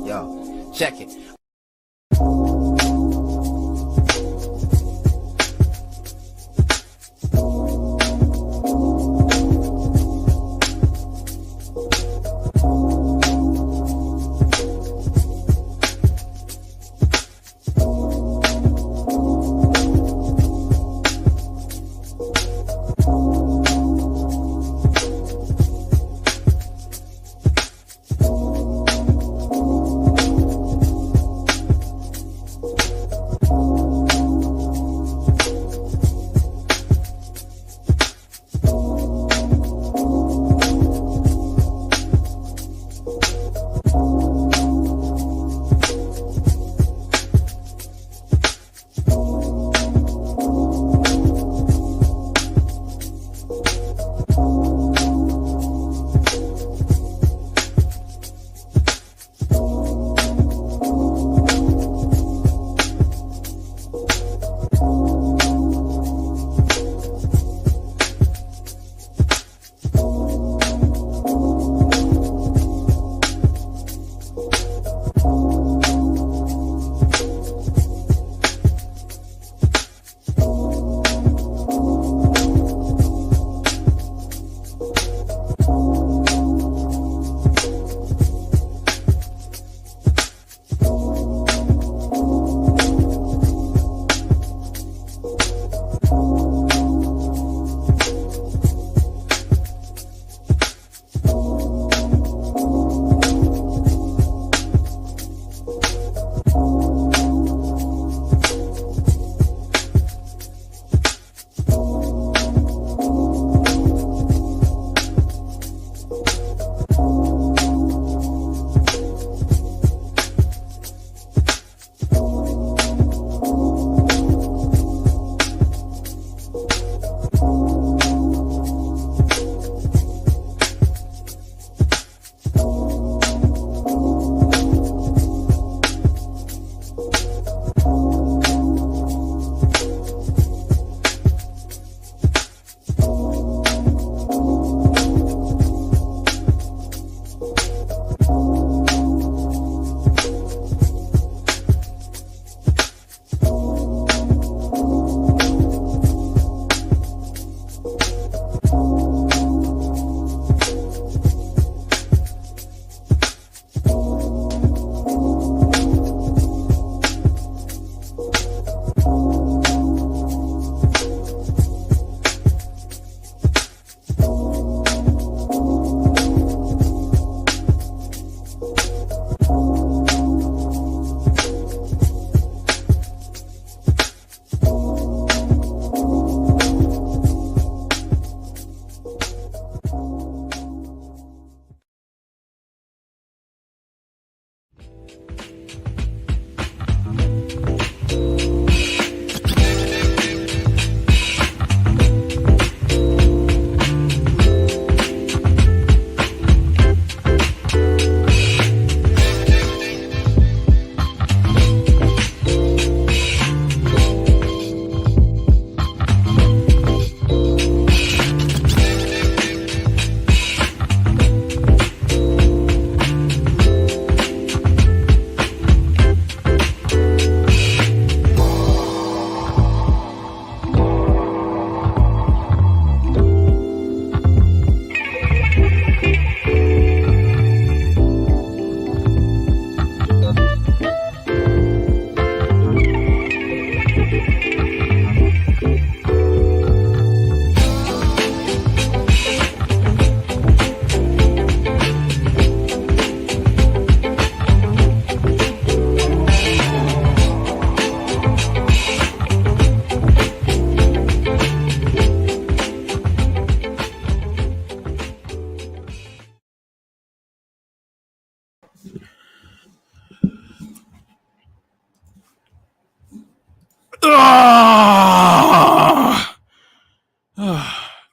Yo, check it.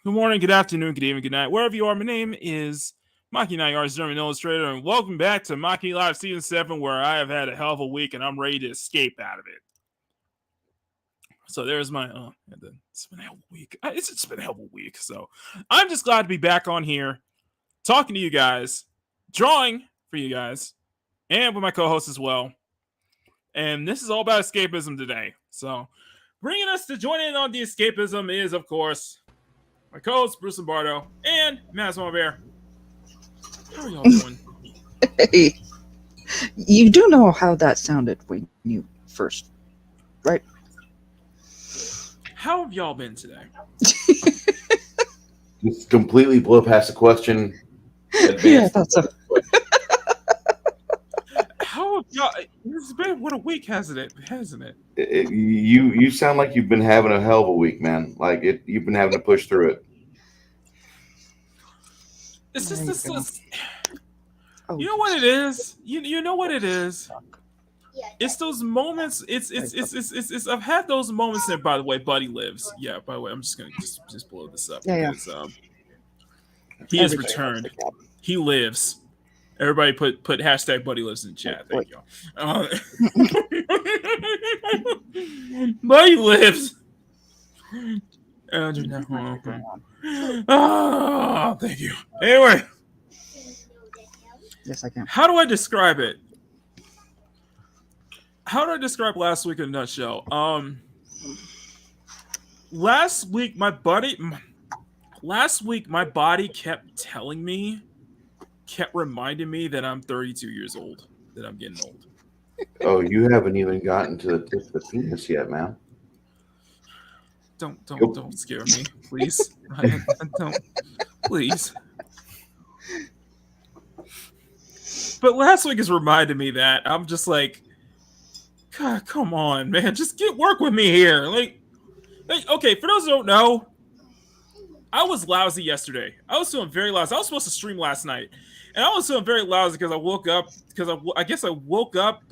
Good morning, good afternoon, good evening, good night. Wherever you are, my name is Makini, Arts German Illustrator, and welcome back to Makini Live Season 7, where I have had a hell of a week and I'm ready to escape out of it. So there's my and then it's been a hell of a week. It's been a hell of a week. So I'm just glad to be back on here, talking to you guys, drawing for you guys, and with my co-host as well. And this is all about escapism today. So bringing us to join in on the escapism is, of course, my co-host Bruce Lombardo and Masmo Bear. How are y'all doing? Hey, you do know how that sounded when you first, right? How have y'all been today? Just completely blow past the question. Yeah, that's a. How have y'all? It's been what a week, hasn't it? You sound like you've been having a hell of a week, man. Like you've been having to push through it. It's just this. Oh, You know what it is? You know what it is? It's those moments. It's. I've had those moments. And by the way, Buddy lives. Yeah. By the way, I'm just gonna just blow this up because he has returned. He lives. Everybody put hashtag Buddy lives in chat. Thank you. Buddy lives. Oh, thank you. Anyway. Yes, I can. How do I describe it? How do I describe last week in a nutshell? Last week my body kept reminding me that I'm 32 years old, that I'm getting old. Oh, you haven't even gotten to the tip of the penis yet, man. Don't scare me, please. Don't, please. But last week has reminded me that I'm just like, God, come on, man, just work with me here. Like, okay, for those who don't know, I was lousy yesterday. I was feeling very lousy. I was supposed to stream last night, and I was feeling very lousy because I woke up I guess I woke up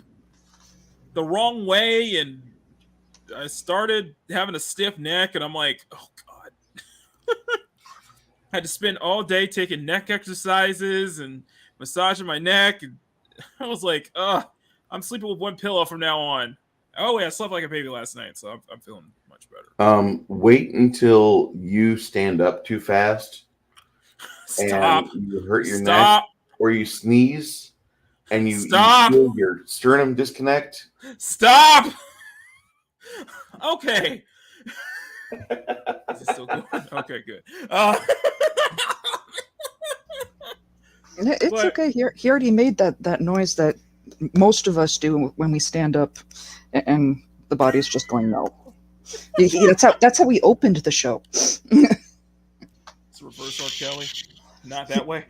the wrong way, and I started having a stiff neck, and I'm like, oh God. I had to spend all day taking neck exercises and massaging my neck, and I was like, I'm sleeping with one pillow from now on. Oh yeah, I slept like a baby last night, so I'm feeling much better. Wait until you stand up too fast. Stop. And you hurt your neck, or you sneeze, and you feel your sternum disconnect. Stop. Okay. Is it still going? Okay, good. It's okay. He already made that noise that most of us do when we stand up, and the body's just going no. That's how we opened the show. It's reverse R. Kelly, not that way.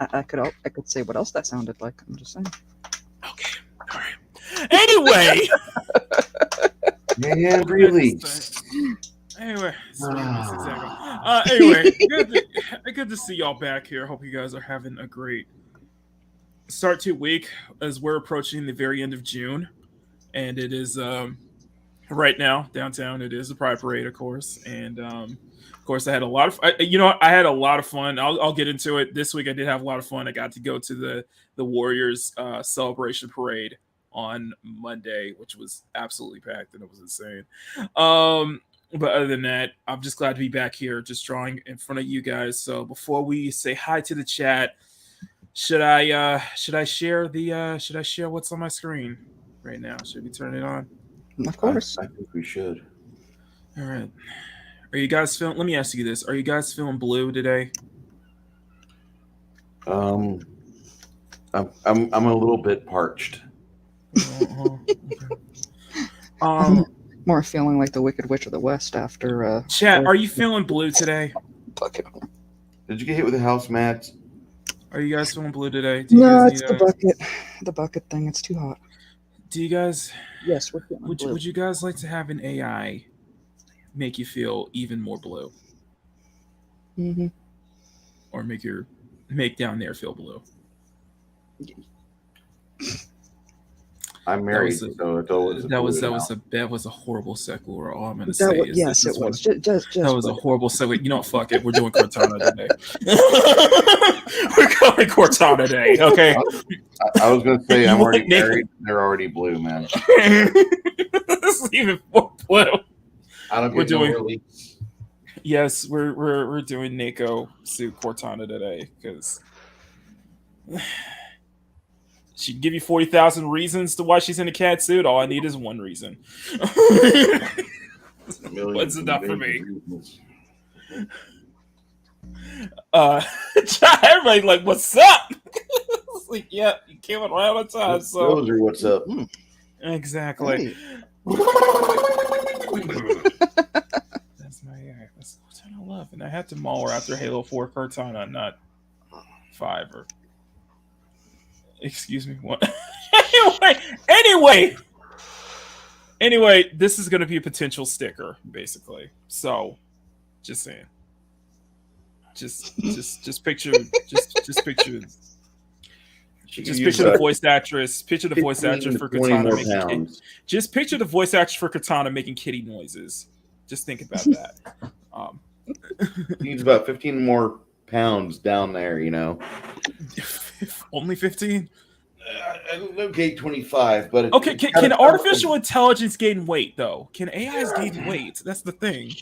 I could say what else that sounded like. I'm just saying. Okay, all right. Anyway. Yeah, really. Anyway, anyway, good to see y'all back here. Hope you guys are having a great start to week as we're approaching the very end of June, and it is right now downtown. It is the Pride Parade, of course, and of course I had a lot of I had a lot of fun. I'll get into it this week. I did have a lot of fun. I got to go to the Warriors celebration parade on Monday, which was absolutely packed and it was insane. But other than that, I'm just glad to be back here, just drawing in front of you guys. So before we say hi to the chat, should I share what's on my screen right now? Should we turn it on? Of course. I think we should. All right. Are you guys feeling? Let me ask you this: are you guys feeling blue today? I'm a little bit parched. Okay. More feeling like the Wicked Witch of the West after. Chat, are you feeling blue today? Did you get hit with a house mat? Are you guys feeling blue today? No, it's the bucket thing. It's too hot. Do you guys? Yes, we're feeling blue. Would you guys like to have an AI make you feel even more blue? Mm-hmm. Or make down there feel blue? I'm married, so it's always that was a horrible segue. All I'm gonna say That was, is yes, it was. Just that was a put it. horrible segue. You know, fuck it. We're doing Cortana today. We're going Cortana today. Okay. I was gonna say You I'm like already Nathan? married. They're already blue, man. This is even more blue. I don't We're get no doing- release. Yes, we're doing Neko suit Cortana today because she can give you 40,000 reasons to why she's in a cat suit. All I need is one reason. What's enough for me? Everybody like, what's up? It's like, yeah, you came around all the time. So Those are what's up. exactly. Hey. That's Cortana I love, and I had to maul her after Halo 4 Cortana, not 5 or. Excuse me. What? Anyway, this is going to be a potential sticker, basically. So, just saying. Just picture the voice actress. Picture the voice actress for Cortana making. Just picture the voice actress for Cortana making kitty noises. Just think about that. Needs about 15 more pounds down there, you know. Only 15. Okay, 25, but Okay, can artificial intelligence gain weight though? Can AIs gain weight? That's the thing.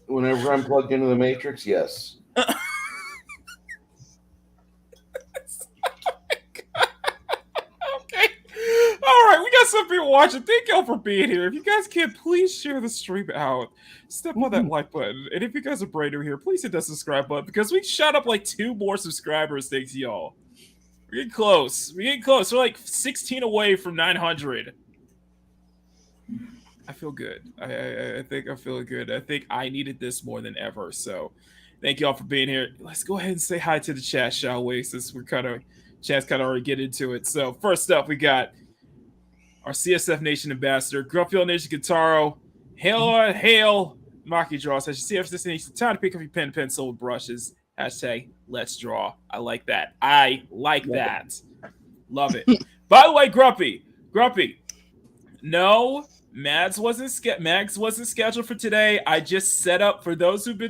Whenever I'm plugged into the Matrix, yes. Okay. All right, we got some people watching. Thank y'all for being here. If you guys can, please share the stream out. Step on that like button. And if you guys are brand new here, please hit that subscribe button because we shot up like 2 more subscribers. Thanks, y'all. We're getting close. We're like 16 away from 900. I feel good. I think I'm feeling good. I think I needed this more than ever. So thank y'all for being here. Let's go ahead and say hi to the chat, shall we? Since we're chat's kind of already get into it. So first up, we got our CSF Nation ambassador, Grumpfield Nation Guitaro. Hail, Maki Draw. So CSF Nation, time to pick up your pen, pencil, and brushes. Hashtag let's draw. I like that. Love it. By the way, Grumpy. No, Mags wasn't scheduled for today. I just set up for those who were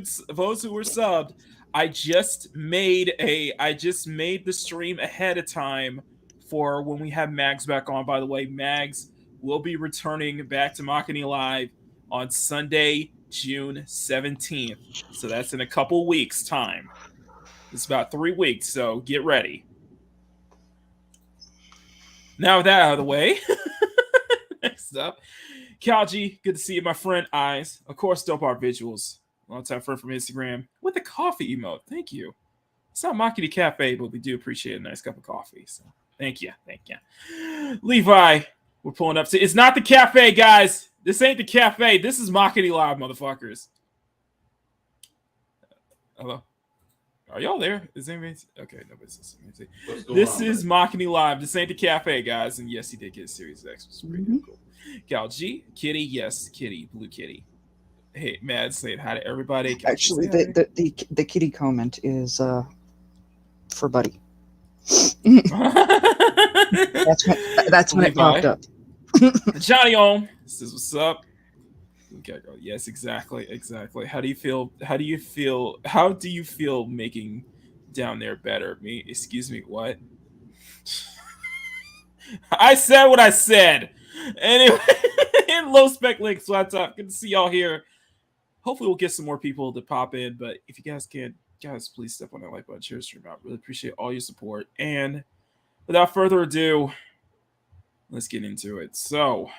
subbed. I just made the stream ahead of time for when we have Mags back on. By the way, Mags will be returning back to Makini Live on Sunday, June 17th. So that's in a couple weeks' time. It's about 3 weeks, so get ready. Now with that out of the way, next up, Kalji, good to see you, my friend. Eyes, of course, Dope Art Visuals, long-time friend from Instagram, with a coffee emote. Thank you. It's not Makini Cafe, but we do appreciate a nice cup of coffee. So thank you. Levi, we're pulling up. It's not the cafe, guys. This ain't the cafe. This is Makini Live, motherfuckers. Hello. Are y'all there? Is anybody? Okay, nobody's listening. This is Makini Live. This ain't the cafe, guys. And yes, he did get a Series X, which is pretty cool. Gal G, Kitty, yes, Kitty, Blue Kitty. Hey, Mad, saying hi to everybody. Gal Actually, G, the kitty comment is for Buddy. That's when it popped up. Johnny On says, "What's up?" Okay, yes, exactly. How do you feel making down there better? Me, excuse me, what? I said what I said. Anyway, in low spec links, so good to see y'all here. Hopefully, we'll get some more people to pop in. But if you guys can, guys, please step on that like button, share the stream out. Really appreciate all your support. And without further ado, let's get into it. So,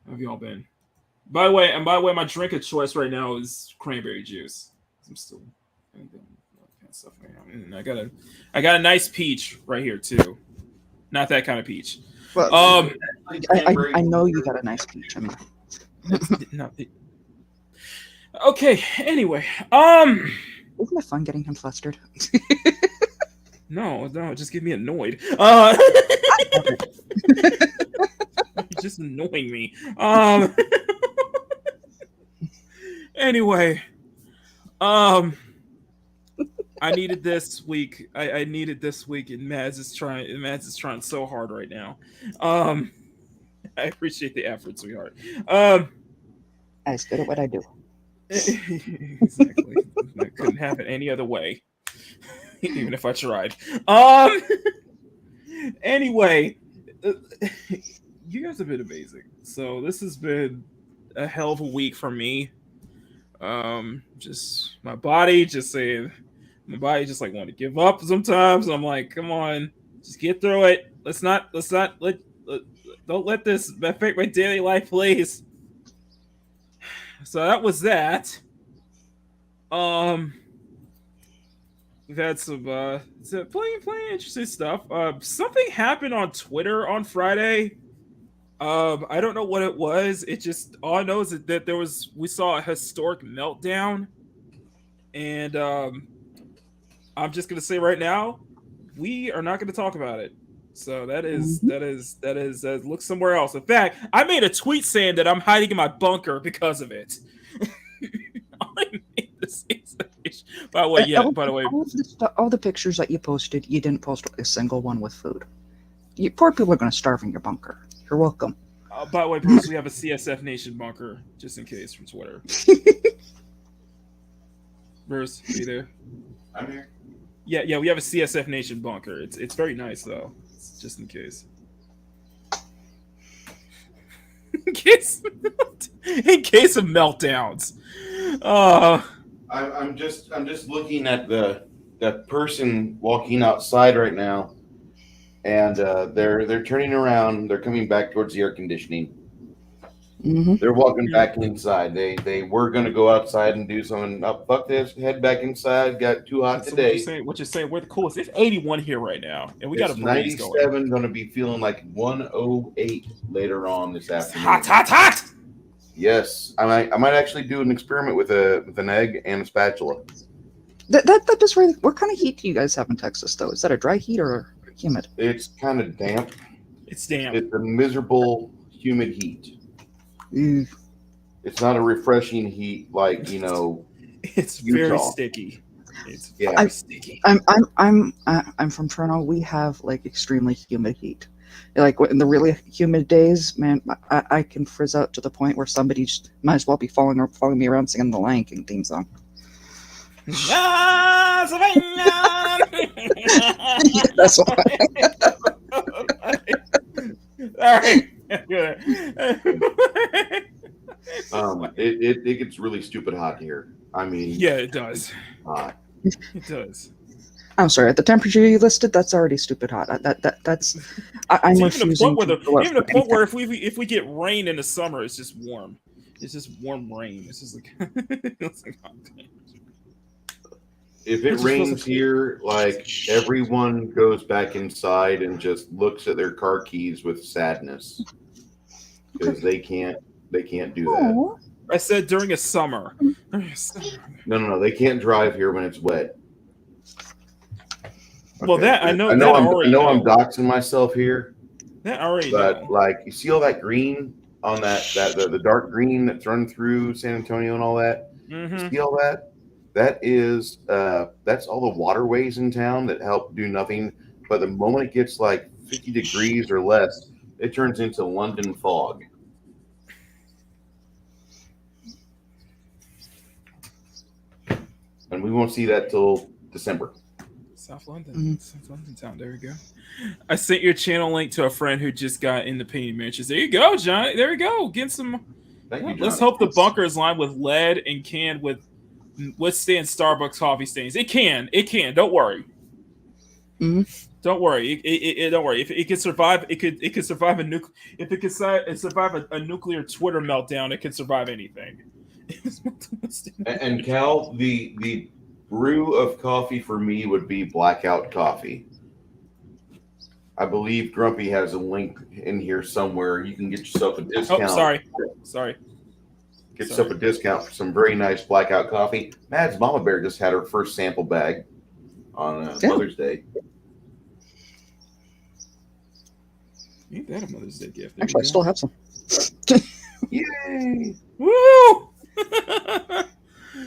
how have y'all been? By the way, my drink of choice right now is cranberry juice. I'm still doing that kind of stuff right now. And I got a nice peach right here too. Not that kind of peach. Well, I know you got a nice peach. I mean, okay. Anyway, isn't it fun getting him flustered? No, just get me annoyed. You're just annoying me. Anyway, I needed this week. I needed this week, and Mads is trying so hard right now. I appreciate the effort, sweetheart. I was good at what I do. Exactly. That couldn't happen any other way, even if I tried. Anyway, you guys have been amazing. So this has been a hell of a week for me. Just my body just saying, my body just like want to give up sometimes. I'm like, come on, just get through it. Don't let this affect my daily life, please. So that was that. We've had some plenty interesting stuff. Something happened on Twitter on Friday. I don't know what it was. It just all I know is that we saw a historic meltdown, and I'm just gonna say right now, we are not gonna talk about it. So that look somewhere else. In fact, I made a tweet saying that I'm hiding in my bunker because of it. I made this exception. By the way, all the pictures that you posted, you didn't post a single one with food. You poor people are going to starve in your bunker. You're welcome. By the way, Bruce, we have a CSF Nation bunker just in case from Twitter. Bruce, are you there? I'm here. Yeah, we have a CSF Nation bunker. It's very nice though. It's just in case. in case of meltdowns. I'm just looking at that person walking outside right now, and they're turning around. They're coming back towards the air conditioning. Mm-hmm. They're walking back inside. They were gonna go outside and do something. Oh, fuck this! Head back inside. Got too hot So today. what you're saying? We're the coolest. It's 81 here right now, and we got a breeze 97. going. Going to be feeling like 108 later on this afternoon. Hot! Yes, I might actually do an experiment with an egg and a spatula. That just really. What kind of heat do you guys have in Texas, though? Is that a dry heat or humid? It's kind of damp. It's damp. It's a miserable, humid heat. Mm. It's not a refreshing heat like It's Utah. very sticky. It's very sticky. I'm from Toronto. We have like extremely humid heat. Like in the really humid days, man, I can frizz out to the point where somebody just might as well be following me around singing the Lion King theme song. Yeah, that's why. All right. It gets really stupid hot here. I mean, yeah, it does. Hot. It does. I'm sorry. At the temperature you listed, that's already stupid hot. That's. I'm refusing. Even a point where if we get rain in the summer, it's just warm. It's just warm rain. It's just like. It's like if it rains here, like everyone goes back inside and just looks at their car keys with sadness because they can't do that. I said during a summer. No, they can't drive here when it's wet. Well, Okay. that I know. I know I'm doxing myself here. That already. But like, you see all that green on the dark green that's run through San Antonio and all that. Mm-hmm. You see all that? That is that's all the waterways in town that help do nothing. But the moment it gets like 50 degrees or less, it turns into London fog. And we won't see that till December. South London. South London town. There we go. I sent your channel link to a friend who just got into painting miniatures. There you go, Johnny. There we go. Get some. Thank you, let's Johnny. hope the bunker is lined with lead and can withstand Starbucks coffee stains. It can. Don't worry. Mm-hmm. Don't worry. Don't worry. If it can survive, it could survive If it could survive a nuclear Twitter meltdown, it can survive anything. And Cal, the brew of coffee for me would be blackout coffee. I believe Grumpy has a link in here somewhere. You can get yourself a discount. Oh, sorry. Get yourself a discount for some very nice blackout coffee. Mad's Mama Bear just had her first sample bag on Mother's Day. Ain't that a Mother's Day gift? Actually, I still have some. Yay! Woo!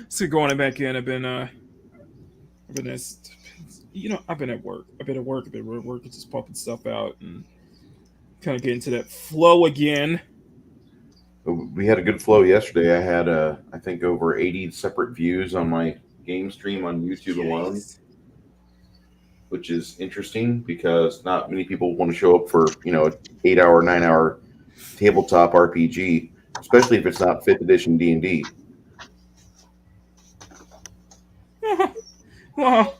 So going back in, I've been I've been I've been at work. I've been at work. I've been at work, just pumping stuff out and kind of get into that flow again. We had a good flow yesterday. I had I think over 80 separate views on my game stream on YouTube alone, which is interesting because not many people want to show up for, an 8-hour, 9-hour tabletop RPG, especially if it's not 5th edition D&D. Well,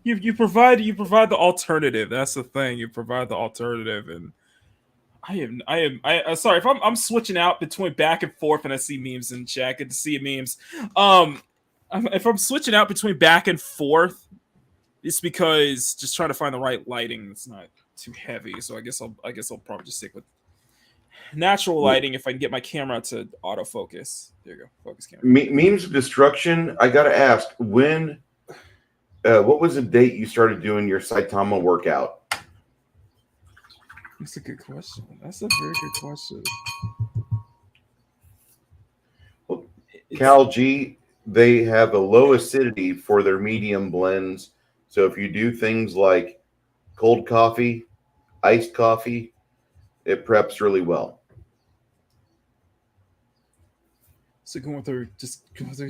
you provide the alternative. That's the thing. You provide the alternative, and I sorry if I'm switching out between back and forth and I see memes in chat. Good to see memes. If I'm switching out between back and forth, it's because just trying to find the right lighting that's not too heavy. So I guess I'll probably just stick with natural lighting if I can get my camera to autofocus. There you go, focus camera. Memes of destruction. I gotta ask, when, what was the date you started doing your Saitama workout? That's a good question. That's a very good question. Well, Cal G, they have a low acidity for their medium blends. So if you do things like cold coffee, iced coffee, it preps really well. So going through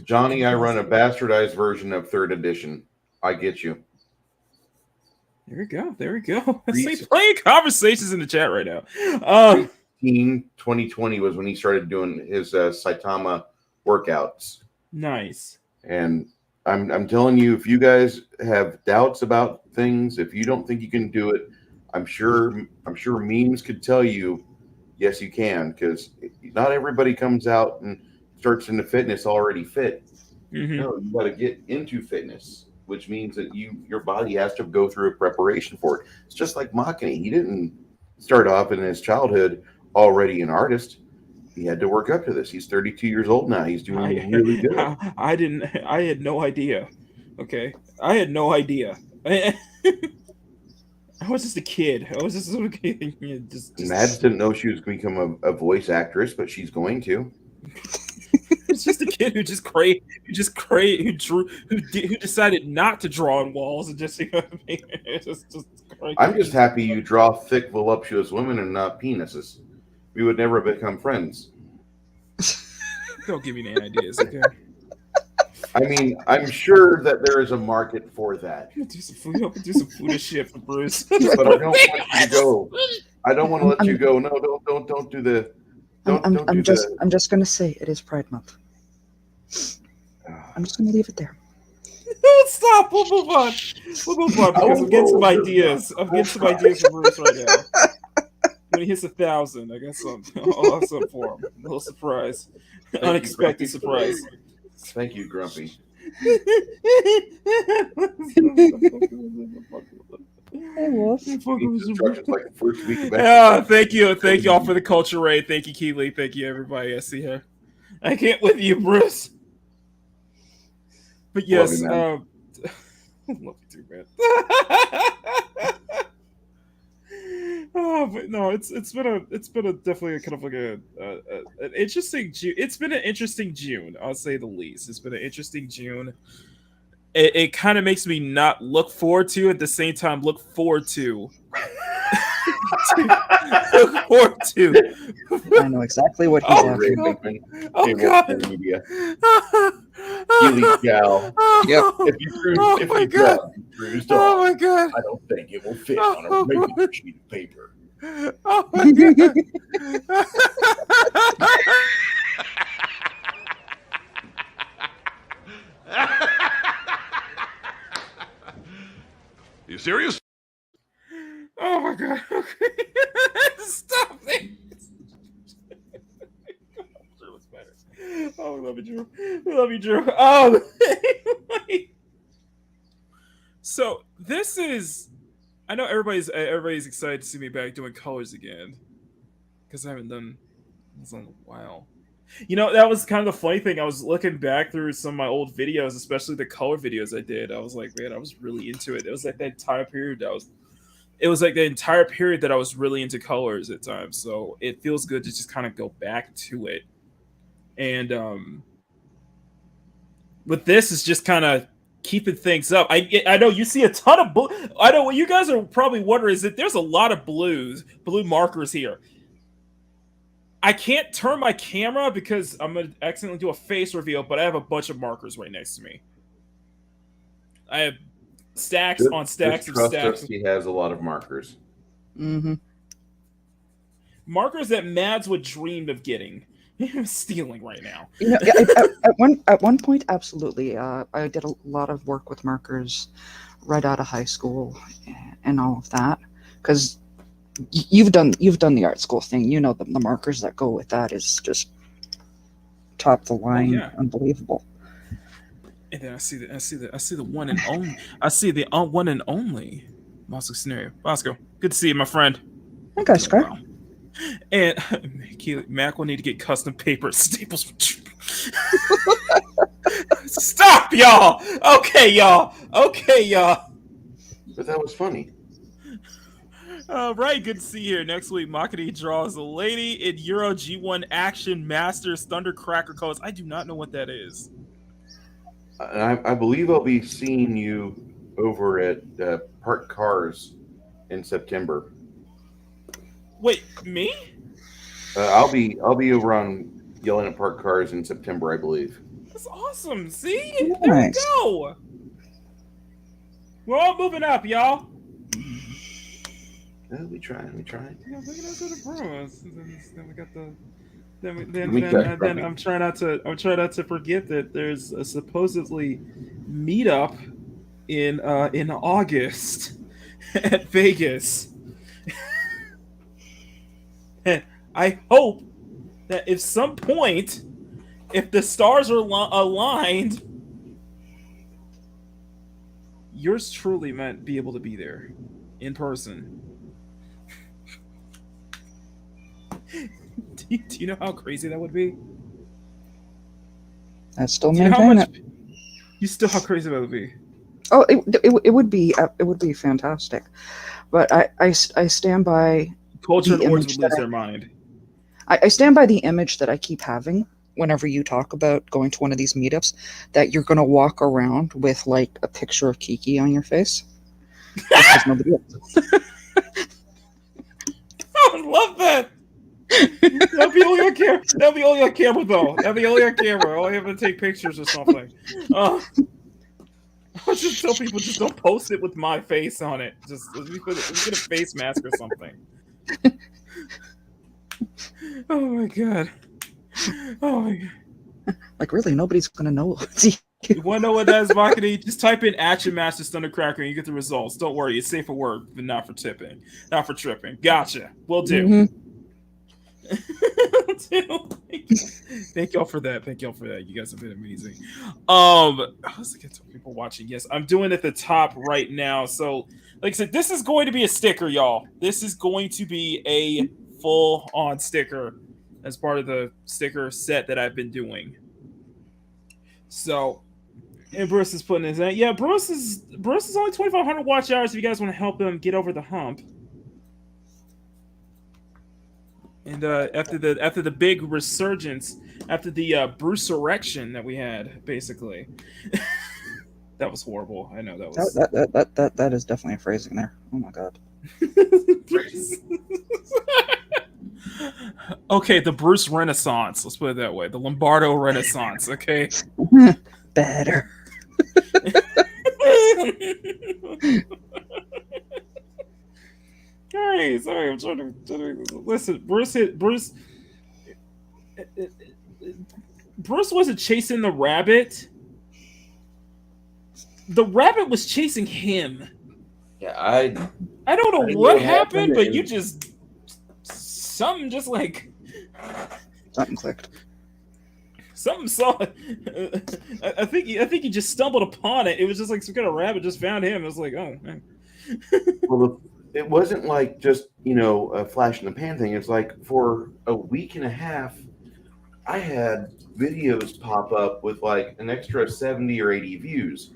Johnny, I run a bastardized version of 3rd edition. I get you. There we go. There we go. See, playing conversations in the chat right now. 2020 was when he started doing his Saitama workouts. Nice. And I'm telling you, if you guys have doubts about things, if you don't think you can do it, I'm sure memes could tell you, yes, you can, because not everybody comes out and starts into fitness already fit. Mm-hmm. No, you got to get into fitness, which means that your body has to go through a preparation for it. It's just like Makini. He didn't start off in his childhood already an artist. He had to work up to this. He's 32 years old now. He's doing really good. I had no idea. Okay. I had no idea. I was just a kid. I was just a kid. Mads didn't know she was going to become a voice actress, but she's going to. It's just a kid who decided not to draw on walls and just, it's just crazy. I'm just happy you draw thick, voluptuous women and not penises. We would never become friends. Don't give me any ideas, okay? I mean, I'm sure that there is a market for that. I'm gonna do some foolish shit for Bruce. But I don't want you to go. I don't want to let you go. No, don't do the. I'm just gonna say it is Pride Month. I'm just gonna leave it there. Stop. We'll move on. Because I'm getting some ideas. I'm getting some ideas for Bruce right now. When he hits 1,000, I got some. I'll have some for him. A little surprise, unexpected surprise. Thank you, Grumpy. Hey, Wolf. Thank you all for the culture raid. Thank you, Keeley. Thank you, everybody. I see her. I can't with you, Bruce. But yes, love you too, man. Oh, but no, it's been a definitely a kind of like an interesting June. It's been an interesting June, I'll say the least. It's been an interesting June. It kind of makes me not look forward to, at the same time look forward to. Look forward to. I know exactly what he's after. Oh God! Keely Gal. Yep. If you bruised Oh off, my God! I don't think it will fit on a regular sheet of paper. Oh my God! You serious? Oh my God! Okay. Stop it! Oh, we love you, Drew. We love you, Drew. So this is. I know everybody's excited to see me back doing colors again, because I haven't done this in a while. You know, that was kind of the funny thing. I was looking back through some of my old videos, especially the color videos I did. I was like, man, I was really into it. It was like that entire period it was like the entire period that I was really into colors at times. So it feels good to just kind of go back to it. And with this, it's just kind of keeping things up. I know you see a ton of blue. I know what you guys are probably wondering is that there's a lot of blue markers here. I can't turn my camera because I'm gonna accidentally do a face reveal, but I have a bunch of markers right next to me. I have stacks on stacks of stacks. He has a lot of markers. Mm-hmm. Markers that Mads would dream of getting. I'm stealing right now. You know, at one point, absolutely. I did a lot of work with markers right out of high school and all of that, because you've done the art school thing. You know the markers that go with that is just top the line, unbelievable. And then I see the one and only. I see the one and only Moscow scenario. Moscow, good to see you, my friend. Hey guys, wow. And Mac will need to get custom paper staples. Stop, y'all. Okay, y'all. But that was funny. Right, good to see you here. Next week, Makini draws a lady in Euro G1 Action Masters Thundercracker colors. I do not know what that is. I believe I'll be seeing you over at Park Cars in September. Wait, me? I'll be over on Yelling at Park Cars in September, I believe. That's awesome. See? Nice. There we go. We're all moving up, y'all. Yeah, we trying. Yeah, look at us with the bros. Then we got the. Then I'm trying not to forget that there's a supposedly meetup in August at Vegas. And I hope that at some point, if the stars are aligned, yours truly might be able to be there in person. Do you know how crazy that would be? I still maintain it. You still how crazy that would be? Oh, it would be fantastic, but I stand by. Culture and orgs would lose their mind. I stand by the image that I keep having whenever you talk about going to one of these meetups, that you're going to walk around with like a picture of Kiki on your face. Because nobody else. I would love that. That'll be only on camera. That'll be only on camera, though. That'll be only on camera. I'll have to take pictures or something. I'll just tell people just don't post it with my face on it. Just let's get a face mask or something. Oh my god. Oh my god. Like really, nobody's gonna know. You want to know what that is, Makini? Just type in Action Masters Thundercracker and you get the results. Don't worry, it's safe for work, but not for tipping. Not for tripping. Gotcha. Will do. Mm-hmm. Thank y'all for that. You guys have been amazing. Let's get some people watching. Yes, I'm doing it at the top right now. So, like I said, this is going to be a sticker, y'all. This is going to be a full-on sticker as part of the sticker set that I've been doing. So, and Bruce is putting his in. Yeah, Bruce is only 2,500 watch hours. If you guys want to help him get over the hump. And after the big resurgence, after the Bruce erection that we had, basically, that was horrible. I know that was that is definitely a phrasing there. Oh my god. Okay, the Bruce Renaissance. Let's put it that way. The Lombardo Renaissance. Okay. Better. Sorry, I'm trying to listen. Bruce wasn't chasing the rabbit. The rabbit was chasing him. Yeah, I don't know what happened, but you just something just like something clicked. Something saw it. I think he just stumbled upon it. It was just like some kind of rabbit just found him. It was like, oh man. Well, it wasn't like just, a flash in the pan thing. It's like for a week and a half, I had videos pop up with like an extra 70 or 80 views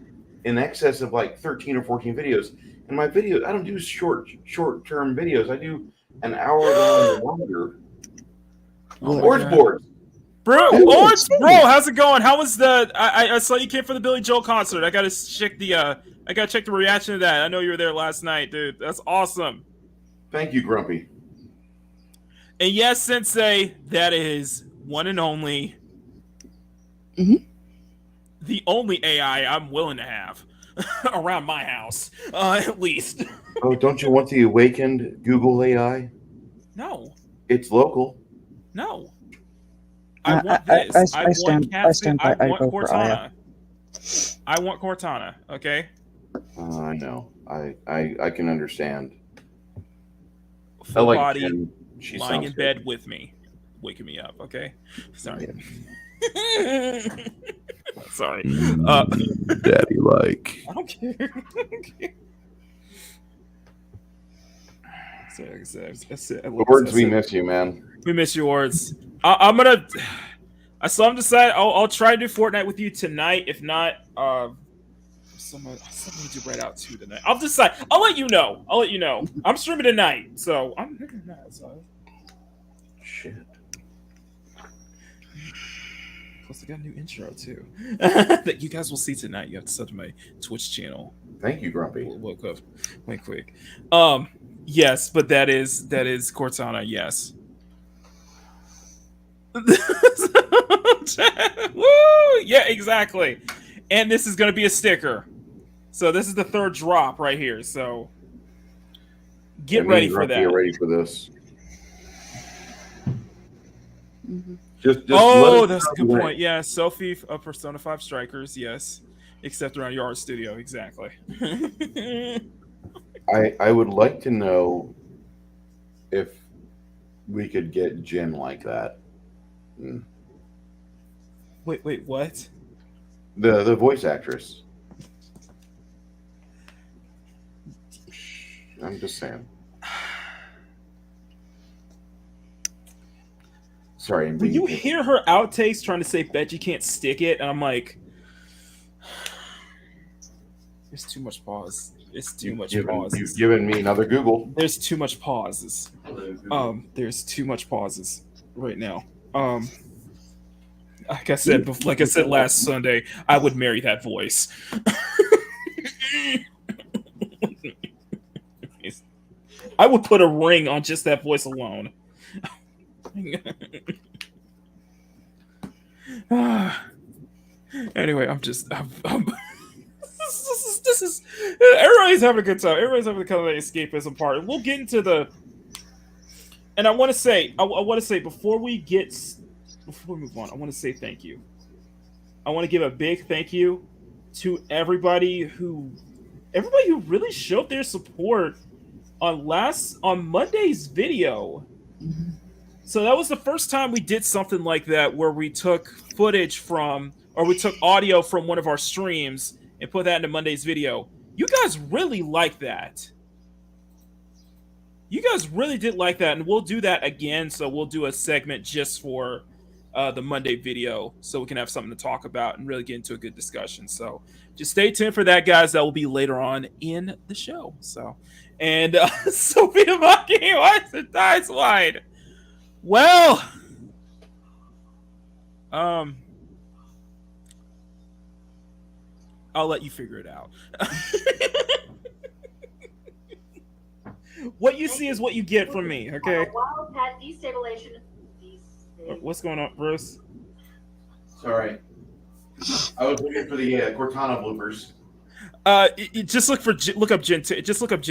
in excess of like 13 or 14 videos. And my videos, I don't do short-term videos. I do an hour long or longer. Oh Boards. Bro, bro, how's it going? How was the? I saw you came for the Billy Joel concert. I gotta check the reaction to that. I know you were there last night, dude. That's awesome. Thank you, Grumpy. And yes, Sensei, that is one and only. Mhm. The only AI I'm willing to have around my house, at least. Oh, don't you want the awakened Google AI? No, It's local. no. I want this. I want Cortana. I want Cortana. Okay. I know. I can understand. Full I like body, Jen. She lying in sounds bed good. with me, waking me up. Okay. Sorry. Sorry. Daddy like. I don't care. Words, we miss you, man. We miss you, Words. I'm gonna. I still haven't decided. I'll try to do Fortnite with you tonight. If not, something to do right out to tonight. I'll decide. I'll let you know. I'm streaming tonight, so I'm. Shit. Plus, I got a new intro too that you guys will see tonight. You have to sub to my Twitch channel. Thank you, Grumpy. Woke up, went quick. Yes, but that is Cortana. Yes. Woo! Yeah, exactly. And this is going to be a sticker. So this is the third drop right here. So get ready for that. Get ready for this. Mm-hmm. Just that's a good point. Yeah, Sophie of Persona 5 Strikers. Yes, except around your art studio. Exactly. I would like to know if we could get Jen like that. Wait, what? The voice actress. I'm just saying. Sorry. When you hear her outtakes trying to say "bet you can't stick it," and I'm like, there's too much pause. It's too much pauses. You've given me another Google. There's too much pauses. There's too much pauses right now. Like I said last Sunday, I would marry that voice. I would put a ring on just that voice alone. Anyway, this is everybody's having a good time. Everybody's having kind of the escapism part. We'll get into the. And I want to say, before we move on, I want to say thank you. I want to give a big thank you to everybody who really showed their support on Monday's video. Mm-hmm. So that was the first time we did something like that, where we took footage we took audio from one of our streams and put that into Monday's video. You guys really like that. You guys really did like that, and we'll do that again. So we'll do a segment just for the Monday video, so we can have something to talk about and really get into a good discussion. So just stay tuned for that, guys. That will be later on in the show. So, and Sophia Makini, why is it eyes wide? Well, I'll let you figure it out. What you see is what you get from me, okay? Wildcat destabilization. What's going on, Bruce? Sorry. I was looking for the Cortana bloopers. Just look up Jen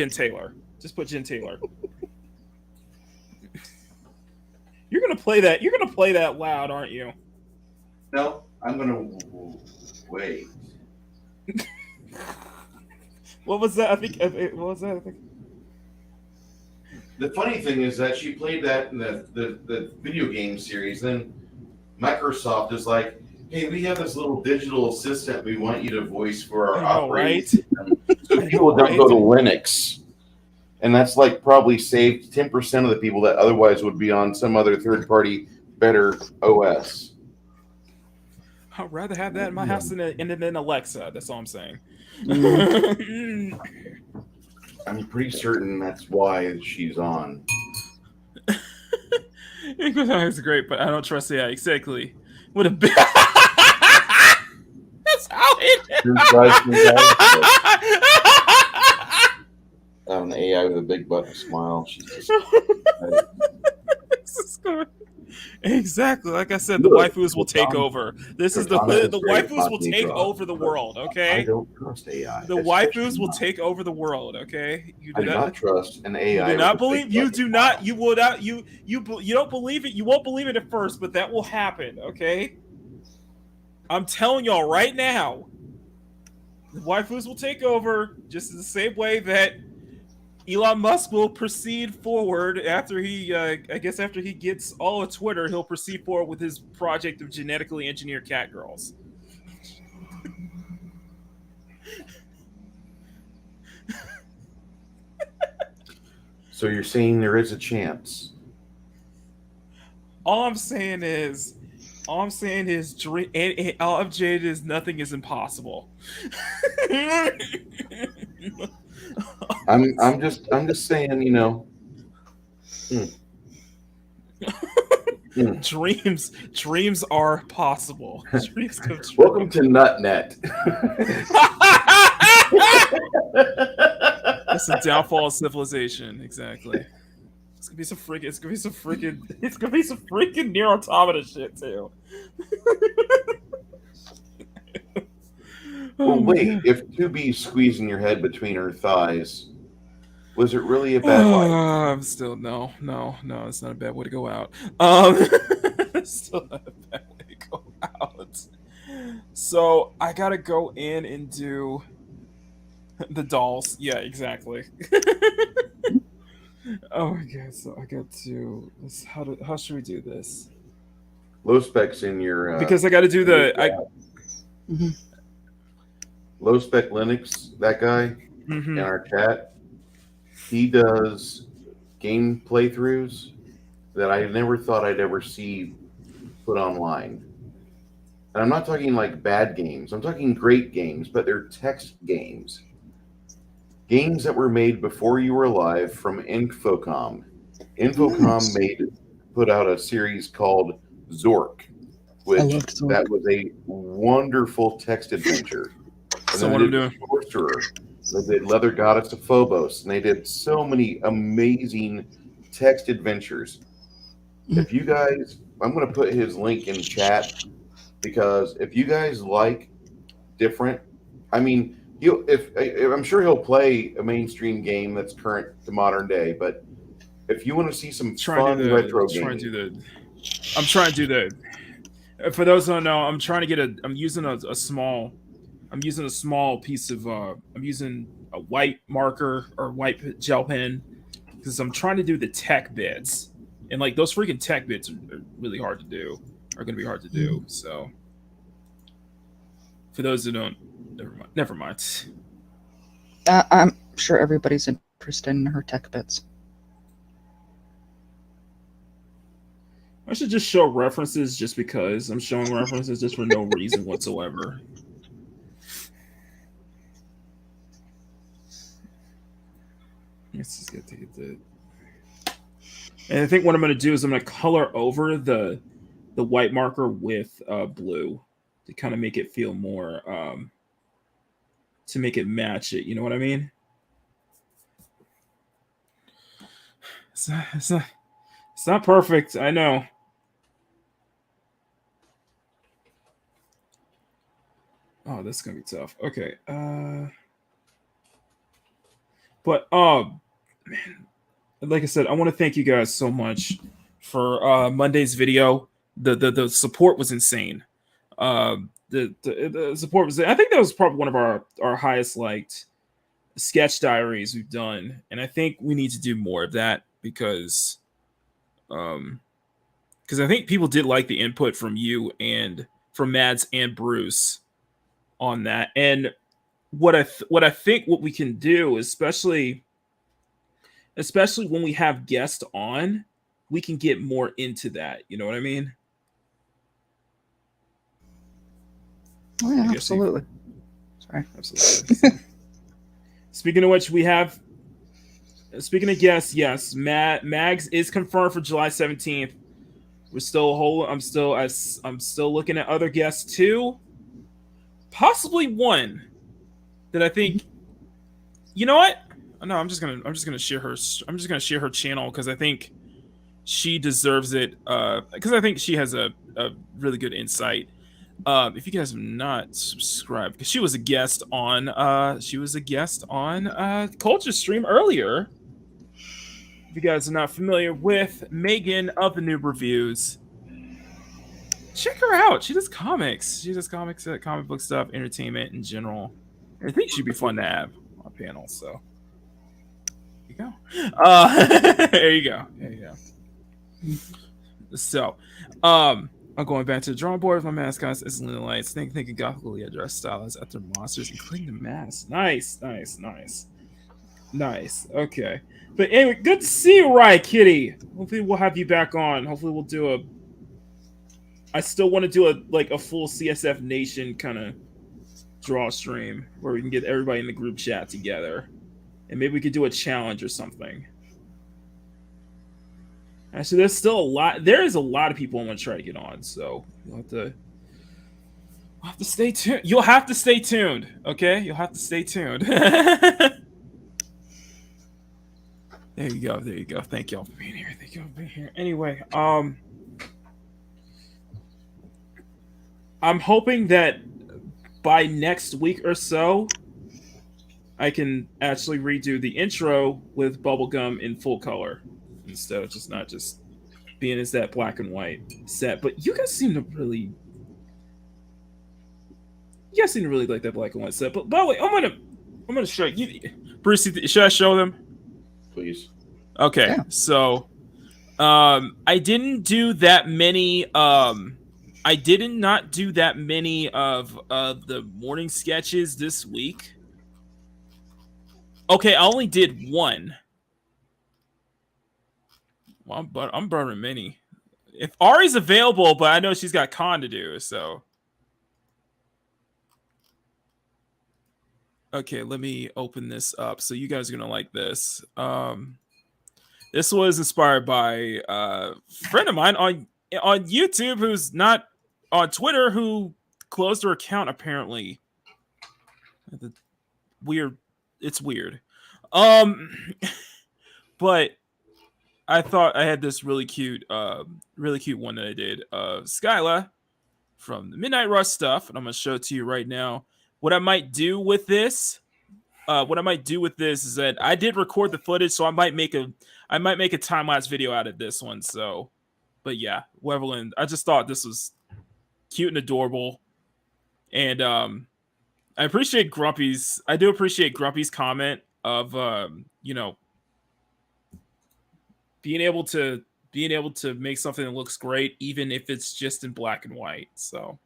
Taylor. Just put Jen Taylor. You're gonna play that. You're gonna play that loud, aren't you? No, I'm gonna wait. What was that? I think. What was that? I think. The funny thing is that she played that in the video game series. Then Microsoft is like, "Hey, we have this little digital assistant we want you to voice for our operating system, so people don't go to Linux." And that's like probably saved 10% of the people that otherwise would be on some other third-party better OS. I'd rather have that in my house than Alexa. That's all I'm saying. I'm pretty certain that's why she's on. It's great, but I don't trust AI. Exactly. With a big. That's how An AI with a big button smile. She's just. Exactly. Like I said, Look, the waifus will take Cortana- over. This is the Cortana is great waifus will Makini take draw, over the but world. I Okay. don't trust AI. The waifus will take over the world. Okay. You I do not trust an AI. You do not with a big believe. You button do smile. not. You will not. You don't believe it. You won't believe it at first, but that will happen. Okay. I'm telling y'all right now. The waifus will take over just in the same way that Elon Musk will proceed forward after he, I guess, after he gets all of Twitter, he'll proceed forward with his project of genetically engineered cat girls. So you're saying there is a chance? All I'm saying is, dream. And all I'm jaded is nothing is impossible. I'm just saying, you know. Dreams are possible. Dreams come true. Welcome to NutNet. It's the downfall of civilization. Exactly. It's gonna be some freaking near automata shit too. Well, wait. If 2B squeezing your head between her thighs, was it really a bad life? I'm still no. It's not a bad way to go out. It's still not a bad way to go out. So I gotta go in and do the dolls. Yeah, exactly. Oh my god! So I got to. How should we do this? Low specs in your Because I got to do the. Low spec Linux. That guy in our chat. He does game playthroughs that I never thought I'd ever see put online. And I'm not talking like bad games. I'm talking great games, but they're text games. Games that were made before you were alive from Infocom. Infocom put out a series called Zork, which Zork. that was a wonderful text adventure. And So what I'm doing? Sorcerer. They did Leather Goddess of Phobos, and they did so many amazing text adventures. If you guys, I'm going to put his link in chat, because if you guys like different, I mean, I'm sure he'll play a mainstream game that's current to modern day, but if you want to see some fun retro games, I'm trying to do the. For those who don't know, I'm trying to get I'm using a small piece of. I'm using a white marker or white gel pen because I'm trying to do the tech bits, and like those freaking tech bits are really hard to do. Are going to be hard to do. So, for those who don't. Never mind. I'm sure everybody's interested in her tech bits. I should just show references just because I'm showing references just for no reason whatsoever. Let's just get the. And I think what I'm going to do is I'm going to color over the white marker with blue to kind of make it feel more. To make it match it, you know what I mean? It's not perfect, I know. Oh, this is gonna be tough. Okay. But man, like I said, I want to thank you guys so much for Monday's video. The support was insane. The support was. I think that was probably one of our highest liked sketch diaries we've done, and I think we need to do more of that because I think people did like the input from you and from Mads and Bruce on that. And what I think what we can do, especially when we have guests on, we can get more into that. You know what I mean? Oh yeah, absolutely. Sorry. Absolutely. Speaking of which, speaking of guests, yes, Mags is confirmed for July 17th. I'm still looking at other guests too. Possibly one that I think. You know what? No, I'm just gonna share her. I'm just gonna share her channel because I think she deserves it. Because I think she has a really good insight. If you guys have not subscribed, because she was a guest on Culture Stream earlier. If you guys are not familiar with Megan of the Noob Reviews, check her out. She does comics. She does comics, comic book stuff, entertainment in general. I think she'd be fun to have on panel. So there you go. There you go. There you go. So, I'm going back to the drawing board with my mascots. It's Luna Lights. Thinking gothically addressed styles after monsters, including the mask. Nice. Okay. But anyway, good to see you, Rye Kitty. Hopefully we'll have you back on. Hopefully we'll do I still want to do a full CSF Nation kind of draw stream where we can get everybody in the group chat together. And maybe we could do a challenge or something. Actually, there's still a lot. There is a lot of people I want to try to get on, so you'll have to stay tuned. You'll have to stay tuned, okay? You'll have to stay tuned. There you go. There you go. Thank y'all for being here. Thank y'all for being here. Anyway, I'm hoping that by next week or so, I can actually redo the intro with bubblegum in full color instead of not just being as that black and white set. But you guys seem to really like that black and white set. But by the way, I'm gonna show you, Bruce. Should I show them? Please. Okay, yeah. So I didn't do that many. I did not do that many of the morning sketches this week. Okay, I only did one. Well, I'm burning many. If Ari's available, but I know she's got con to do, so. Okay, let me open this up. So you guys are gonna like this. This was inspired by a friend of mine on YouTube who's not on Twitter, who closed her account apparently. It's weird. But I thought I had this really cute one that I did. Skyla from the Midnight Rush stuff, and I'm gonna show it to you right now. What I might do with this is that I did record the footage, so I might make a time-lapse video out of this one. So, but yeah, Weverland, I just thought this was cute and adorable, and I appreciate Grumpy's. I do appreciate Grumpy's comment of being able to make something that looks great, even if it's just in black and white. So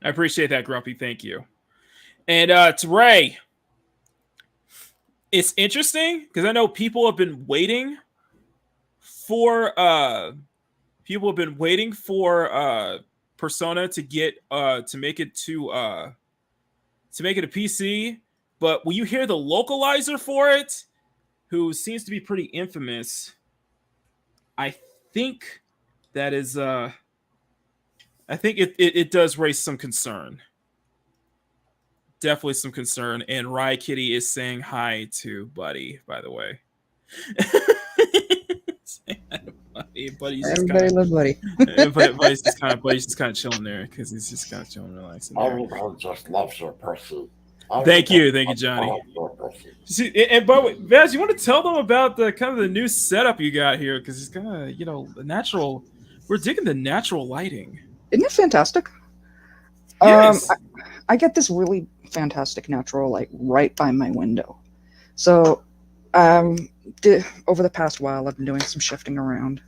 I appreciate that, Grumpy. Thank you. And to Ray, it's interesting because I know people have been waiting for Persona to get to make it a PC, but when you hear the localizer for it, who seems to be pretty infamous, I think that is I think it does raise some concern. Definitely some concern. And Rye Kitty is saying hi to Buddy, by the way. Buddy's everybody loves Buddy. Buddy's just kind of chilling there because he's just kind of chilling, relaxing. Everyone just loves your pussy. Thank you, Johnny. See, and by the way, Vaz, you want to tell them about the kind of the new setup you got here, because it's kind of the natural. We're digging the natural lighting. Isn't it fantastic? Yes. I get this really fantastic natural light right by my window. So, over the past while, I've been doing some shifting around,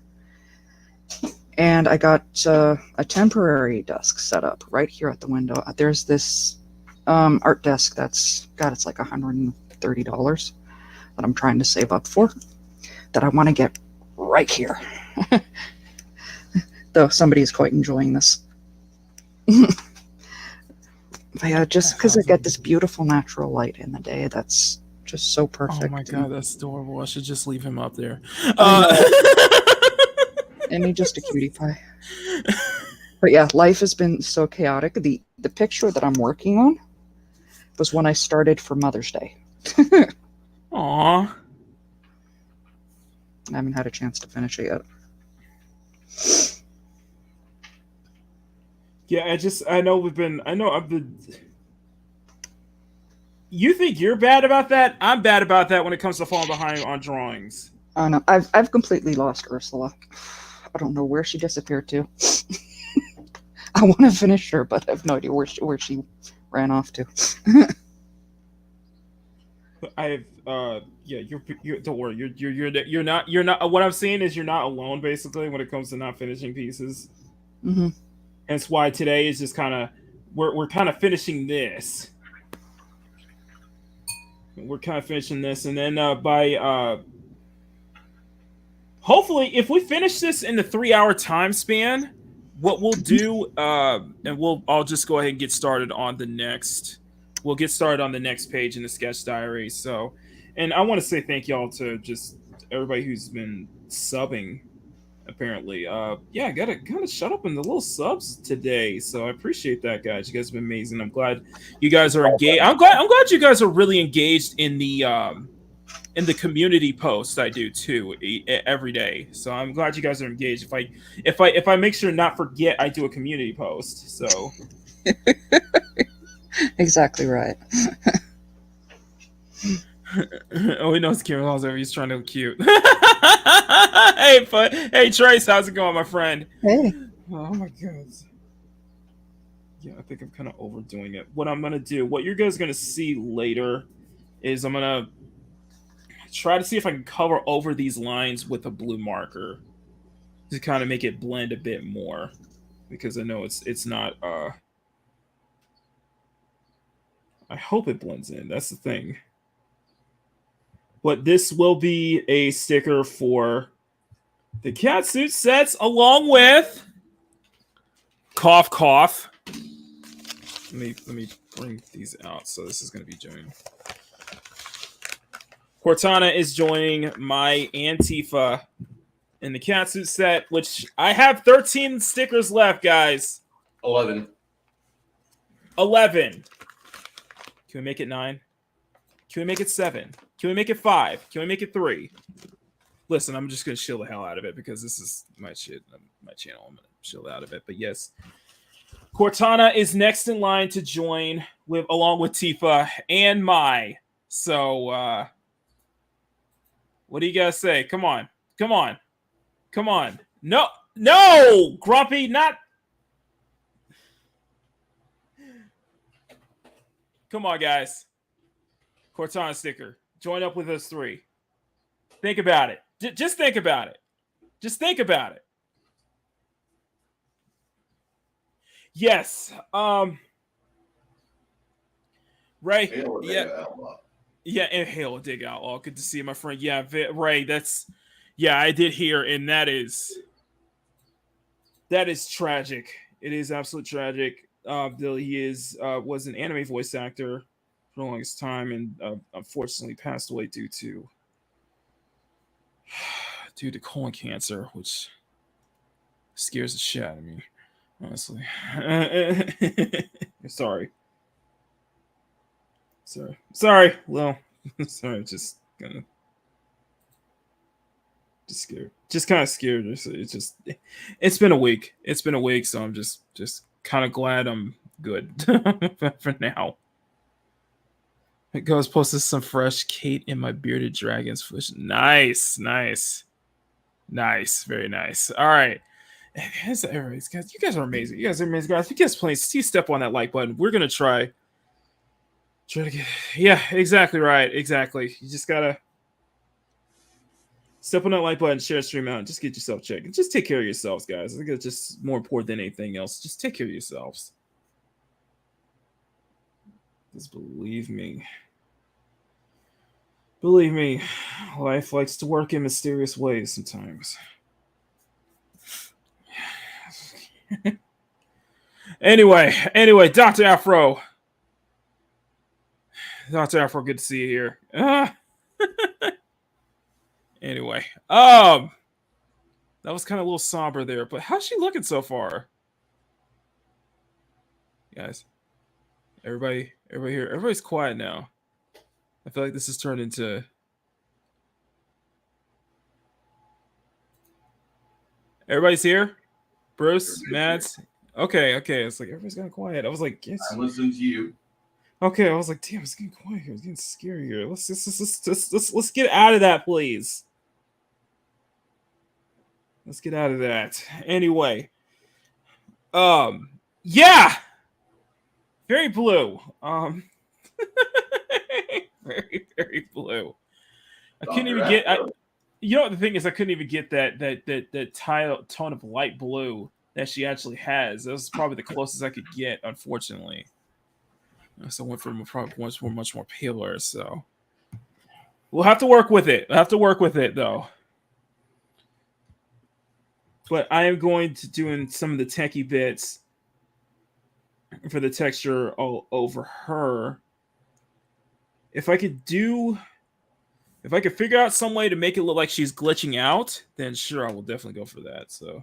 and I got a temporary desk set up right here at the window. There's this art desk it's like $130 that I'm trying to save up for, that I want to get right here. Though somebody is quite enjoying this. But yeah, just because I get this beautiful natural light in the day, that's just so perfect. Oh my god, that's adorable. I should just leave him up there. and he's just a cutie pie. But yeah, life has been so chaotic. The picture that I'm working on was when I started for Mother's Day. Aw. I haven't had a chance to finish it yet. Yeah, I know I've been. You think you're bad about that? I'm bad about that when it comes to falling behind on drawings. Oh no, I've completely lost Ursula. I don't know where she disappeared to. I want to finish her, but I have no idea where she ran off to. I've yeah, you're don't worry, you're not. What I'm saying is you're not alone basically when it comes to not finishing pieces. Mm-hmm. Hence why today is just kind of we're kind of finishing this. We're kind of finishing this, and then by hopefully, if we finish this in the 3-hour time span, what we'll do, and I'll just go ahead and get started on the next. We'll get started on the next page in the sketch diary. So, and I want to say thank y'all to just everybody who's been subbing. Apparently, yeah, gotta shut up in the little subs today. So I appreciate that, guys. You guys have been amazing. I'm glad you guys are engaged. I'm glad you guys are really engaged in the community posts I do too every day. So I'm glad you guys are engaged. If I make sure to not forget, I do a community post. So Exactly right. oh, he knows Kieran Laws over. He's trying to look cute. Hey Trace, how's it going, my friend? Hey. Oh my god. Yeah, I think I'm kind of overdoing it. What I'm gonna do, what you guys are gonna see later, is I'm gonna try to see if I can cover over these lines with a blue marker to kind of make it blend a bit more, because I know it's not. I hope it blends in. That's the thing. But this will be a sticker for the catsuit sets, along with cough cough. Let me bring these out. So this is going to be joining. Cortana is joining my Antifa in the catsuit set, which I have 13 stickers left, guys. 11. 11. Can we make it 9? Can we make it 7? Can we make it 5? Can we make it 3? Listen, I'm just gonna chill the hell out of it because this is my shit, my channel. I'm gonna chill out of it. But yes, Cortana is next in line to join along with Tifa and Mai. So, what do you guys say? Come on, come on, come on! No, no, Grumpy, not. Come on, guys. Cortana sticker. Join up with us 3. Think about it. Just think about it. Just think about it. Yes. Ray. Yeah. Yeah, and Hail Dig Outlaw. Good to see you, my friend. Yeah, Ray, I did hear, and that is tragic. It is absolutely tragic. He was an anime voice actor for the longest time, and unfortunately passed away due to colon cancer, which scares the shit out of me, honestly. Sorry, Well, sorry, just scared, just kind of scared. It's been a week. So I'm just kind of glad I'm good for now. It goes posted some fresh Kate in my bearded dragon's flesh. Nice, very nice. All right, guys, you guys are amazing. You guys, guys. You guys, please step on that like button. We're gonna try to get. Yeah, exactly right. Exactly. You just gotta step on that like button, share stream out, and just get yourself checked. And just take care of yourselves, guys. I think it's just more important than anything else. Just take care of yourselves. Just believe me. Believe me, life likes to work in mysterious ways sometimes. Anyway, Dr. Afro. Dr. Afro, good to see you here. Anyway, That was kind of a little somber there, but how's she looking so far? Guys, everybody here, everybody's quiet now. I feel like this has turned into... Everybody's here? Bruce, Mads? Okay. It's like everybody's getting quiet. I was like, yes. I'm listening to you. Okay, I was like, damn, it's getting quiet here. It's getting scary here. Let's get out of that, please. Let's get out of that. Anyway. Yeah! Very blue. Very blue. I couldn't even get... you know what the thing is? I couldn't even get that tone of light blue that she actually has. That was probably the closest I could get, unfortunately. So I went for much more paler. So we'll have to work with it. Though. But I am going to doing some of the techie bits for the texture all over her. If I could figure out some way to make it look like she's glitching out, then sure, I will definitely go for that. So,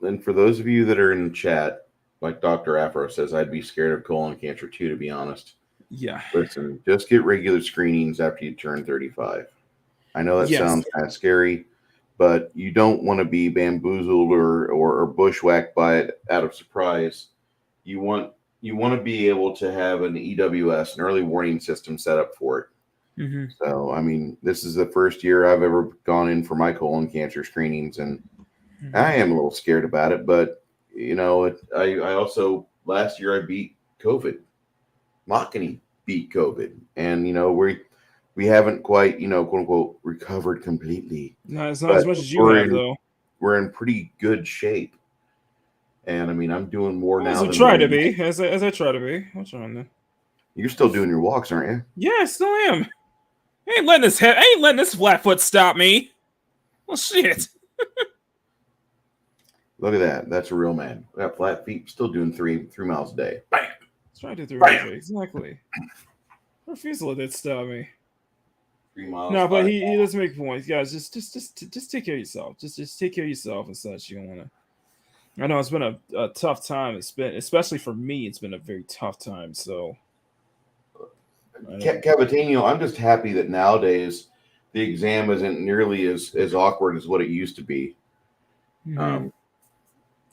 and for those of you that are in the chat, like Dr. Afro says, I'd be scared of colon cancer too, to be honest. Yeah. Listen, just get regular screenings after you turn 35. I know that sounds kind of scary, but you don't want to be bamboozled or bushwhacked by it out of surprise. You want to be able to have an EWS, an early warning system, set up for it. Mm-hmm. So, I mean, this is the first year I've ever gone in for my colon cancer screenings, and I am a little scared about it. But you know, I also last year I beat COVID. Makini beat COVID, and you know we haven't quite, you know, quote unquote recovered completely. No, it's not as much as you have, though. We're in pretty good shape. And I mean, I'm doing more now. As I try to be. What's wrong there? You're still doing your walks, aren't you? Yeah, I still am. I ain't letting this flatfoot stop me. Well, shit. Look at that. That's a real man. Got flat feet, still doing 3 miles a day. Bam. Let's try to do 3 miles a day. Exactly. I refuse to let that stop me. 3 miles. No, but he does make points, guys. Just take care of yourself. Just take care of yourself and such. You don't want to. I know it's been a tough time. It's been, especially for me, it's been a very tough time. So, Cavatinho, I'm just happy that nowadays the exam isn't nearly as awkward as what it used to be. Mm-hmm.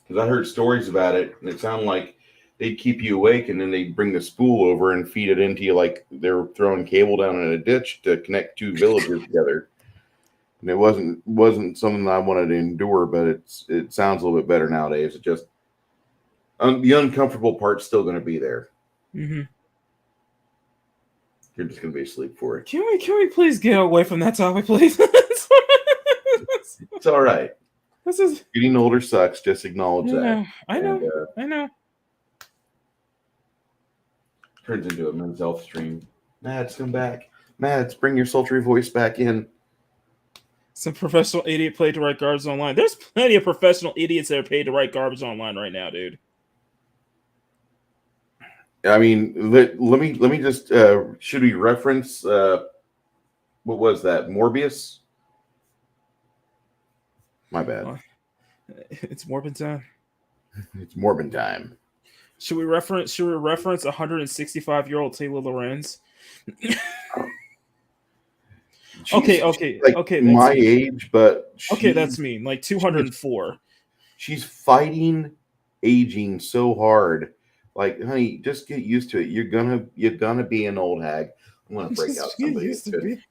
Because I heard stories about it, and it sounded like they'd keep you awake, and then they'd bring the spool over and feed it into you like they were throwing cable down in a ditch to connect 2 villages together. And it wasn't something I wanted to endure, but it sounds a little bit better nowadays. It just the uncomfortable part's still going to be there. Mm-hmm. You're just going to be asleep for it. Can we please get away from that topic, please? It's all right. This is Getting older sucks. Just acknowledge that. I know. Turns into a men's health stream. Mads, come back. Mads, bring your sultry voice back in. Some professional idiot paid to write garbage online. There's plenty of professional idiots that are paid to write garbage online right now, dude. I mean, let me just should we reference what was that? Morbius? My bad. It's Morbin time. It's Morbin time. Should we reference 165-year-old Taylor Lorenz? Okay. My age, but that's mean. Like 204. She's fighting aging so hard. Like, honey, just get used to it. You're gonna be an old hag. I'm gonna break out somebody.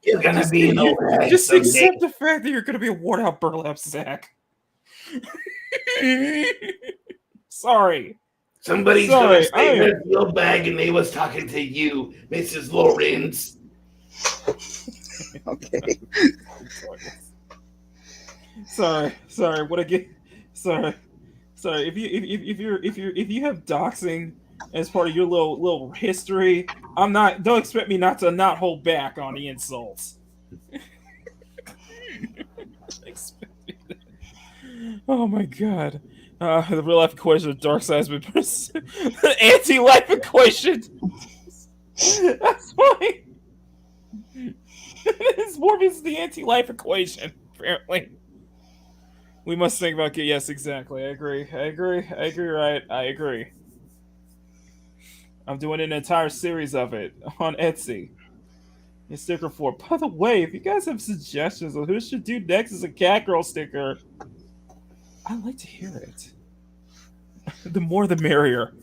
You're gonna be an old hag. Just accept the fact that you're gonna be a worn out burlap sack. Sorry. Somebody's gonna stay with your bag, and they was talking to you, Mrs. Lorenz. Okay. Sorry. What I get? Sorry. If you have doxing as part of your little history, don't expect me not to not hold back on the insults. Oh my god. The real life equation of dark side has been the anti-life equation. That's why. Morbius is the anti-life equation. apparently. We must think about it. Yes, exactly. I agree. Right. I agree. I'm doing an entire series of it on Etsy. In sticker form. By the way, if you guys have suggestions on who should do next as a cat girl sticker, I'd like to hear it. The more the merrier.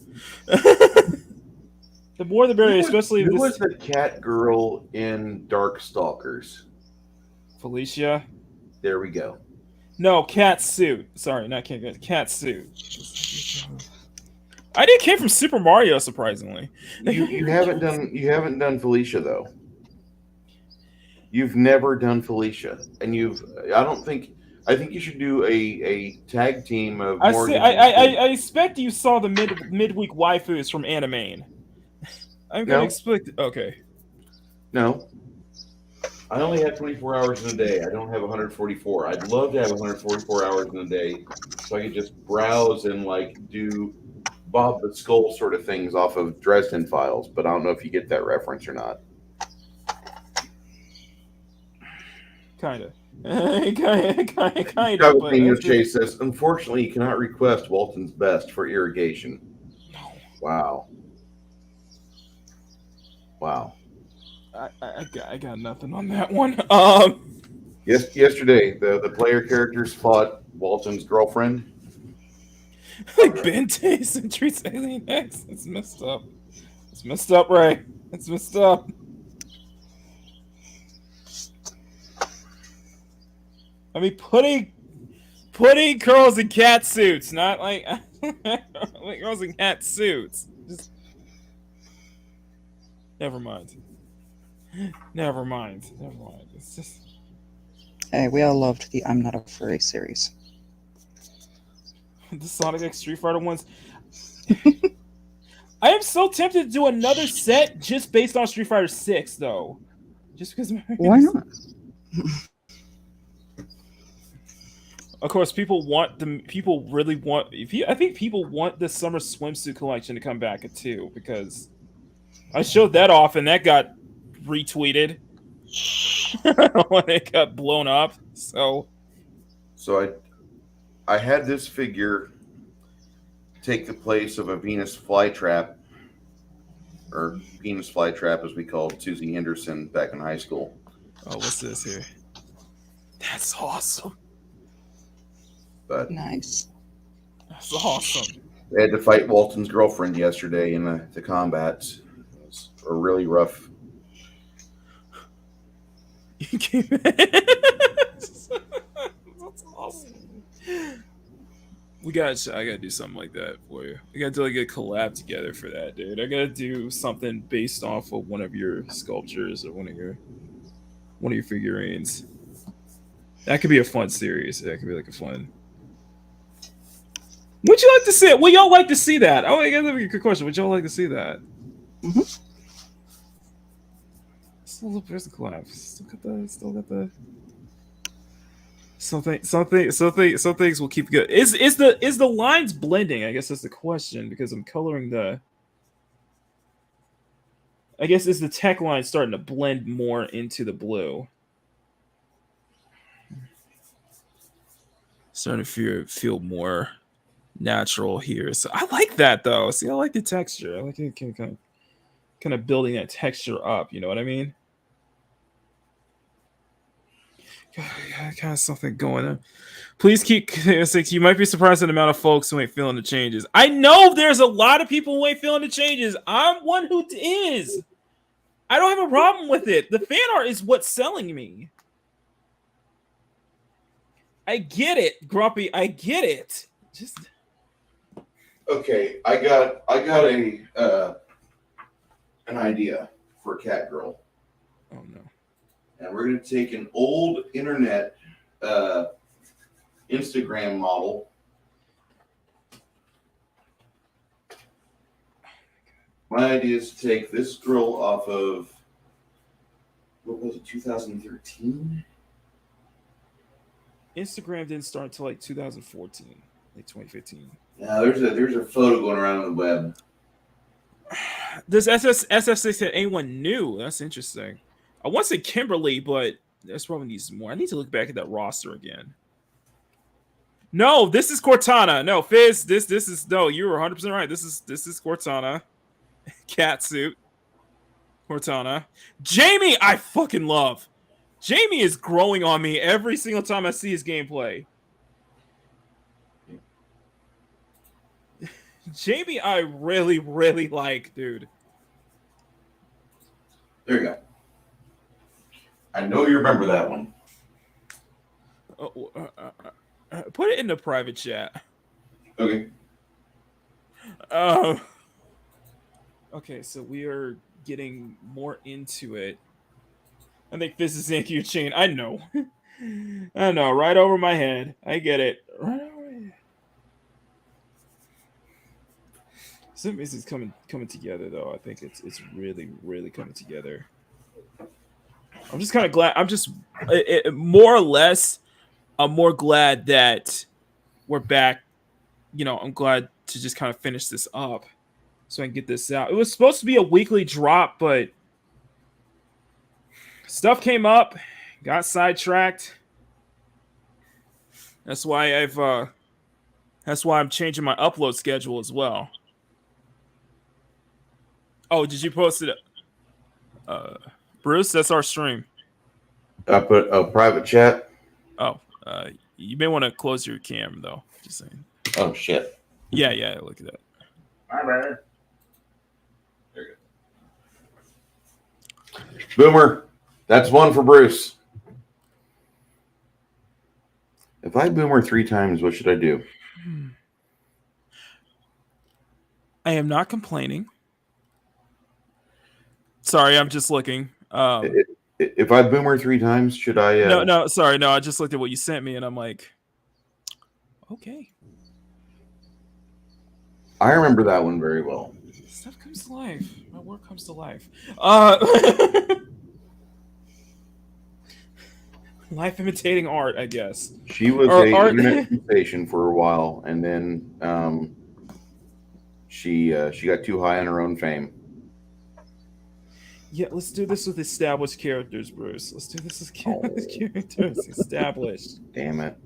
The more the merrier, especially Who this was the cat girl in Darkstalkers? Felicia. There we go. No, cat suit. Sorry, not cat girl. Cat suit. I did came from Super Mario, surprisingly. You haven't done Felicia though. You've never done Felicia, and I think you should do a tag team of Morgan. I expect you saw the midweek waifus from Animane. I'm gonna expect. Okay. No. I only have 24 hours in a day. I don't have 144. I'd love to have 144 hours in a day, so I could just browse and like do Bob the Skull sort of things off of Dresden Files. But I don't know if you get that reference or not. Kind of. Kind of. Chase says, unfortunately, you cannot request Walton's best for irrigation. No. Wow. I got nothing on that one. Yesterday, the player characters fought Walton's girlfriend. Like Bente's and treats Alien X. It's messed up. It's messed up, Ray. It's messed up. I mean, putting girls in cat suits, not like like girls in cat suits. Just never mind. It's just Hey, we all loved the I'm Not a Furry series. the Sonic X Street Fighter ones. I am so tempted to do another set just based on Street Fighter 6, though. Just because. Why not? Of course, people really want. I think people want the summer swimsuit collection to come back too, because I showed that off and that got retweeted when it got blown up. So I had this figure take the place of a Venus flytrap, or Venus flytrap as we called Susie Henderson back in high school. Oh, what's this here? That's awesome. But Nice. That's awesome. they had to fight Walton's girlfriend yesterday in the combats. It was a really rough. That's awesome. I gotta do something like that for you. I gotta do like a collab together for that, dude. I gotta do something based off of one of your sculptures or one of your figurines. That could be a fun series. That could be like a fun. Would you like to see it? Would y'all like to see that? Oh, I got a good question. Would y'all like to see that? Mm-hmm. Still a person collab. Still got the. Some things will keep good. Is the lines blending? I guess that's the question, because I'm coloring the. I guess is the tech line starting to blend more into the blue? Starting to feel more natural here. So I like that though. See, I like the texture. I like it kind of building that texture up. You know what I mean? Kind of something going on. Please keep. You might be surprised at the amount of folks who ain't feeling the changes. I know there's a lot of people who ain't feeling the changes. I'm one who is. I don't have a problem with it. The fan art is what's selling me. I get it, Grumpy. I get it. Just Okay, I got an idea for a cat girl. oh no. And we're going to take an old internet Instagram model. My idea is to take this girl off of, what was it, 2013? Instagram didn't start until like 2014, like 2015. Now there's a photo going around on the web. Does SF6 that anyone knew? That's interesting. I want to say Kimberly, but There's probably needs more. I need to look back at that roster again. No, this is Cortana. No, Fizz. This is no. You were 100% right. This is Cortana. Catsuit. Cortana. Jamie, I fucking love. Jamie is growing on me every single time I see his gameplay. Jamie, I really, really like, dude. There you go. I know you remember that one. Put it in the private chat. Okay. Okay, so we are getting more into it. I think this is Thank You Chain. I know. I know, right over my head. I get it. Right over my head. Some of this is coming together, though. I think it's really, really coming together. I'm just kind of glad. I'm just more or less. I'm more glad that we're back. You know, I'm glad to just kind of finish this up so I can get this out. It was supposed to be a weekly drop, but stuff came up, got sidetracked. That's why I'm changing my upload schedule as well. Oh, did you post it? Bruce, that's our stream. I put a private chat. Oh, you may want to close your cam though. Just saying. Oh shit. Yeah. Look at that. Hi, brother. There you go. Boomer, that's one for Bruce. If I boomer 3 times, what should I do? I am not complaining. Sorry, I'm just looking. If I boomer 3 times, should I? No. Sorry, no. I just looked at what you sent me, and I'm like, okay. I remember that one very well. Stuff comes to life. My work comes to life. Life imitating art, I guess. She was Or a art- internet sensation for a while, and then she got too high on her own fame. Yeah, let's do this with established characters, Bruce. Let's do this with characters established. Damn it.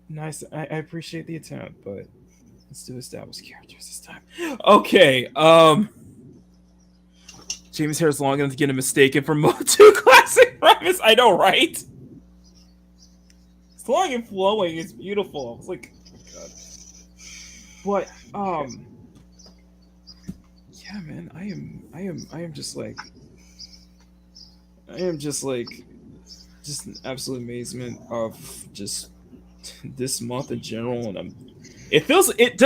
Nice. I appreciate the attempt, but let's do established characters this time. Okay. Jamie's hair is long enough to get him mistaken for Motu Classic Primus. I know, right? It's long and flowing. It's beautiful. It's like, oh my God. But yeah, man, I am just in absolute amazement of just this month in general, and didn't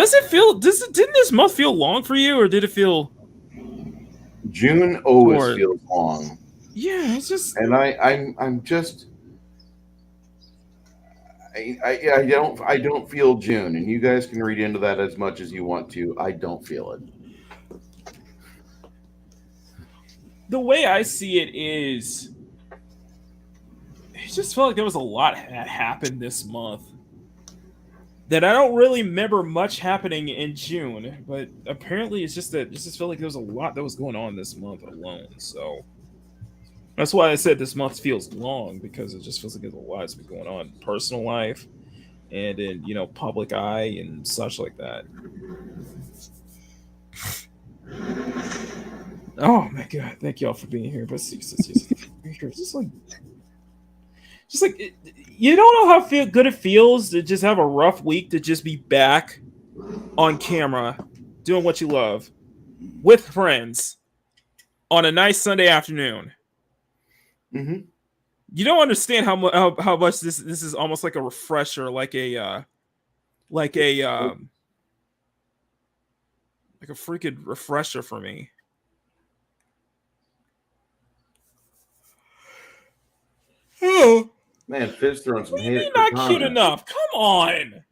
this month feel long for you, or did it feel? June always feels long. Yeah, it's just, and I'm just I don't feel June, and you guys can read into that as much as you want to. I don't feel it. the way I see it is, it just felt like there was a lot that happened this month that I don't really remember much happening in June, but apparently it just felt like there was a lot that was going on this month alone. So that's why I said this month feels long, because it just feels like there's a lot that's been going on in personal life and in, public eye and such like that. Oh my God! Thank y'all for being here. But just like you don't know how good it feels to just have a rough week, to just be back on camera doing what you love with friends on a nice Sunday afternoon. Mm-hmm. You don't understand how much this is almost like a refresher, like a freaking refresher for me. Oh man, Fizz throwing some hate. Not cute enough. Come on.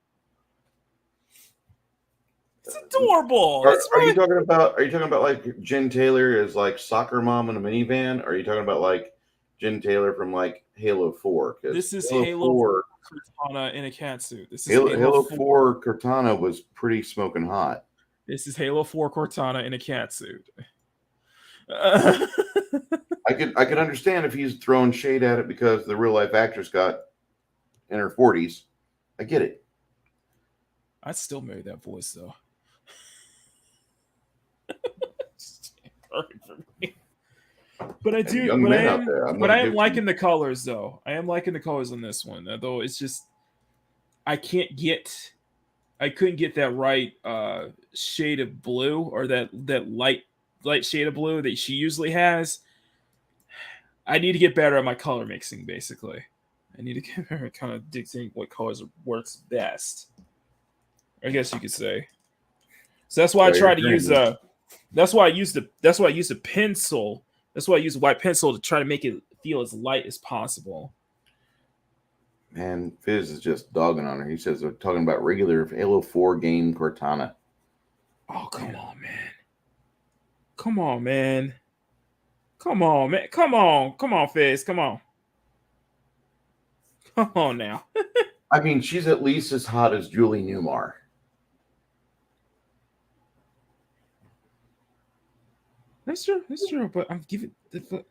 It's adorable. Are you talking about like Jen Taylor as like soccer mom in a minivan? Or are you talking about like Jen Taylor from like Halo 4? This is Halo 4 Cortana in a catsuit. This is Halo 4 Cortana was pretty smoking hot. This is Halo 4 Cortana in a catsuit. I could understand if he's throwing shade at it because the real life actress got in her 40s. I get it. I'd still marry that voice though. Perfect for me. But I And do. young But men I out am. there, I'm But gonna I am give liking the colors though. I am liking the colors on this one. Though it's just I couldn't get that right shade of blue or that light shade of blue that she usually has. I need to get better at my color mixing. Basically, I need to get better at kind of dictating what colors works best. I guess you could say. So that's why I So try you're to saying use That's why I use a pencil. That's why I use a white pencil to try to make it feel as light as possible. Man, Fizz is just dogging on her. He says they're talking about regular Halo 4 game Cortana. Oh, come on, man. Come on, man. Come on, man. Come on, Fizz. Come on. Come on now. I mean, she's at least as hot as Julie Newmar. That's true. That's true. But I'm giving the.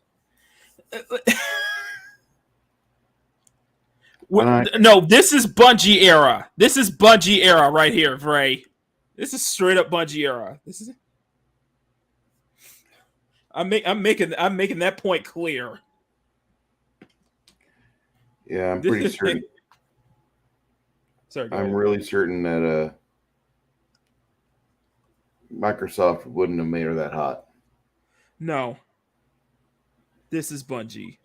No, this is Bungie era. This is Bungie era right here, Ray. This is straight up Bungie era. This is. I'm making that point clear. Yeah, I'm pretty certain. Sorry, I'm really certain that Microsoft wouldn't have made her that hot. No. This is Bungie.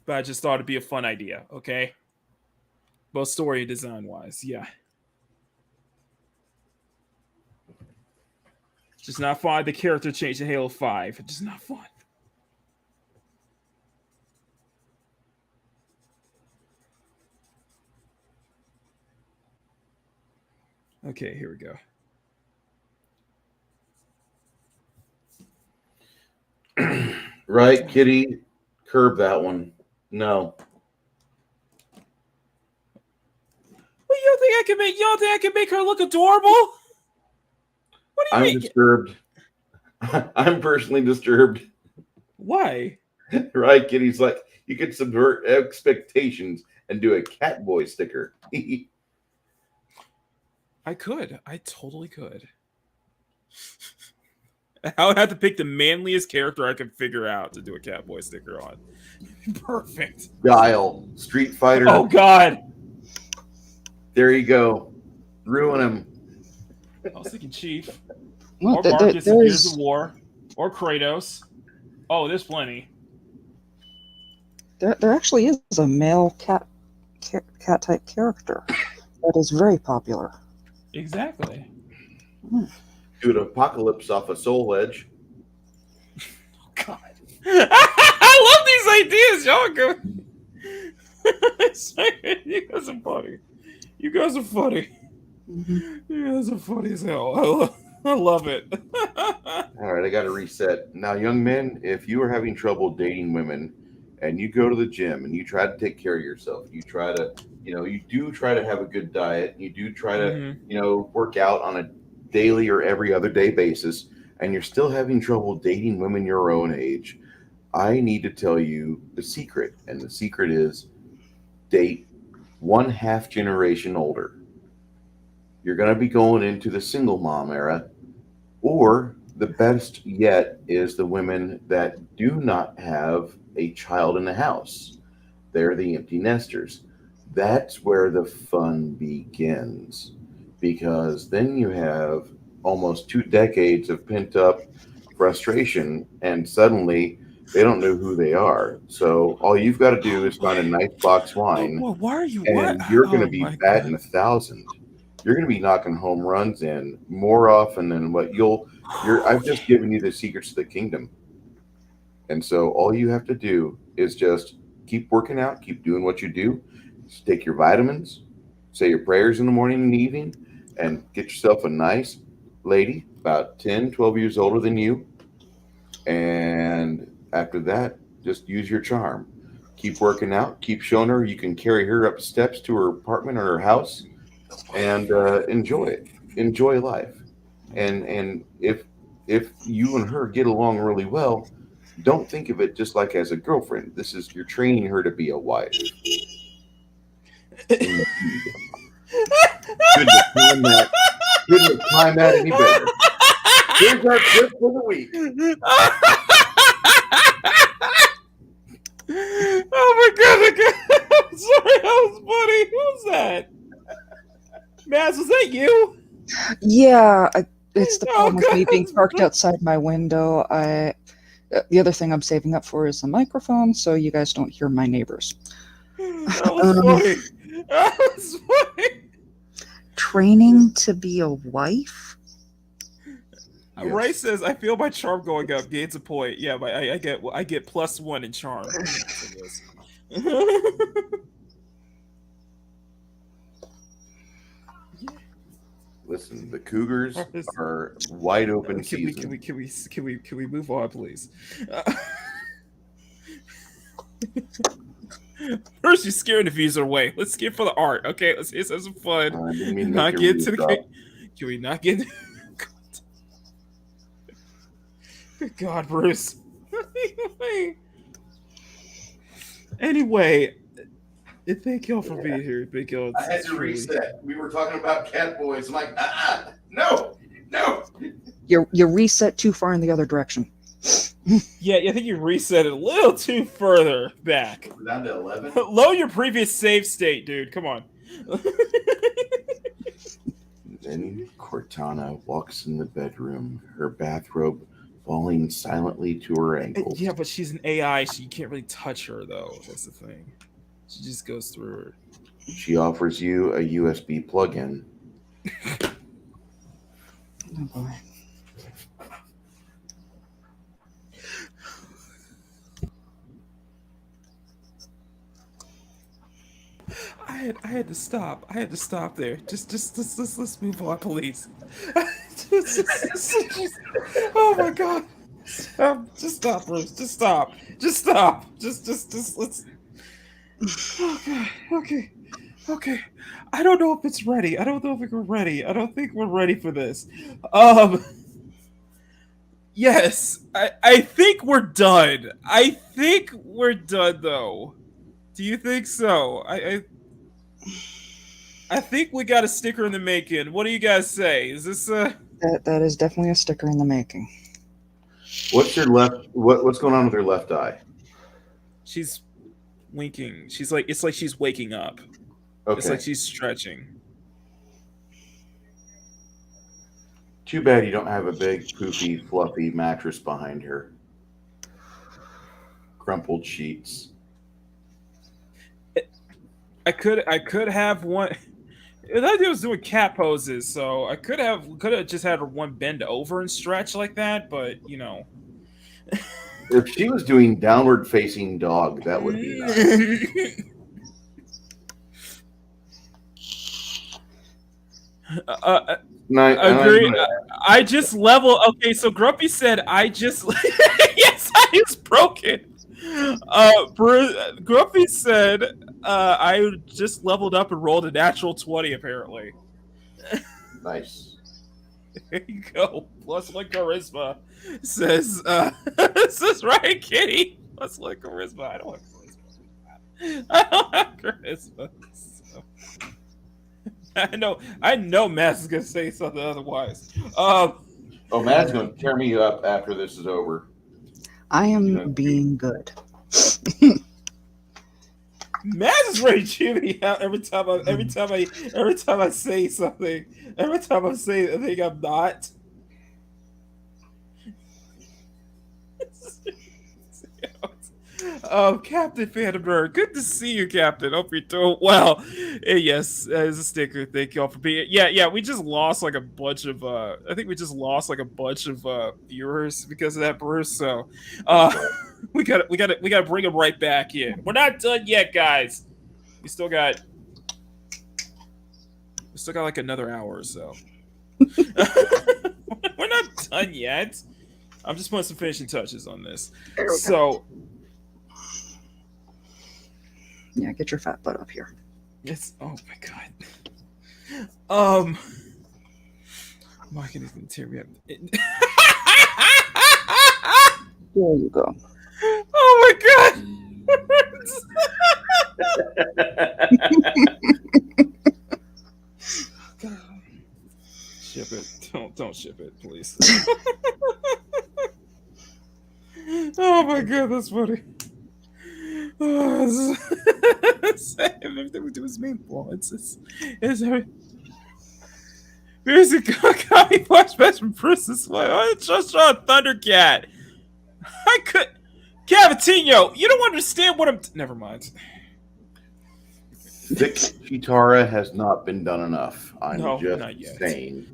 But I just thought it'd be a fun idea, okay? Both story and design wise, yeah. Just not fun. The character change in Halo 5. It's just not fun. Okay, here we go. Right, Kitty? Curb that one. No. Well, you don't think I can make her look adorable? What do you I'm mean? disturbed. I'm personally disturbed. Why? Right, Kitty's like, you could subvert expectations and do a Catboy sticker. I could. I totally could. I would have to pick the manliest character I could figure out to do a Catboy sticker on. Perfect. Guile, Street Fighter. Oh, God. There you go. Ruin him. I was thinking Chief. Well, Or Marcus in Gears of War. Or Kratos. Oh, there's plenty. There actually is a male cat type character that is very popular. Exactly. Do an apocalypse off a Soul Edge. God. I love these ideas. Y'all go. You guys are funny. You guys are funny. You guys are funny as hell. I love it. All right, I got to reset. Now, young men, if you are having trouble dating women and you go to the gym and you try to take care of yourself, you try to, you do try to have a good diet, you do try to, work out on a daily or every other day basis, and you're still having trouble dating women your own age, I need to tell you the secret. And the secret is date 1/2 generation older. You're going to be going into the single mom era, or the best yet is the women that do not have a child in the house. They're the empty nesters. That's where the fun begins, because then you have almost 2 decades of pent up frustration, and suddenly they don't know who they are. So all you've got to do is find a nice box wine, Why are you? and you're going to be batting 1,000. You're going to be knocking home runs in more often than what I've just given you the secrets to the kingdom. And so all you have to do is just keep working out, keep doing what you do, just take your vitamins, say your prayers in the morning and evening, and get yourself a nice lady about 10, 12 years older than you. And after that, just use your charm. Keep working out, keep showing her you can carry her up steps to her apartment or her house, and enjoy it. Enjoy life. And if if you and her get along really well, don't think of it just like as a girlfriend. You're training her to be a wife. Couldn't have timed that any better. Here's our tip for the week. Oh my god! I'm sorry, that was funny. Who was that? Maz, was that you? Yeah, it's the Oh, problem with me God. being parked outside my window. The other thing I'm saving up for is a microphone, so you guys don't hear my neighbors. That was funny. That was funny. Training to be a wife? Yes. Ray says, "I feel my charm going up." Gains a point. Yeah, but I get +1 in charm. Listen, the Cougars are wide open season. Can we move on, please? First, you're scaring the views away. Let's skip for the art, okay? Let's have some fun. I didn't mean to Not make your get to the. wheels drop. Can we not get? Good God, Bruce. Anyway, thank y'all for being here. Thank y'all. I had to reset. We were talking about cat boys. I'm like, no. You reset too far in the other direction. Yeah, I think you reset it a little too further back. We're down to 11. Load your previous save state, dude. Come on. Then Cortana walks in the bedroom, her bathrobe falling silently to her ankles. Yeah, but she's an AI, so you can't really touch her, though. That's the thing. She just goes through her. She offers you a USB plug-in. Oh boy. I had to stop. I had to stop there. Just let's move on, please. Oh my God. Just stop, Bruce. Just stop. Just stop. Just let's. Okay. I don't know if it's ready. I don't know if we're ready. I don't think we're ready for this. Yes, I think we're done. I think we're done, though. Do you think so? I think we got a sticker in the making. What do you guys say? Is this That is definitely a sticker in the making. What's your left? What's going on with her left eye? She's winking. It's like she's waking up. Okay. It's like she's stretching. Too bad you don't have a big, poofy, fluffy mattress behind her. Crumpled sheets. I could have one. That dude was doing cat poses, so I could have just had her one bend over and stretch like that, but you know. If she was doing downward facing dog, that would be nice. Agree. I just level. Okay, so Grumpy said I just. Yes, I was broken. Grumpy said I just leveled up and rolled a natural 20. Apparently. Nice. There you go. +1 charisma. Says Ryan Kitty. +1 charisma. I don't have charisma. So. I know Matt is gonna say something otherwise. Matt's gonna tear me up after this is over. I am being good. Matt is ready to chew me out every time I say something. Every time I say a thing I'm not. Captain Phantom Nerd, good to see you, Captain. Hope you're doing well. And yes, as a sticker, thank y'all for being. Yeah. We just lost like a bunch of. I think we just lost like a bunch of viewers because of that, Bruce. So, we gotta bring them right back in. We're not done yet, guys. We still got like another hour or so. We're not done yet. I'm just putting some finishing touches on this. So. Yeah, get your fat butt up here. Yes. Oh my God. Makini's gonna tear me up. There you go. Oh my god! Ship it. Don't ship it, please. Oh my god, that's funny. Oh, everything we do is meaningful. It's there's a copy flashback from Princess Way. I just saw a Thundercat. I could Cavatinho, you don't understand what I'm never mind. Thick Chitara has not been done enough. I'm No, just not yet. saying.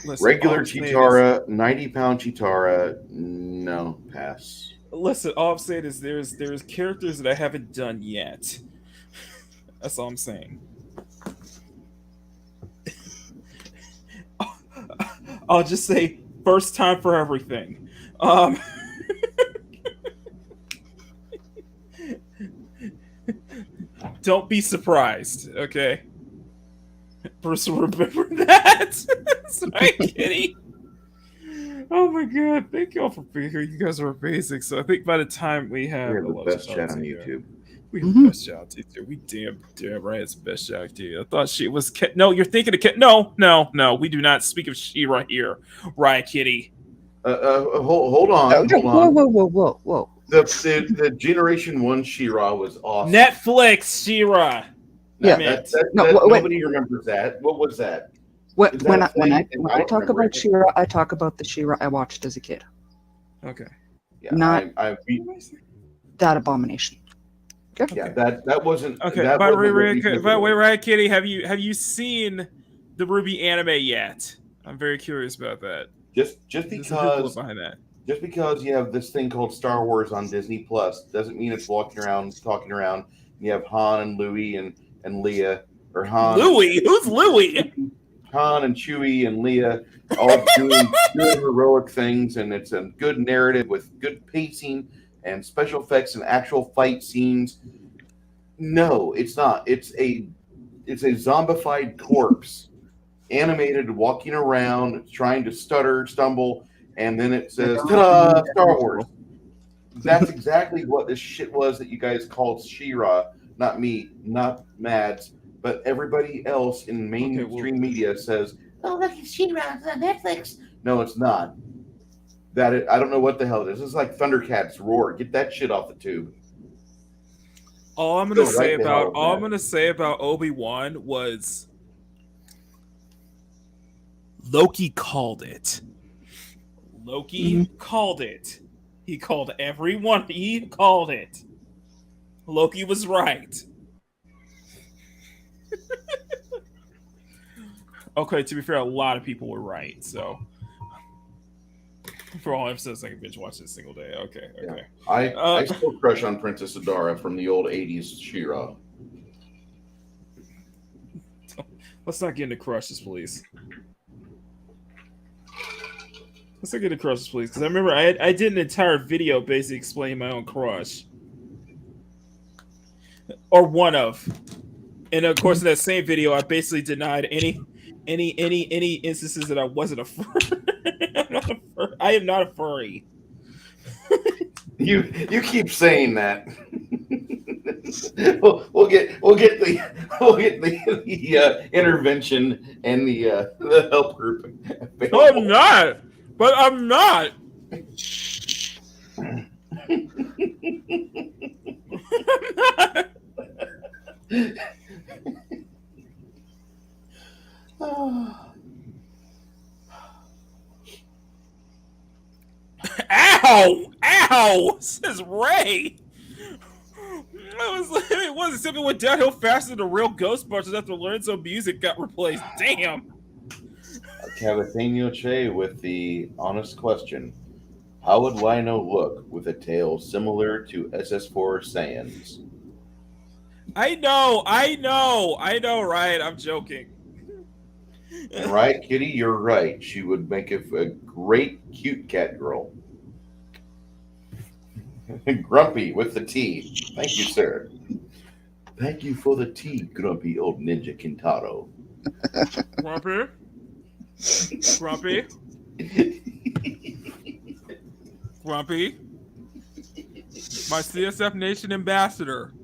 Listen, Regular all I'm saying Chitara, 90-pound Chitara, no, pass. Listen, all I'm saying is there's characters that I haven't done yet. That's all I'm saying. I'll just say first time for everything. Don't be surprised, okay? First, remember that. Sorry, Kitty. Oh my god, thank you all for being here. You guys are amazing. So I think by the time we have We have the best chat on YouTube. We have the best shout out to you. We damn right it's the best shout out to you. I thought she was no, you're thinking of no, we do not speak of She-Ra here. Right, Kitty. Hold on. Whoa. The Generation 1 She-Ra was awesome. Netflix She-Ra. Yeah. Nobody remembers that. What was that? When I talk about She-Ra, I talk about the She-Ra I watched as a kid. Okay. Yeah, Not I that abomination. Okay. Yeah, that wasn't okay. That By wasn't the way, right, Kitty, have you seen the Ruby anime yet? I'm very curious about that. Just There's some people because behind that. just because you have this thing called Star Wars on Disney Plus doesn't mean it's walking around talking around. You have Han and Louie and Leia, or Han. Louie? Who's Louie? Han and Chewie and Leia all doing good heroic things, and it's a good narrative with good pacing and special effects and actual fight scenes. No, it's not. It's a zombified corpse, animated, walking around, trying to stutter, stumble, and then it says, "Ta-da! Star Wars." That's exactly what this shit was that you guys called She-Ra. Not me, not Mads, but everybody else in mainstream media says, "Oh, look, it's She-Ra, it's on Netflix." No, it's not. I don't know what the hell it is. It's like Thundercats Roar. Get that shit off the tube. All I'm gonna say about Obi-Wan was Loki called it. Loki called it. He called everyone. He called it. Loki was right. Okay, to be fair, a lot of people were right. So, for all episodes, I can binge watch this single day. Okay. Yeah. I still crush on Princess Adara from the old '80s She-Ra. Let's not get into crushes, please. Let's not get into crushes, please, because I remember I did an entire video basically explaining my own crush, or one of, and of course in that same video I basically denied any instances that I wasn't a furry. I am not a furry. You keep saying that. we'll get the intervention and the help group. No, I'm not. But I'm not. Ow! Ow! Says Ray. It wasn't something went downhill faster than the real Ghostbusters after Lorenzo Music got replaced. Damn. Cavathaniel Che with the honest question: how would Lino look with a tail similar to SS4 Saiyans? I know, right? I'm joking. Right, Kitty, you're right. She would make a great cute cat girl. Grumpy with the tea. Thank you, sir. Thank you for the tea, Grumpy old Ninja Kintaro. Grumpy? Grumpy? Grumpy. My CSF Nation ambassador.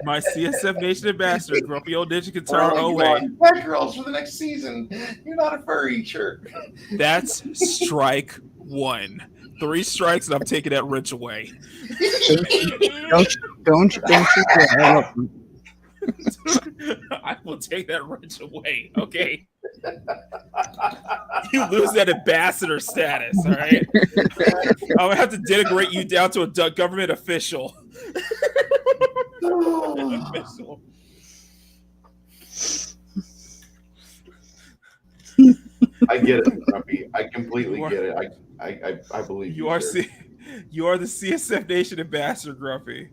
My CSF Nation ambassador, Grumpy Old Ninja Guitar OA. Black girls for the next season. You're not a furry shirt. That's strike one. 3 strikes and I'm taking that wrench away. Don't you dare. I will take that wrench away. Okay. You lose that ambassador status, all right? I'm gonna have to denigrate you down to a government official. Official. I get it, Grumpy. I completely get it. I believe you are. You are the CSF Nation ambassador, Grumpy.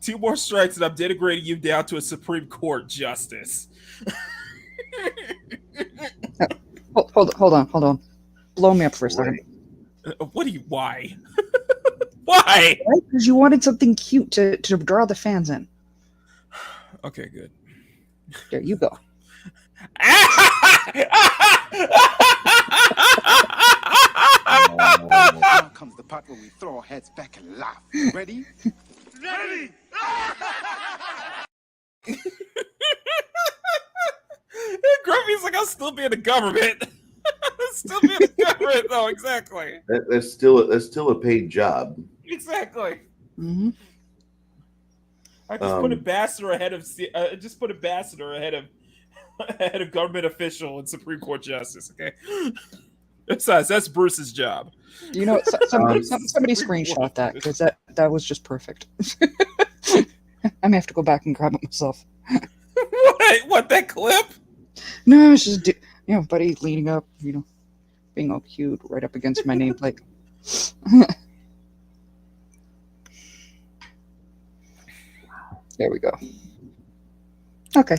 2 more strikes, and I'm denigrating you down to a Supreme Court justice. Hold on. Blow me up for a second. What do you? Why? Why? Because you wanted something cute to draw the fans in. Okay, good. There you go. Now comes the part where we throw our heads back and laugh. Ready? Ready? Grumpy's like, I'll still be in the government. Still be in the government, though. Exactly. That's still a paid job. Exactly. Mm-hmm. I just put ambassador ahead of ahead of government official and Supreme Court justice. Okay. Besides, that's Bruce's job. You know, somebody screenshot that because that was just perfect. I may have to go back and grab it myself. What that clip? No, it's just buddy leaning up, being all cute right up against my nameplate. There we go. Okay.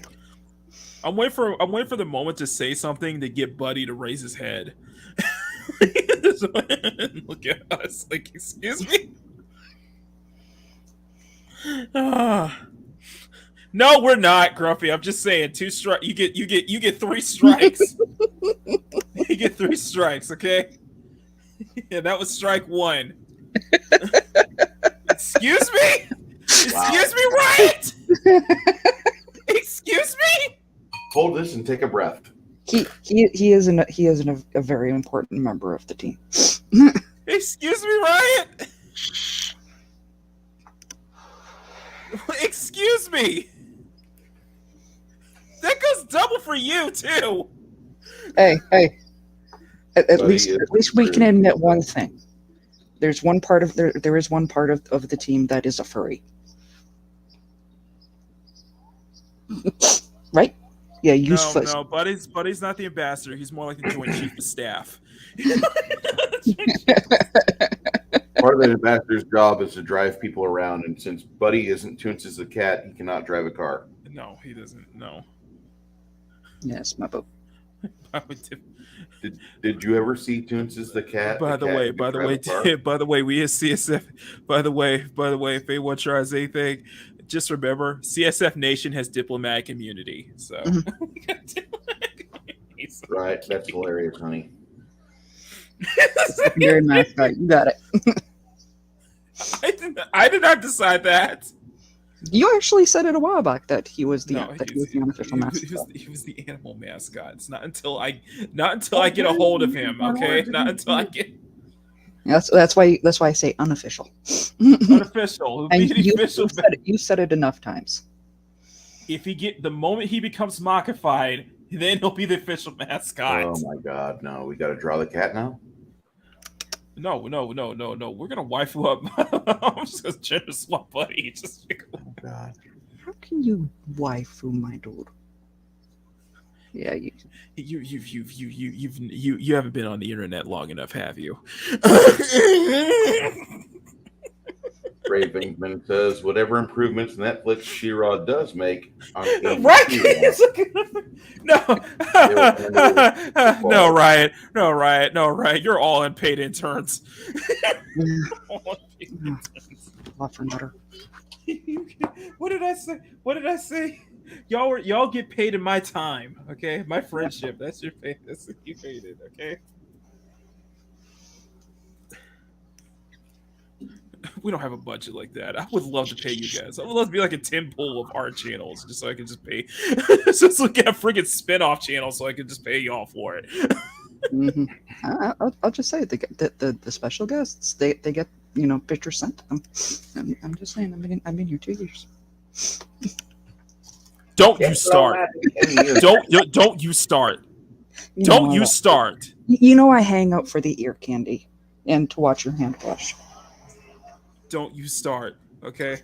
I'm waiting for the moment to say something to get Buddy to raise his head. Look at us, like, excuse me. No, we're not, Grumpy. I'm just saying, 2 strikes. You get 3 strikes. You get 3 strikes, okay? Yeah, that was strike 1. Excuse me? Excuse me, right? Excuse me? Hold this and take a breath. He is a very important member of the team. Excuse me, Ryan? Excuse me. That goes double for you too. Hey. At least we can admit one thing. There's one part of there is one part of the team that is a furry. Right? Yeah, No, Buddy's not the ambassador. He's more like the Joint Chief of Staff. Part of the ambassador's job is to drive people around, and since Buddy isn't Toonces the cat, he cannot drive a car. No, he doesn't. No. Yes, my boo. Did you ever see Toonces the cat? By the way, we as CSF. By the way, if anyone tries anything, just remember, CSF Nation has diplomatic immunity. So, Right, that's hilarious, honey. Very mascot, you got it. I did not decide that. You actually said it a while back that he was the unofficial mascot. He was the animal mascot. It's not until I get a hold of him. Okay, not until I get. That's why I say unofficial. Unofficial. And you said it enough times. If the moment he becomes mockified, then he'll be the official mascot. Oh my God, no! We got to draw the cat now. No. We're gonna waifu up. I'm just gonna gender swap Buddy. Oh God. How can you waifu my dude? Yeah, you haven't been on the internet long enough, have you? Ray Vinkman says, whatever improvements Netflix She-Ra does make on right? No, Riot. You're all unpaid interns. Lot for nutter. What did I say? Y'all get paid in my time, okay? My friendship. That's your pay. That's what you paid it, okay? We don't have a budget like that. I would love to pay you guys. I would love to be like a Tim Pool of art channels, just so I can just pay. Just like a freaking spin-off channel, so I can just pay y'all for it. Mm-hmm. I'll just say the special guests they get pictures sent to them. I'm just saying I've been here 2 years. Don't you start. Don't you start. Don't you start. I hang out for the ear candy and to watch your hand wash. Don't you start, okay?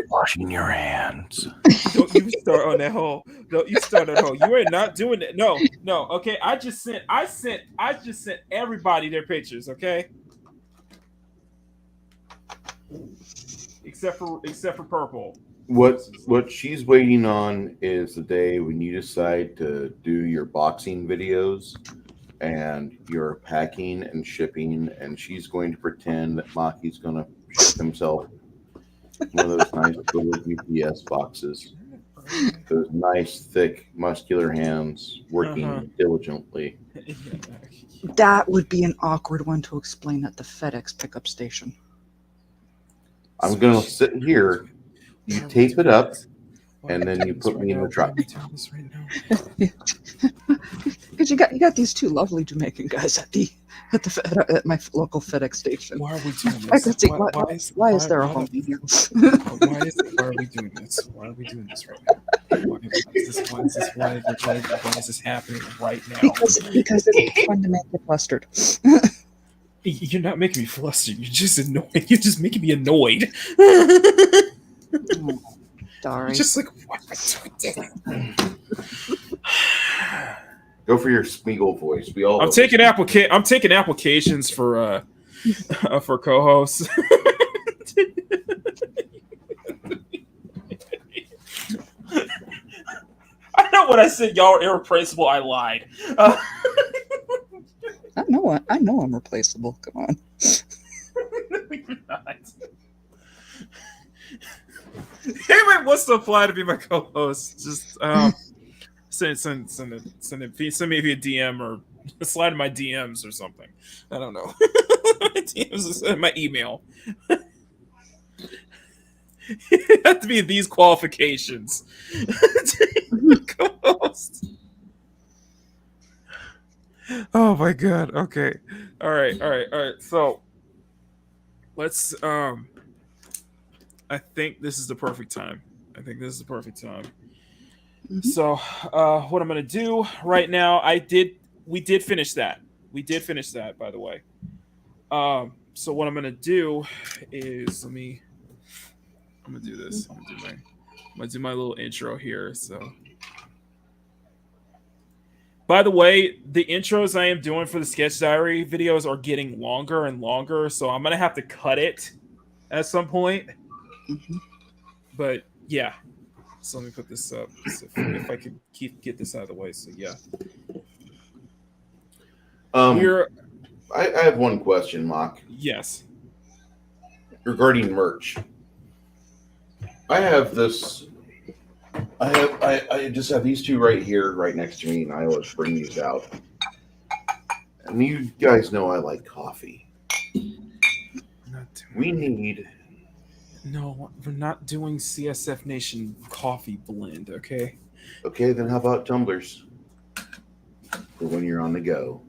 Washing your hands. Don't you start on that hole. Don't you start on that hole. You are not doing it. No. Okay, I just sent everybody their pictures, okay? Except for purple. What she's waiting on is the day when you decide to do your boxing videos and you're packing and shipping, and she's going to pretend that Maki's going to ship himself one of those nice little UPS boxes. Those nice, thick, muscular hands working diligently. That would be an awkward one to explain at the FedEx pickup station. Oh, Oh, I'm going to sit here, you tape it up, and then you put me in the truck. Because you got these two lovely Jamaican guys at my local FedEx station. Why are we doing I this? could see, why is there a home here? Why are we doing this? Why are we doing this right now? Why is this happening right now? Because it's fun to make you flustered. You're not making me flustered. You're just annoyed. You're just making me annoyed. Sorry. Just like, what am I doing? Go for your Spiegel voice. I'm taking applications for co-hosts. I know what I said. Y'all are irreplaceable. I lied. I know I'm replaceable. Come on. You're not. Anyway, wants to apply to be my co-host, just send me via DM or slide in my DMs or something. I don't know. DMs, my email. It have to be these qualifications. Co-host. Oh my god. Okay. All right. So let's I think this is the perfect time. Mm-hmm. So what I'm gonna do right now, we did finish that. By the way. So what I'm gonna do is I'm gonna do this. I'm gonna do my little intro here. So by the way, the intros I am doing for the sketch diary videos are getting longer and longer, so I'm gonna have to cut it at some point. Mm-hmm. But yeah, so let me put this up if I could get this out of the way. So yeah, I have one question, Mock. Yes. Regarding merch. I just have these two right here, right next to me, and I always bring these out. And you guys know I like coffee. We're not doing CSF Nation coffee blend, okay? Okay, then how about tumblers? For when you're on the go.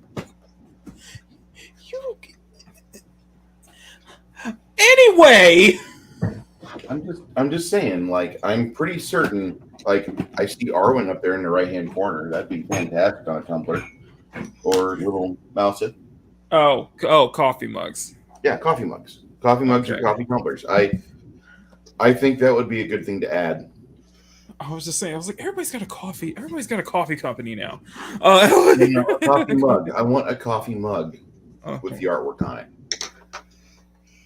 Anyway, I'm just saying, like, I'm pretty certain, like, I see Arwen up there in the right-hand corner. That'd be fantastic on a tumbler. Or little mouse it. Oh, coffee mugs. Yeah, coffee mugs. Coffee mugs Okay. or coffee tumblers. I think that would be a good thing to add. I was just saying, I was like, everybody's got a coffee company now. A coffee mug. I want a coffee mug with the artwork on it.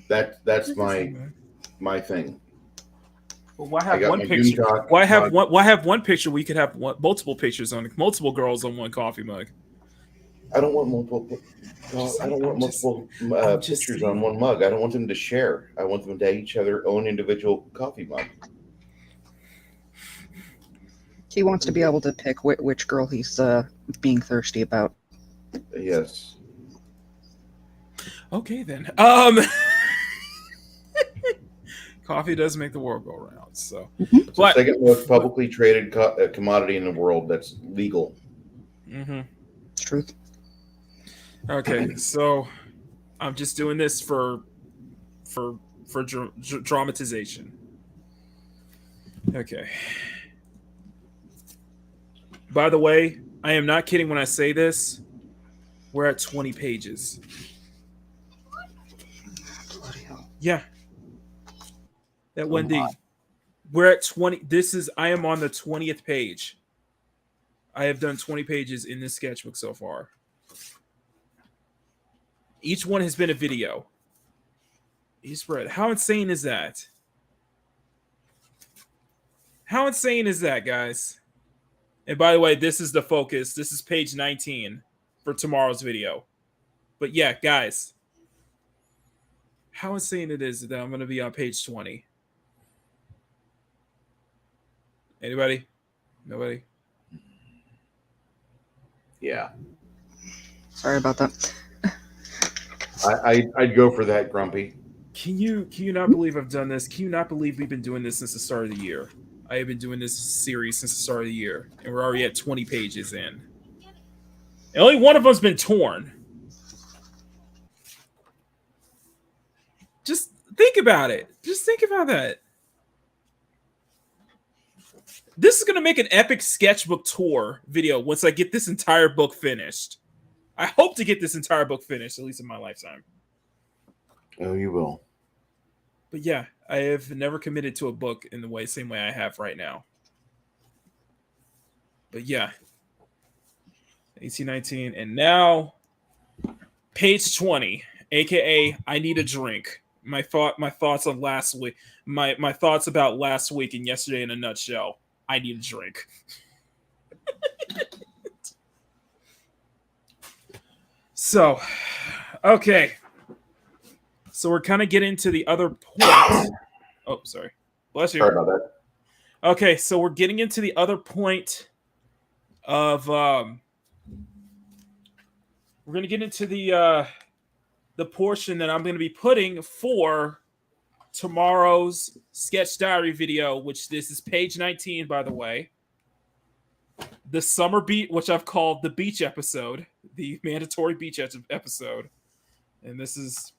That's my thing. Well, why have one picture? Why have one picture? We could have multiple pictures on it, multiple girls on one coffee mug. I don't want multiple. Pictures on one mug. I don't want them to share. I want them to each have their own individual coffee mug. He wants to be able to pick which girl he's being thirsty about. Yes. Okay then. Coffee does make the world go round. So, It's the but second most publicly traded commodity in the world that's legal. Truth. Okay, so I'm just doing this for dramatization. Okay. By the way, I am not kidding when I say this. We're at 20 pages. Bloody hell. Yeah. That Wendy. We're at 20. I am on the 20th page. I have done 20 pages in this sketchbook so far. Each one has been a video. Each spread. How insane is that? How insane is that, guys? And by the way, this is the focus. This is page 19 for tomorrow's video. But yeah, guys, how insane it is that I'm going to be on page 20. Anybody? Nobody? Yeah. Sorry about that. I'd go for that, Grumpy. Can you not believe I've done this? Can you not believe we've been doing this since the start of the year? I have been doing this series since the start of the year, and we're already at 20 pages in. And only one of them's been torn. Just think about it. Just think about that. This is going to make an epic sketchbook tour video once I get this entire book finished. I hope to get this entire book finished, at least in my lifetime. Oh, you will. But yeah, I have never committed to a book in the same way I have right now. But yeah, 1819, and now page 20, aka I need a drink. My thoughts on last week, my thoughts about last week and yesterday in a nutshell. I need a drink. So, okay. So we're kind of getting to the other point. Oh, sorry. Bless you. Sorry about that. Okay, so we're getting into the other point of we're going to get into the portion that I'm going to be putting for tomorrow's sketch diary video, which this is page 19, by the way. The summer beat, which I've called the beach episode, the mandatory beach episode. And this is,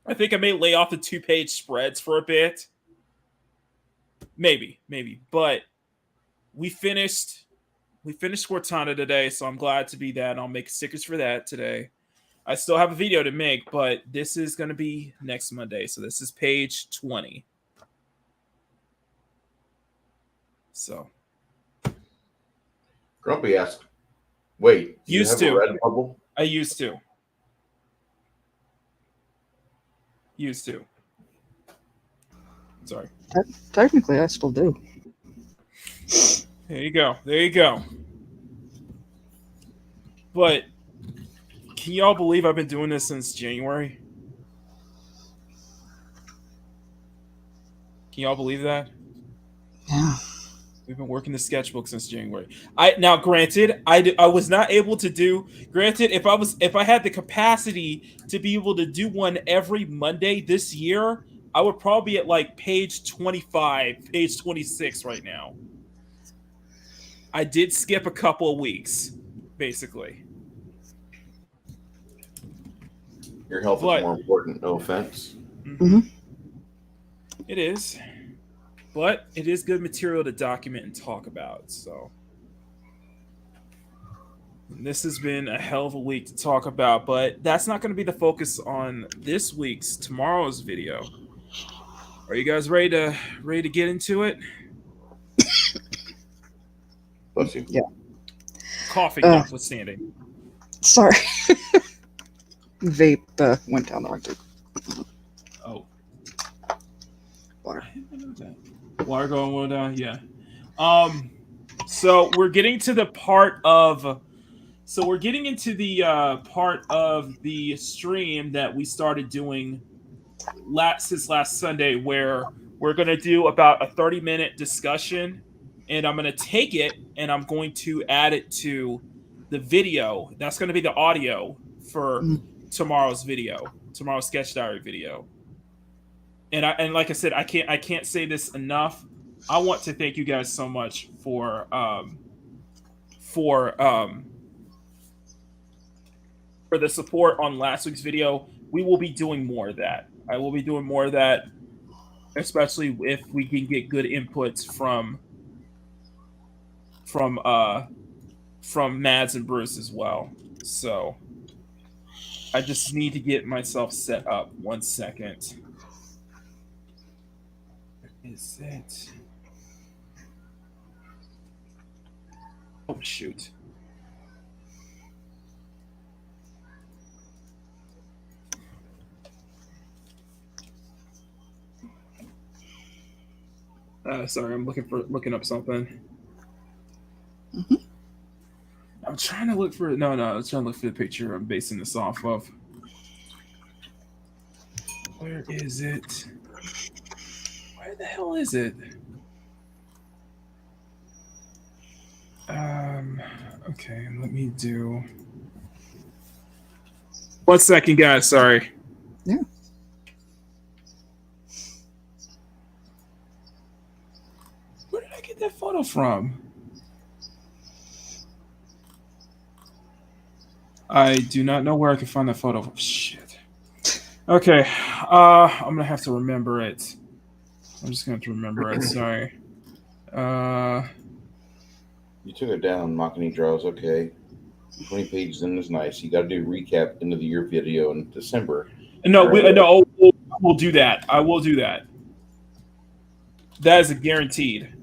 I think I may lay off the 2-page spreads for a bit. Maybe. But we finished Cortana today, so I'm glad to be that. I'll make stickers for that today. I still have a video to make, but this is going to be next Monday. So this is page 20. So. Grumpy asked, wait, do Used you have to. a red bubble? I used to. Sorry. Technically, I still do. There you go. But can y'all believe I've been doing this since January? Can y'all believe that? Yeah. We've been working the sketchbook since January. Granted, I was not able to do. Granted, if I had the capacity to be able to do one every Monday this year, I would probably be at like page 25, page 26 right now. I did skip a couple of weeks, basically. Your health is more important. No offense. Mm-hmm. It is. But it is good material to document and talk about. So and this has been a hell of a week to talk about, but that's not going to be the focus on tomorrow's video. Are you guys ready to get into it? Bless you. Yeah. Coughing notwithstanding. Sorry. Vape went down the wrong tube. Oh. Water. Water going down, yeah. So we're getting to the part of the stream that we started doing since last Sunday, where we're gonna do about a 30-minute discussion, and I'm gonna take it and I'm going to add it to the video. That's gonna be the audio for tomorrow's sketch diary video. and like I said, I can't say this enough. I want to thank you guys so much for the support on last week's video. We will be doing more of that. I will be doing more of that, especially if we can get good inputs from Mads and Bruce as well. So I just need to get myself set up. 1 second. Where is it? Oh shoot. Sorry, I'm looking up something. Mhm. I'm trying to look for no. I was trying to look for the picture I'm basing this off of. Where is it? Where the hell is it? Okay, let me do. 1 second, guys. Sorry. Yeah. Where did I get that photo from? I do not know where I can find that photo. Shit. Okay. I'm gonna have to remember it. I'm just gonna have to remember it. Sorry. You took it down, Makini draws. Okay. 20 pages in is nice. You got to do recap end of the year video in December. No, we'll do that. I will do that. That is a guaranteed.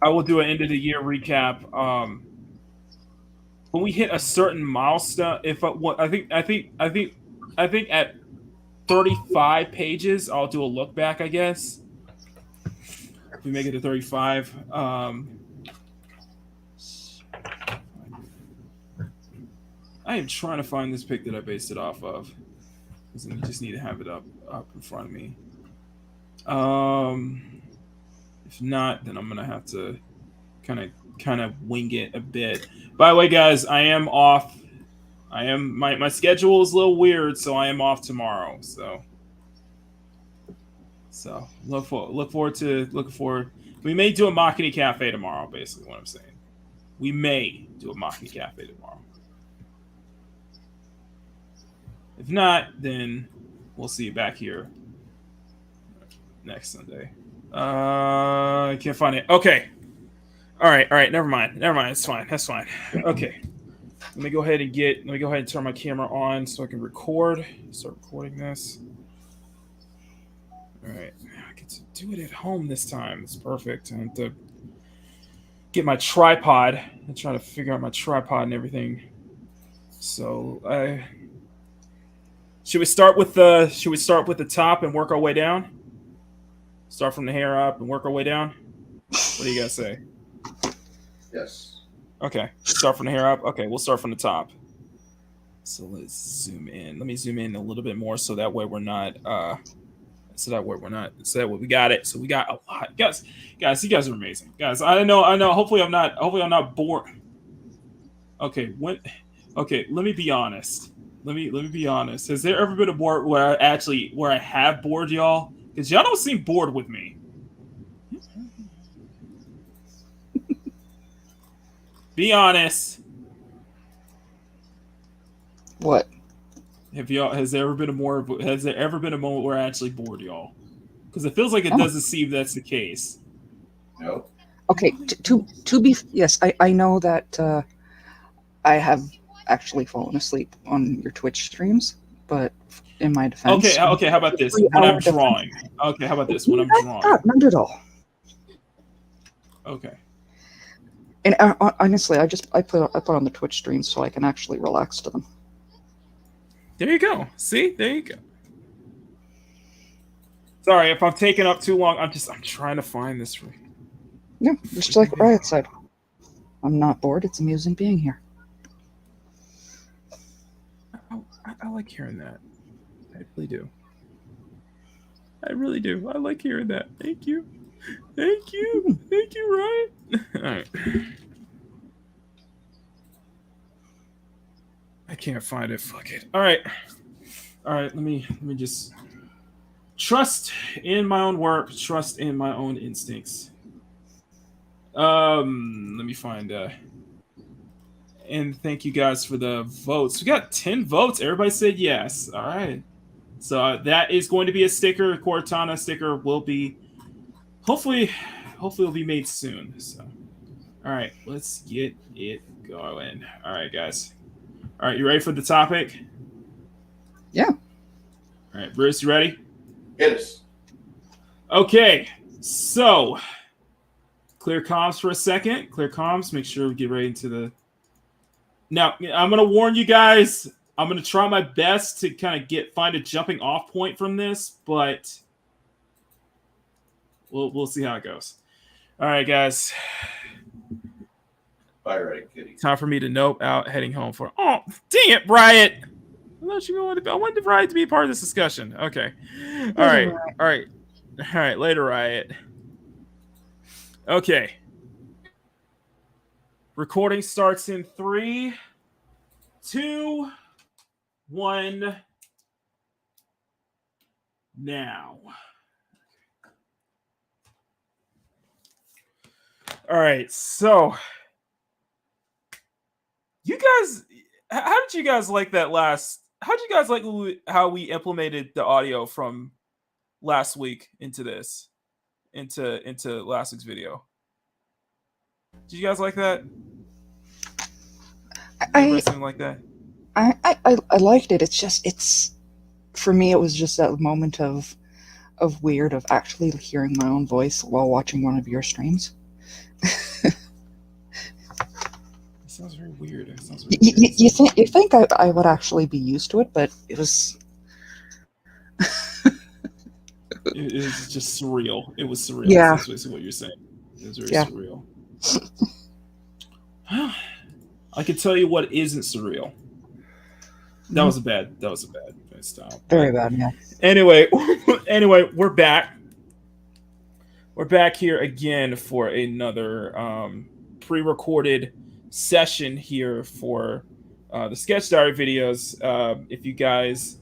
I will do an end of the year recap. When we hit a certain milestone, I think at 35 pages, I'll do a look back. I guess if we make it to 35. I am trying to find this pic that I based it off of. Because I just need to have it up in front of me. If not, then I'm gonna have to kind of wing it a bit. By the way, guys, I am off. My schedule is a little weird, so I am off tomorrow. So look forward. We may do a Makini Cafe tomorrow. Basically, what I'm saying. We may do a Makini Cafe tomorrow. If not, then we'll see you back here next Sunday. I can't find it. Okay. All right. Never mind. It's fine. That's fine. Okay. Let me go ahead and turn my camera on so I can start recording this. All right. I get to do it at home this time. It's perfect. I have to get my tripod and try to figure out my tripod and everything. So should we start with the top and work our way down? Start from the hair up and work our way down? What do you guys say? Yes. Okay. Start from the hair up? Okay, we'll start from the top. So let's zoom in. Let me zoom in a little bit more so that way we got it. So we got a lot. Guys, you guys are amazing. Guys, I know. Hopefully I'm not bored. Okay, let me be honest. Let me be honest. Has there ever been a board where I have bored y'all? Because y'all don't seem bored with me. Be honest. What? Has there ever been a moment where I actually bored y'all? Because it feels like it doesn't seem that's the case. No. Okay, to be yes, I know that I have actually fallen asleep on your Twitch streams, but in my defense, okay. How about this? When I'm drawing. Okay, how about this? When I'm drawing. Not at all. Okay. And honestly, I put on the Twitch streams so I can actually relax to them. There you go. See, there you go. Sorry if I'm taking up too long. I'm trying to find this. Yeah, just like Riot said, I'm not bored. It's amusing being here. I like hearing that. I really do. I like hearing that. Thank you, Ryan. All right. I can't find it. Fuck it. All right. Let me just Trust in my own work. Trust in my own instincts. Let me find. And thank you guys for the votes. We got 10 votes. Everybody said yes. All right. So that is going to be a sticker. Cortana sticker will be hopefully will be made soon. So, all right, let's get it going. All right, guys. All right, you ready for the topic? Yeah. All right, Bruce, you ready? Hit us. Okay, so clear comms for a second. Clear comms. Make sure we get right into the. Now, I'm gonna warn you guys. I'm gonna try my best to kind of find a jumping off point from this, but we'll see how it goes. All right, guys. All right, kitty. Time for me to nope out, heading home for. Oh, dang it, Riot! I wanted Riot to be a part of this discussion. Okay. All right. Later, Riot. Okay. Recording starts in 3, 2, 1. Now. All right, so you guys, how did you guys like that last? How did you guys like how we implemented the audio from last week into this, into last week's video? Did you guys like that? Something like that. I liked it. It's for me. It was just that moment of weird of actually hearing my own voice while watching one of your streams. It sounds very weird. You think I would actually be used to it, but it was. It was just surreal. It was surreal. Yeah. That's basically what you're saying. It was very surreal. I can tell you what isn't surreal. That was a bad style. Very bad, yeah. Anyway, we're back. We're back here again for another pre-recorded session here for the Sketch Diary videos. If you guys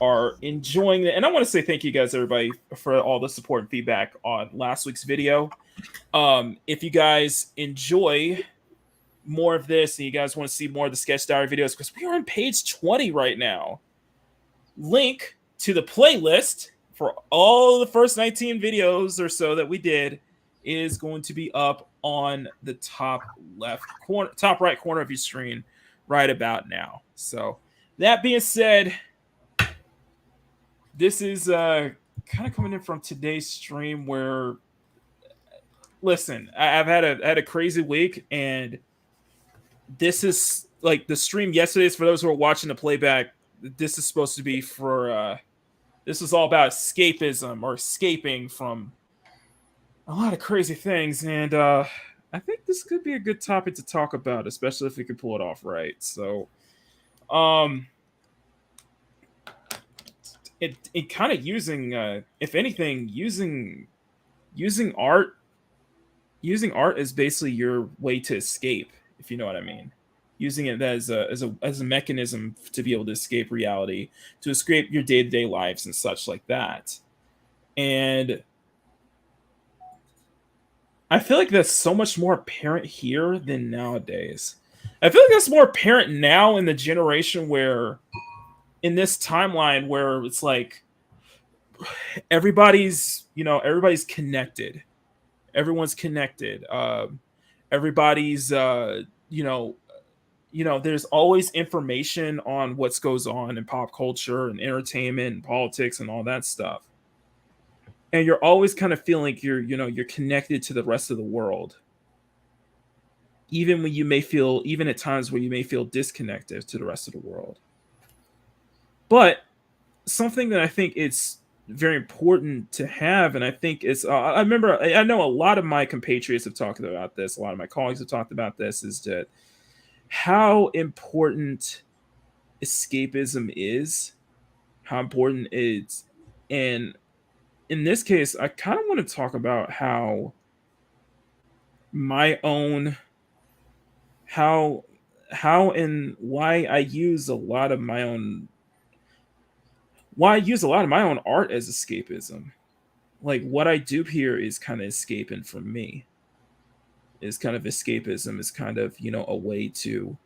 are enjoying it, and I want to say thank you guys, everybody, for all the support and feedback on last week's video. If you guys enjoy more of this and you guys want to see more of the Sketch Diary videos, because we are on page 20 right now, link to the playlist for all the first 19 videos or so that we did is going to be up on the top right corner of your screen right about now. So that being said, this is kind of coming in from today's stream where, listen, I've had a crazy week, and this is like the stream yesterday's for those who are watching the playback. This is supposed to be for this is all about escapism or escaping from a lot of crazy things, and I think this could be a good topic to talk about, especially if we can pull it off right. So it kind of using if anything, using art is basically your way to escape, if you know what I mean. Using it as a mechanism to be able to escape reality, to escape your day-to-day lives and such like that. And I feel like that's so much more apparent here than nowadays. I feel like that's more apparent now in the generation where, in this timeline where it's like everybody's connected. Everyone's connected. Everybody's there's always information on what goes on in pop culture and entertainment and politics and all that stuff. And you're always kind of feeling like you're connected to the rest of the world. Even at times where you may feel disconnected to the rest of the world. But something that I think it's very important to have, and I think it's I know a lot of my compatriots have talked about this, a lot of my colleagues have talked about this, is that how important escapism is, how important it's, and in this case, I kind of want to talk about how and why I use a lot of my own why I use a lot of my own art as escapism. Like what I do here is kind of escaping from me. Is kind of escapism. Is kind of a way to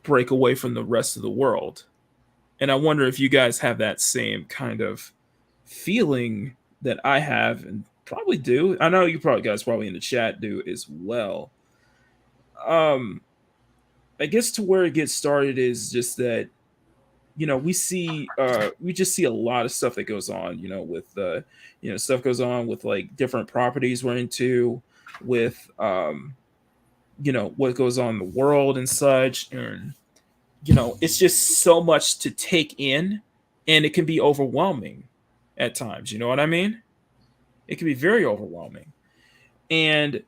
break away from the rest of the world. And I wonder if you guys have that same kind of feeling that I have, and probably do. I know you guys probably in the chat do as well. I guess to where it gets started is just that we just see a lot of stuff that goes on, with stuff goes on with like different properties we're into, with what goes on in the world and such, and it's just so much to take in, and it can be overwhelming at times. You know what I mean? It can be very overwhelming, and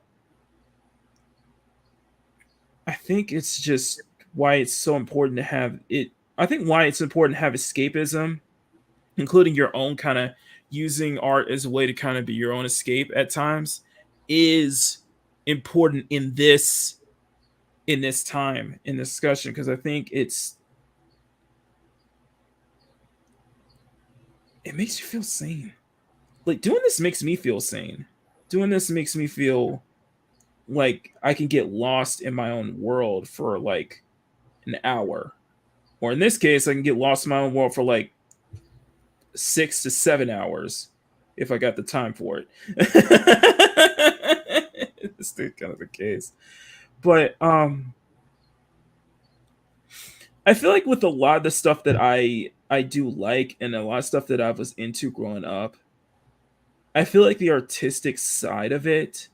I think it's just why it's so important to have it. I think why it's important to have escapism, including your own kind of using art as a way to kind of be your own escape at times, is important in this time in discussion, because I think it makes you feel sane. Like doing this makes me feel sane. Doing this makes me feel like I can get lost in my own world for like an hour. Or in this case, I can get lost in my own world for like 6 to 7 hours if I got the time for it. It's kind of the case. But I feel like with a lot of the stuff that I do like, and a lot of stuff that I was into growing up, I feel like the artistic side of it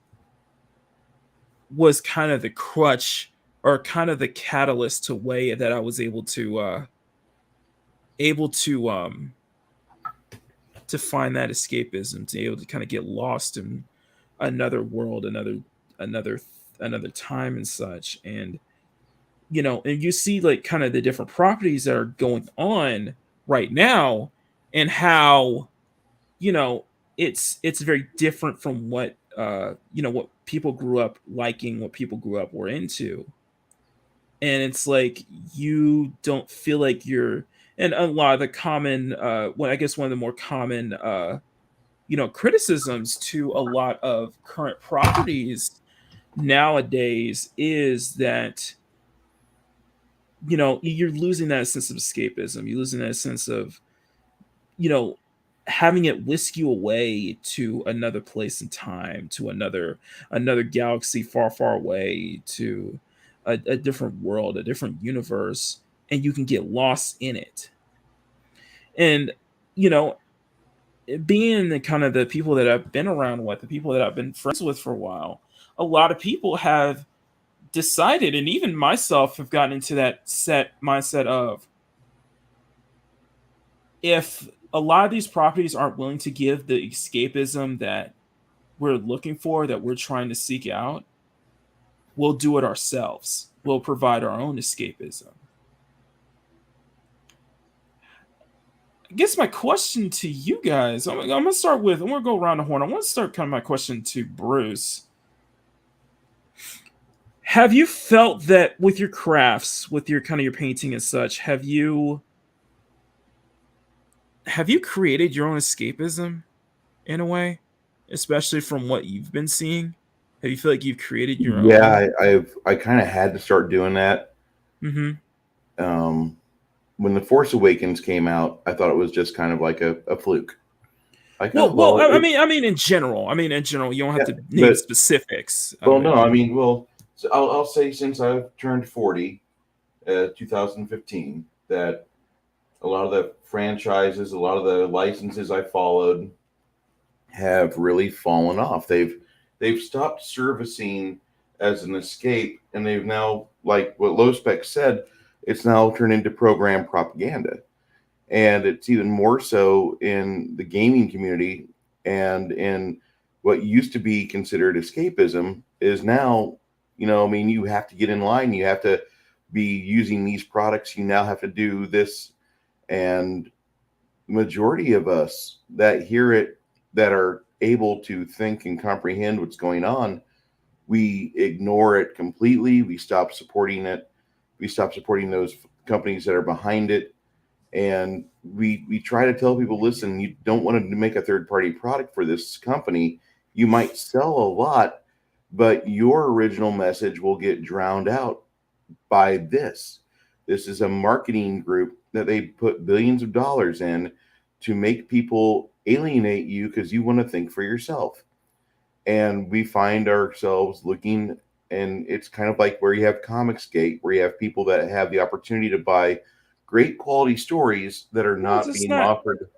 was kind of the crutch, or kind of the catalyst to way that I was able to find that escapism, to be able to kind of get lost in another world, another time and such. And and you see like kind of the different properties that are going on right now, and how it's very different from what what people grew up liking, what people grew up were into. And it's like you don't feel like you're, and a lot of the common well, I guess one of the more common criticisms to a lot of current properties nowadays is that you're losing that sense of escapism. You're losing that sense of having it whisk you away to another place in time, to another galaxy far away, to a different world, a different universe, and you can get lost in it. And being the kind of the people that I've been around with, the people that I've been friends with for a while, a lot of people have decided, and even myself have gotten into that mindset of, if a lot of these properties aren't willing to give the escapism that we're looking for, that we're trying to seek out, we'll do it ourselves. We'll provide our own escapism. I guess my question to you guys, I'm going to go around the horn. I want to start kind of my question to Bruce. Have you felt that with your crafts, with your kind of your painting and such, have you created your own escapism in a way, especially from what you've been seeing? Have you feel like you've created your own? Yeah, I kind of had to start doing that. Mm-hmm. When The Force Awakens came out, I thought it was just kind of like a fluke. Like, I mean, in general, you don't have to name specifics. So I'll say, since I've turned 40, 2015, that a lot of the franchises, a lot of the licenses I followed have really fallen off. They've stopped servicing as an escape, and they've now, like what Low Spec said, it's now turned into program propaganda. And it's even more so in the gaming community, and in what used to be considered escapism is now, you have to get in line. You have to be using these products. You now have to do this. And majority of us that hear it, that are able to think and comprehend what's going on, we ignore it completely. We stop supporting it. We stop supporting those companies that are behind it. And we try to tell people, listen, you don't want to make a third-party product for this company. You might sell a lot, but your original message will get drowned out by this. This is a marketing group that they put billions of dollars in to make people alienate you because you want to think for yourself. And we find ourselves looking, and it's kind of like where you have Comicsgate, where you have people that have the opportunity to buy great quality stories that are not It's being not. offered.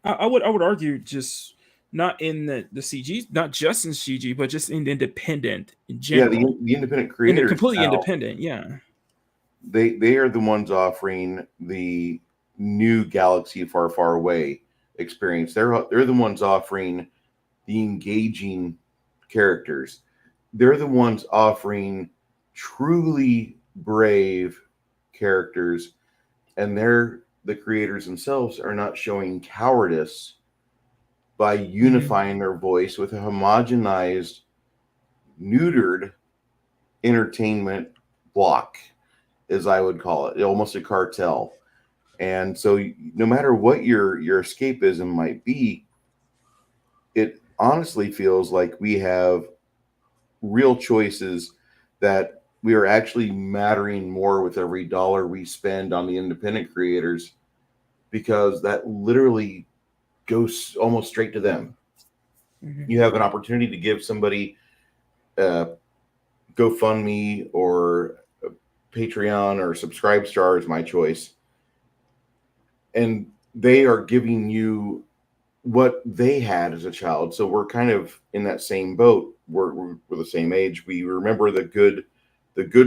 I would argue just not in the CG, not just in CG, but just in the independent in Yeah, general, the independent in creators completely now, independent. Yeah. they are the ones offering the new Galaxy Far Far Away experience. They're the ones offering the engaging characters. They're the ones offering truly brave characters, and the creators themselves are not showing cowardice by unifying their voice with a homogenized, neutered entertainment block, as I would call it, almost a cartel. And so, no matter what your escapism might be, it honestly feels like we have real choices that we are actually mattering more with every dollar we spend on the independent creators, because that literally goes almost straight to them. You have an opportunity to give somebody GoFundMe or Patreon or Subscribestar is my choice, and they are giving you what they had as a child. So we're kind of in that same boat. We're the same age. We remember the good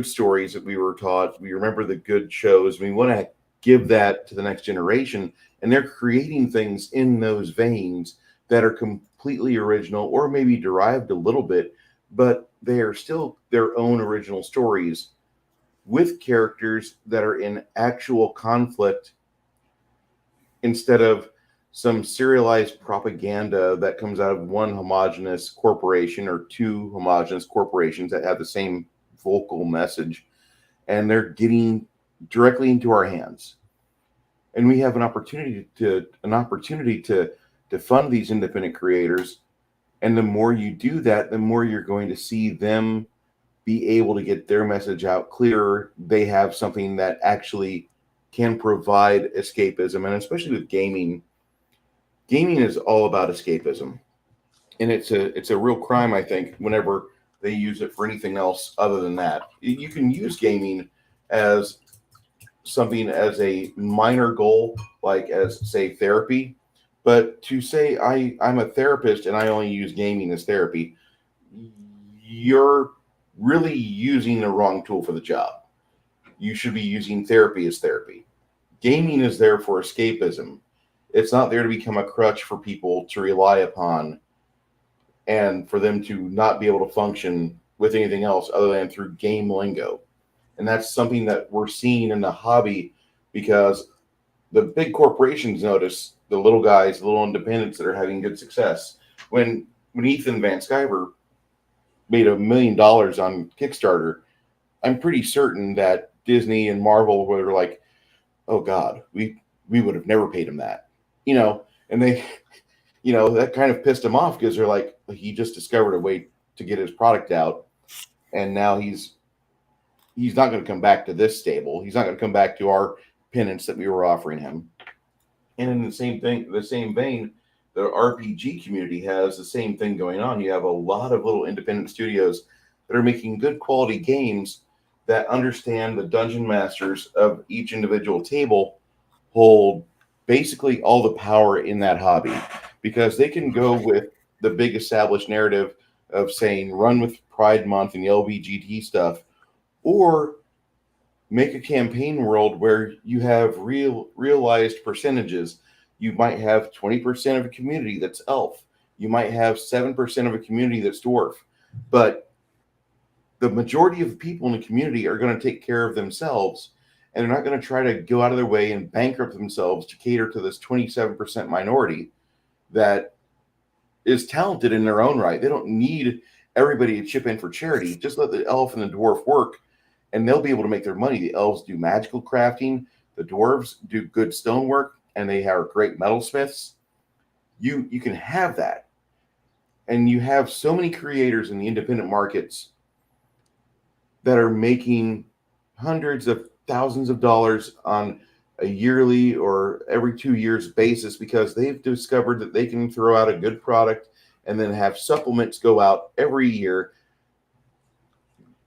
stories that we were taught. We remember the good shows. We want to give that to the next generation, and they're creating things in those veins that are completely original or maybe derived a little bit, but they are still their own original stories with characters that are in actual conflict, instead of some serialized propaganda that comes out of one homogenous corporation or two homogenous corporations that have the same vocal message, and they're getting directly into our hands. And we have an opportunity to fund these independent creators. And the more you do that, the more you're going to see them be able to get their message out clearer. They have something that actually can provide escapism, and especially with gaming. Gaming is all about escapism, and it's a real crime, I think, whenever they use it for anything else other than that. You can use gaming as something as a minor goal, like as say therapy, but to say I'm a therapist and I only use gaming as therapy, you're really using the wrong tool for the job. You should be using therapy as therapy. Gaming is there for escapism. It's not there to become a crutch for people to rely upon and for them to not be able to function with anything else other than through game lingo. And that's something that we're seeing in the hobby, because the big corporations notice the little guys, the little independents that are having good success. When Ethan Van Sciver made $1 million on Kickstarter, I'm pretty certain that Disney and Marvel were like, oh God, we would have never paid him that. And they, that kind of pissed him off, because they're like, he just discovered a way to get his product out, and now he's not going to come back to this stable. He's not going to come back to our penance that we were offering him. And in the same vein, the RPG community has the same thing going on. You have a lot of little independent studios that are making good quality games that understand the dungeon masters of each individual table hold basically all the power in that hobby, because they can go with the big established narrative of saying run with Pride Month and the LBGT stuff, or make a campaign world where you have realized percentages. You might have 20% of a community that's elf. You might have 7% of a community that's dwarf. But the majority of the people in the community are going to take care of themselves, and they're not going to try to go out of their way and bankrupt themselves to cater to this 27% minority that is talented in their own right. They don't need everybody to chip in for charity. Just let the elf and the dwarf work, and they'll be able to make their money. The elves do magical crafting. The dwarves do good stonework, and they are great metalsmiths. You can have that, and you have so many creators in the independent markets that are making hundreds of thousands of dollars on a yearly or every 2 years basis because they've discovered that they can throw out a good product and then have supplements go out every year,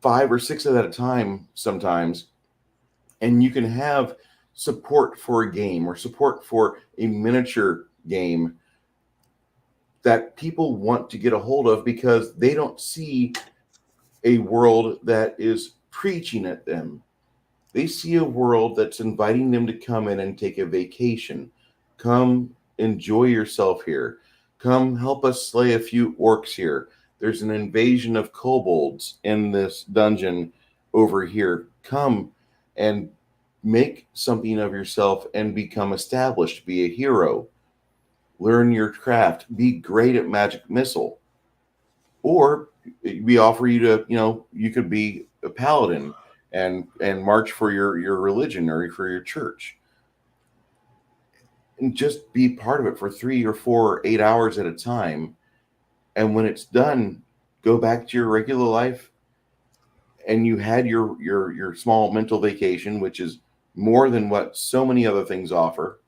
5 or 6 at a time sometimes, and you can have support for a game or support for a miniature game that people want to get a hold of because they don't see a world that is preaching at them. They see a world that's inviting them to come in and take a vacation. Come enjoy yourself here. Come help us slay a few orcs here. There's an invasion of kobolds in this dungeon over here. Come and make something of yourself and become established. Be a hero. Learn your craft. Be great at magic missile. Or we offer you to, you could be a paladin and march for your religion or for your church. And just be part of it for 3 or 4 or 8 hours at a time. And when it's done, go back to your regular life. And you had your small mental vacation, which is more than what so many other things offer.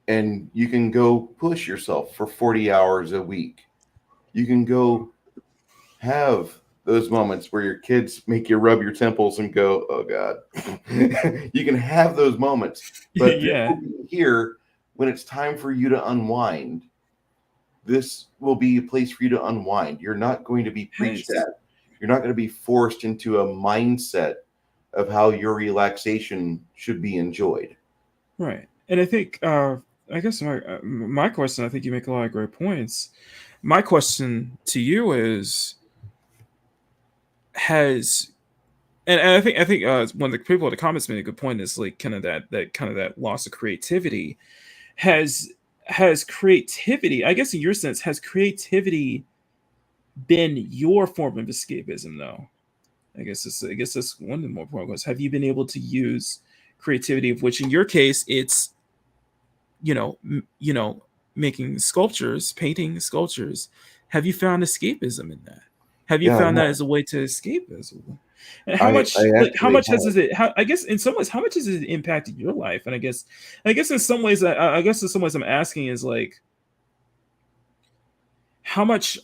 And you can go push yourself for 40 hours a week. You can go have those moments where your kids make you rub your temples and go, oh God. You can have those moments. But Yeah. Here, when it's time for you to unwind, this will be a place for you to unwind. You're not going to be preached at. You're not going to be forced into a mindset of how your relaxation should be enjoyed. Right. And I think, I guess my question, I think you make a lot of great points. My question to you is, and I think one of the people in the comments made a good point, is like kind of that loss of creativity. Has creativity, I guess in your sense, has creativity been your form of escapism though? I guess that's one of the more important questions. Have you been able to use creativity, of which in your case it's making sculptures, painting sculptures? Have you found escapism in that? Have you found that as a way to escape as well? And how much has it? I guess in some ways, how much has it impacted your life? And I guess in some ways, I'm asking is like, how much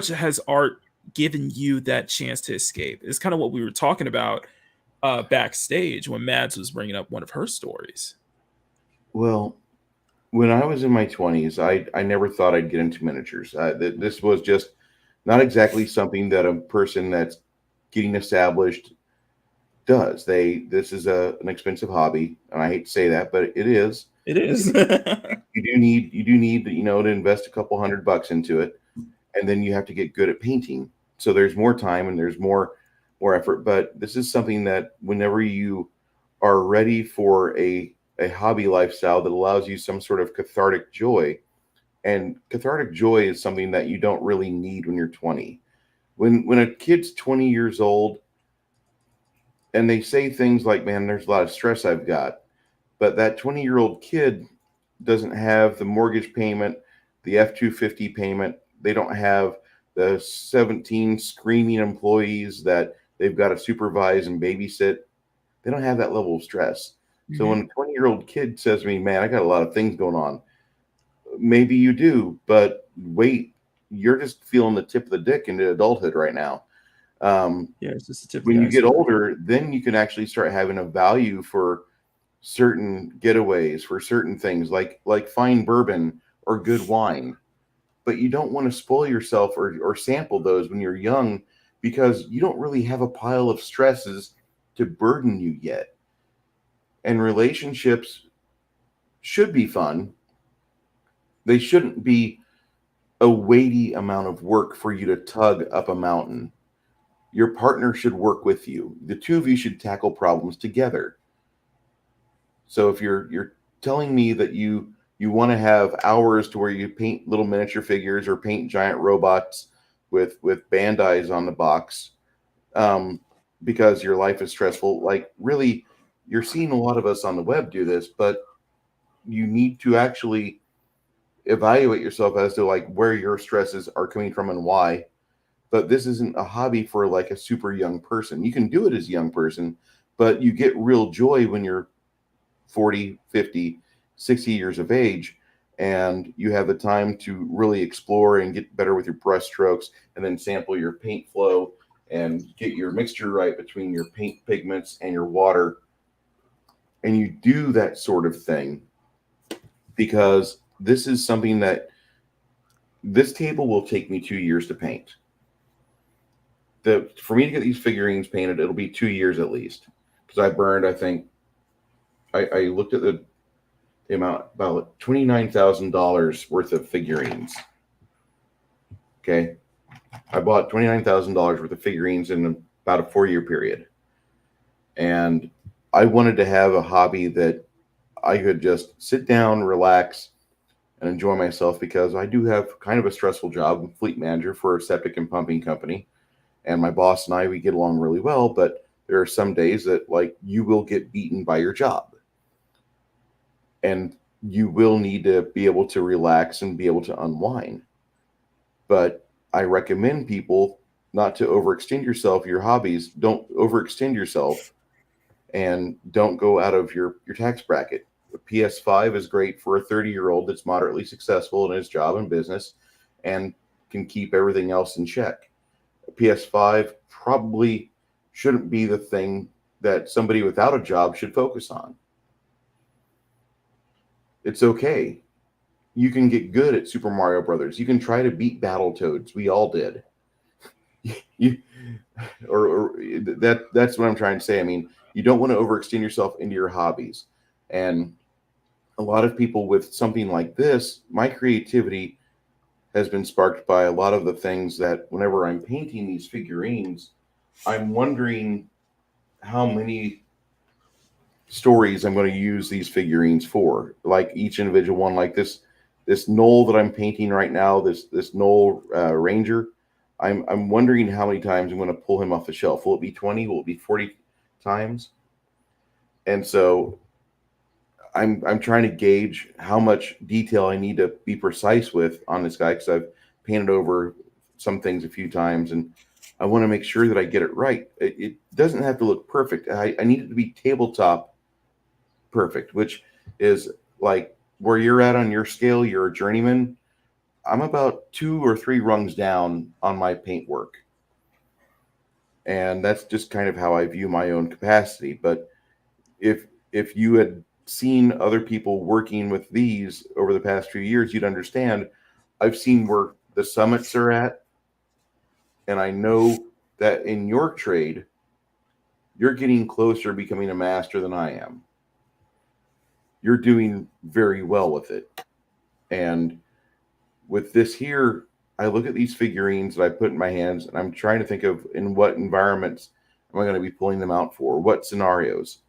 has art given you that chance to escape? It's kind of what we were talking about backstage when Mads was bringing up one of her stories. Well, when I was in my 20s, I never thought I'd get into miniatures. This was just not exactly something that a person that's getting established does. This is an expensive hobby, and I hate to say that, but it is. It is. You do need to invest a couple $100 into it, and then you have to get good at painting. So there's more time and there's more effort. But this is something that whenever you are ready for a hobby lifestyle that allows you some sort of cathartic joy, and cathartic joy is something that you don't really need when you're 20. When a kid's 20 years old and they say things like, man, there's a lot of stress I've got, but that 20-year-old kid doesn't have the mortgage payment, the F-250 payment. They don't have the 17 screaming employees that they've got to supervise and babysit. They don't have that level of stress. Mm-hmm. So when a 20-year-old kid says to me, man, I got a lot of things going on, maybe you do, but wait, you're just feeling the tip of the dick into adulthood right now. It's just the tip. When you get older, then you can actually start having a value for certain getaways, for certain things like fine bourbon or good wine. But you don't want to spoil yourself or sample those when you're young, because you don't really have a pile of stresses to burden you yet. And relationships should be fun. They shouldn't be a weighty amount of work for you to tug up a mountain. Your partner should work with you. The two of you should tackle problems together. So if you're telling me that you want to have hours to where you paint little miniature figures or paint giant robots with Bandai's on the box, because your life is stressful. Like, really, you're seeing a lot of us on the web do this, but you need to actually evaluate yourself as to like where your stresses are coming from and why. But this isn't a hobby for like a super young person. You can do it as a young person, but you get real joy when you're 40, 50, 60 years of age, and you have the time to really explore and get better with your brush strokes, and then sample your paint flow and get your mixture right between your paint pigments and your water. And you do that sort of thing because this is something that this table will take me 2 years to paint. For me to get these figurines painted, it'll be 2 years at least, because I burned, I think, I looked at the amount, about $29,000 worth of figurines. Okay, I bought $29,000 worth of figurines in about a 4-year period, and I wanted to have a hobby that I could just sit down, relax, and enjoy myself, because I do have kind of a stressful job. I'm fleet manager for a septic and pumping company, and my boss and I, we get along really well, but there are some days that like you will get beaten by your job, and you will need to be able to relax and be able to unwind. But I recommend people not to overextend yourself. Your hobbies, don't overextend yourself, and don't go out of your tax bracket. The PS5 is great for a 30-year-old that's moderately successful in his job and business and can keep everything else in check. A PS5 probably shouldn't be the thing that somebody without a job should focus on. It's okay. You can get good at Super Mario Brothers. You can try to beat Battletoads. We all did. That's what I'm trying to say. I mean, you don't want to overextend yourself into your hobbies. And a lot of people with something like this, my creativity has been sparked by a lot of the things that whenever I'm painting these figurines, I'm wondering how many stories I'm going to use these figurines for. Like each individual one, like this knoll that I'm painting right now, this knoll ranger. I'm wondering how many times I'm going to pull him off the shelf. Will it be 20? Will it be 40 times? And so I'm trying to gauge how much detail I need to be precise with on this guy, because I've painted over some things a few times, and I want to make sure that I get it right. It doesn't have to look perfect. I need it to be tabletop perfect, which is like where you're at on your scale. You're a journeyman. I'm about 2 or 3 rungs down on my paint work. And that's just kind of how I view my own capacity. But if you had seen other people working with these over the past few years, you'd understand. I've seen where the summits are at, and I know that in your trade, you're getting closer to becoming a master than I am. You're doing very well with it. And with this here, I look at these figurines that I put in my hands, and I'm trying to think of in what environments am I going to be pulling them out for, what scenarios.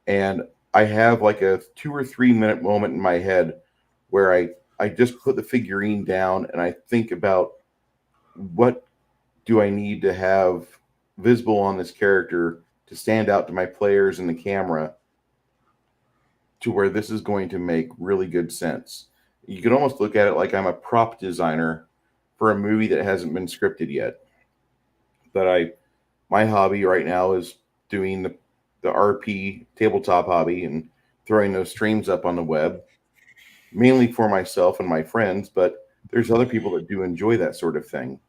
And I have like a 2 or 3 minute moment in my head where I just put the figurine down and I think about what do I need to have visible on this character to stand out to my players in the camera, to where this is going to make really good sense. You can almost look at it like I'm a prop designer for a movie that hasn't been scripted yet. But my hobby right now is doing the RP tabletop hobby and throwing those streams up on the web, mainly for myself and my friends, but there's other people that do enjoy that sort of thing.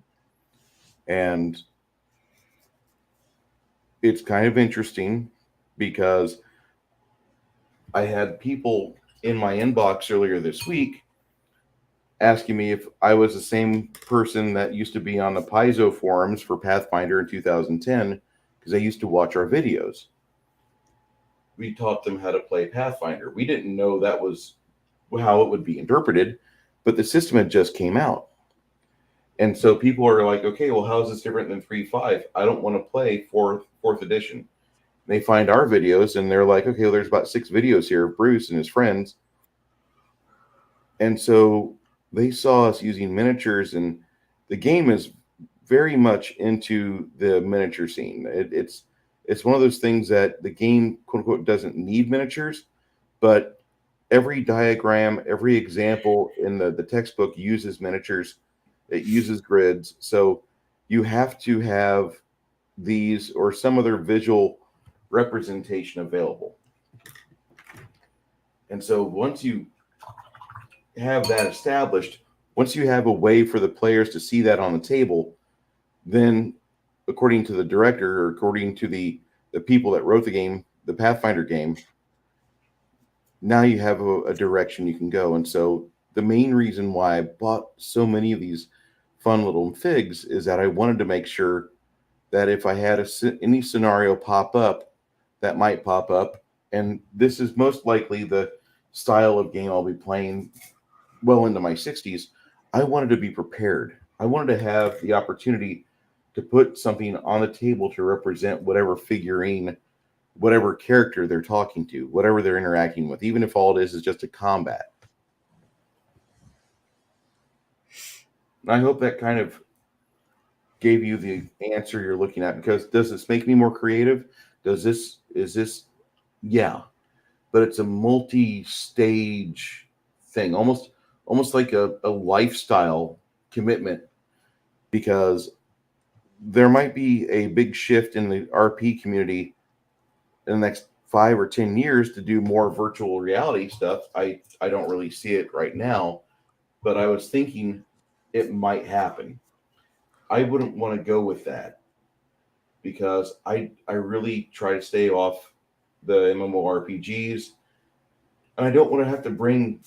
And it's kind of interesting because I had people in my inbox earlier this week asking me if I was the same person that used to be on the Paizo forums for Pathfinder in 2010, because they used to watch our videos. We taught them how to play Pathfinder. We didn't know that was how it would be interpreted, but the system had just came out. And so people are like, okay, well, how is this different than 3.5? I don't want to play fourth edition. They find our videos and they're like, okay, well, there's about 6 videos here of Bruce and his friends. And so they saw us using miniatures, and the game is very much into the miniature scene. it's one of those things that the game, quote unquote, doesn't need miniatures, but every diagram, every example in the textbook uses miniatures. It uses grids. So you have to have these or some other visual representation available. And so once you have that established, once you have a way for the players to see that on the table, then according to the director or according to the people that wrote the game, the Pathfinder game, now you have a direction you can go. And so the main reason why I bought so many of these fun little figs is that I wanted to make sure that if I had any scenario pop up, that might pop up, and this is most likely the style of game I'll be playing well into my 60s, I wanted to be prepared. I wanted to have the opportunity to put something on the table to represent whatever figurine, whatever character they're talking to, whatever they're interacting with, even if all it is just a combat. And I hope that kind of gave you the answer you're looking at, because does this make me more creative? Is this? Yeah, but it's a multi-stage thing, almost like a lifestyle commitment, because there might be a big shift in the RP community in the next 5 or 10 years to do more virtual reality stuff. I don't really see it right now, but I was thinking it might happen. I wouldn't want to go with that because I really try to stay off the MMORPGs, and I don't want to have to bring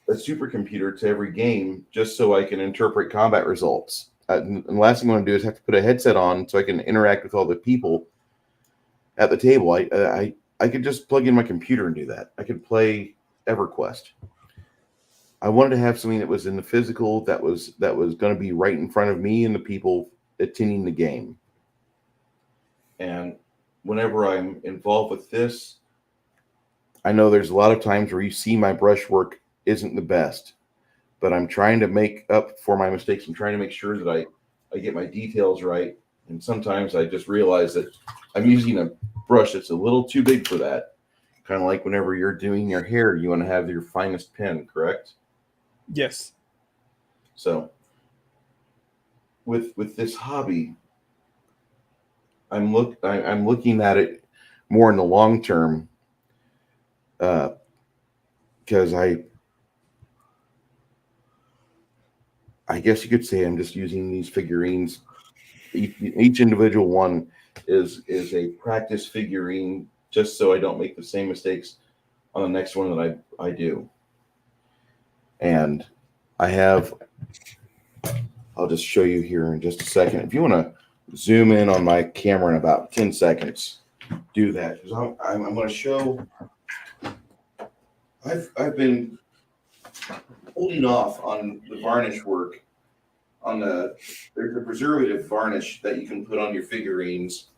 a supercomputer to every game just so I can interpret combat results. And the last thing I want to do is have to put a headset on so I can interact with all the people at the table. I could just plug in my computer and do that. I could play EverQuest. I wanted to have something that was in the physical, that was going to be right in front of me and the people attending the game. And whenever I'm involved with this, I know there's a lot of times where you see my brushwork isn't the best, but I'm trying to make up for my mistakes. I'm trying to make sure that I get my details right. And sometimes I just realize that I'm using a brush that's a little too big for that. Kind of like whenever you're doing your hair, you want to have your finest pen, correct? Yes. So with this hobby, I'm looking at it more in the long term, because I guess you could say I'm just using these figurines. Each individual one is a practice figurine, just so I don't make the same mistakes on the next one that I do. And I'll just show you here in just a second. If you want to zoom in on my camera in about 10 seconds, do that. Because I'm going to show. I've been holding off on the varnish work. There's a preservative varnish that you can put on your figurines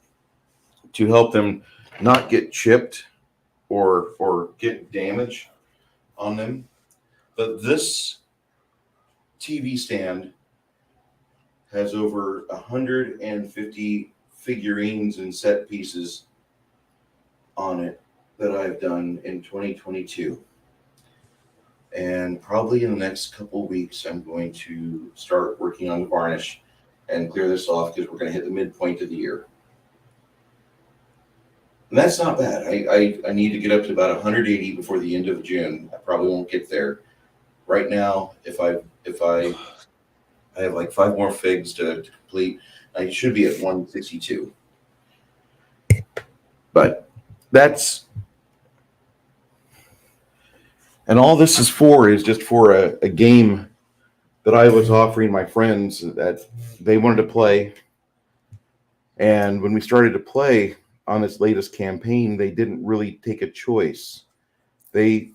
to help them not get chipped or get damage on them. But this TV stand has over 150 figurines and set pieces on it that I've done in 2022. And probably in the next couple of weeks, I'm going to start working on the varnish and clear this off, because we're going to hit the midpoint of the year. And that's not bad. I need to get up to about 180 before the end of June. I probably won't get there. Right now, if I have like 5 more figs to complete, I should be at 162. But that's, and all this is just for a game that I was offering my friends that they wanted to play. And when we started to play on this latest campaign, they didn't really take a choice. They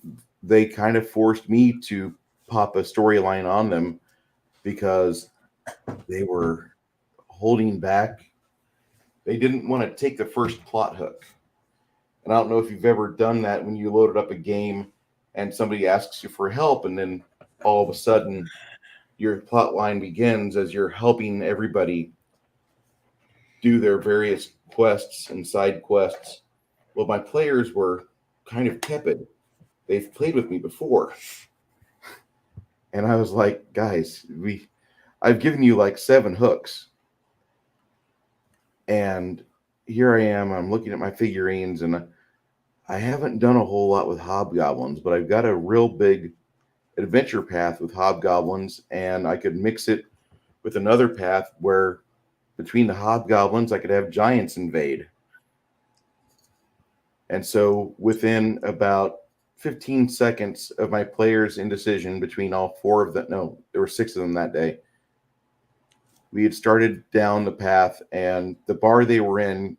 kind of forced me to pop a storyline on them because they were holding back. They didn't want to take the first plot hook. And I don't know if you've ever done that when you loaded up a game and somebody asks you for help, and then all of a sudden your plot line begins as you're helping everybody do their various quests and side quests. Well, my players were kind of tepid. They've played with me before. And I was like, guys, I've given you like 7 hooks. And here I am, I'm looking at my figurines, and I haven't done a whole lot with hobgoblins, but I've got a real big adventure path with hobgoblins, and I could mix it with another path where between the hobgoblins I could have giants invade. And so within about 15 seconds of my players' indecision between all 4 of them, no, there were 6 of them that day, we had started down the path, and the bar they were in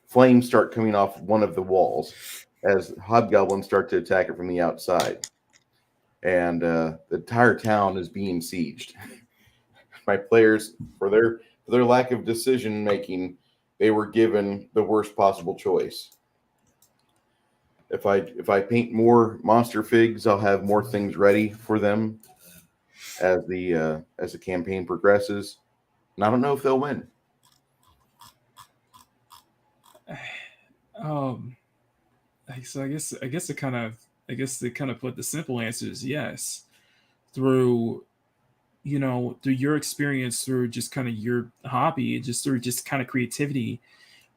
flames start coming off one of the walls as hobgoblins start to attack it from the outside. And the entire town is being sieged. My players, for their lack of decision making, they were given the worst possible choice. If I paint more monster figs, I'll have more things ready for them as the campaign progresses. And I don't know if they'll win. So I guess it kind of put the simple answer is yes. Through your experience, through just kind of your hobby, just through just kind of creativity,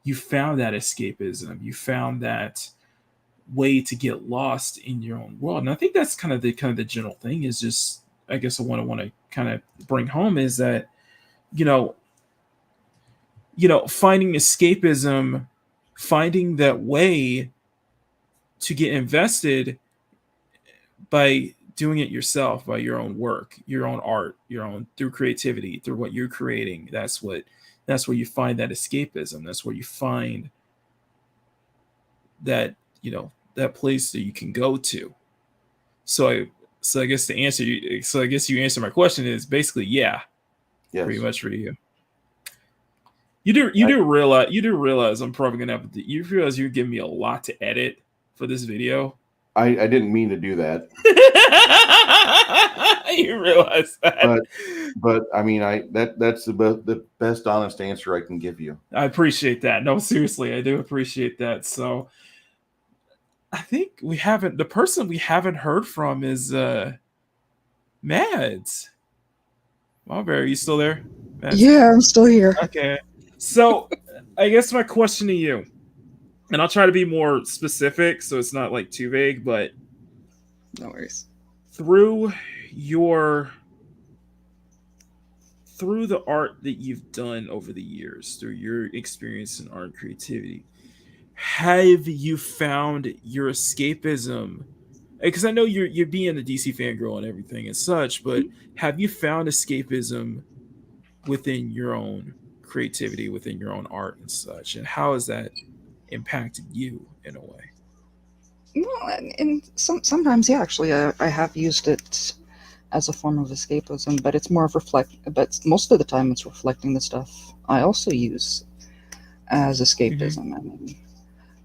you found that escapism. You found that way to get lost in your own world. And I think that's kind of the general thing is just, I guess I want to kind of bring home is that, finding escapism, finding that way to get invested by doing it yourself, by your own work, your own art, through creativity, through what you're creating. That's where you find that escapism. That's where you find that, that place that you can go to. So I guess the answer, I guess you answer my question is basically, yeah, yes. Pretty much for you. You do realize I'm probably gonna have to. You realize you're giving me a lot to edit for this video. I didn't mean to do that. You realize that, but I mean, that's the best honest answer I can give you. I appreciate that. No, seriously, I do appreciate that. So, I think the person we haven't heard from is Mads. Marbury, are you still there? Mads? Yeah, I'm still here. Okay. So, I guess my question to you, and I'll try to be more specific so it's not like too vague, but no worries. Through the art that you've done over the years, through your experience in art and creativity, have you found your escapism? Because I know you're being a DC fangirl and everything and such, but have you found escapism within your own creativity, within your own art and such? And how has that impacted you in a way? Well, and sometimes, yeah, actually, I have used it as a form of escapism, but it's more of but most of the time it's reflecting the stuff I also use as escapism. Mm-hmm.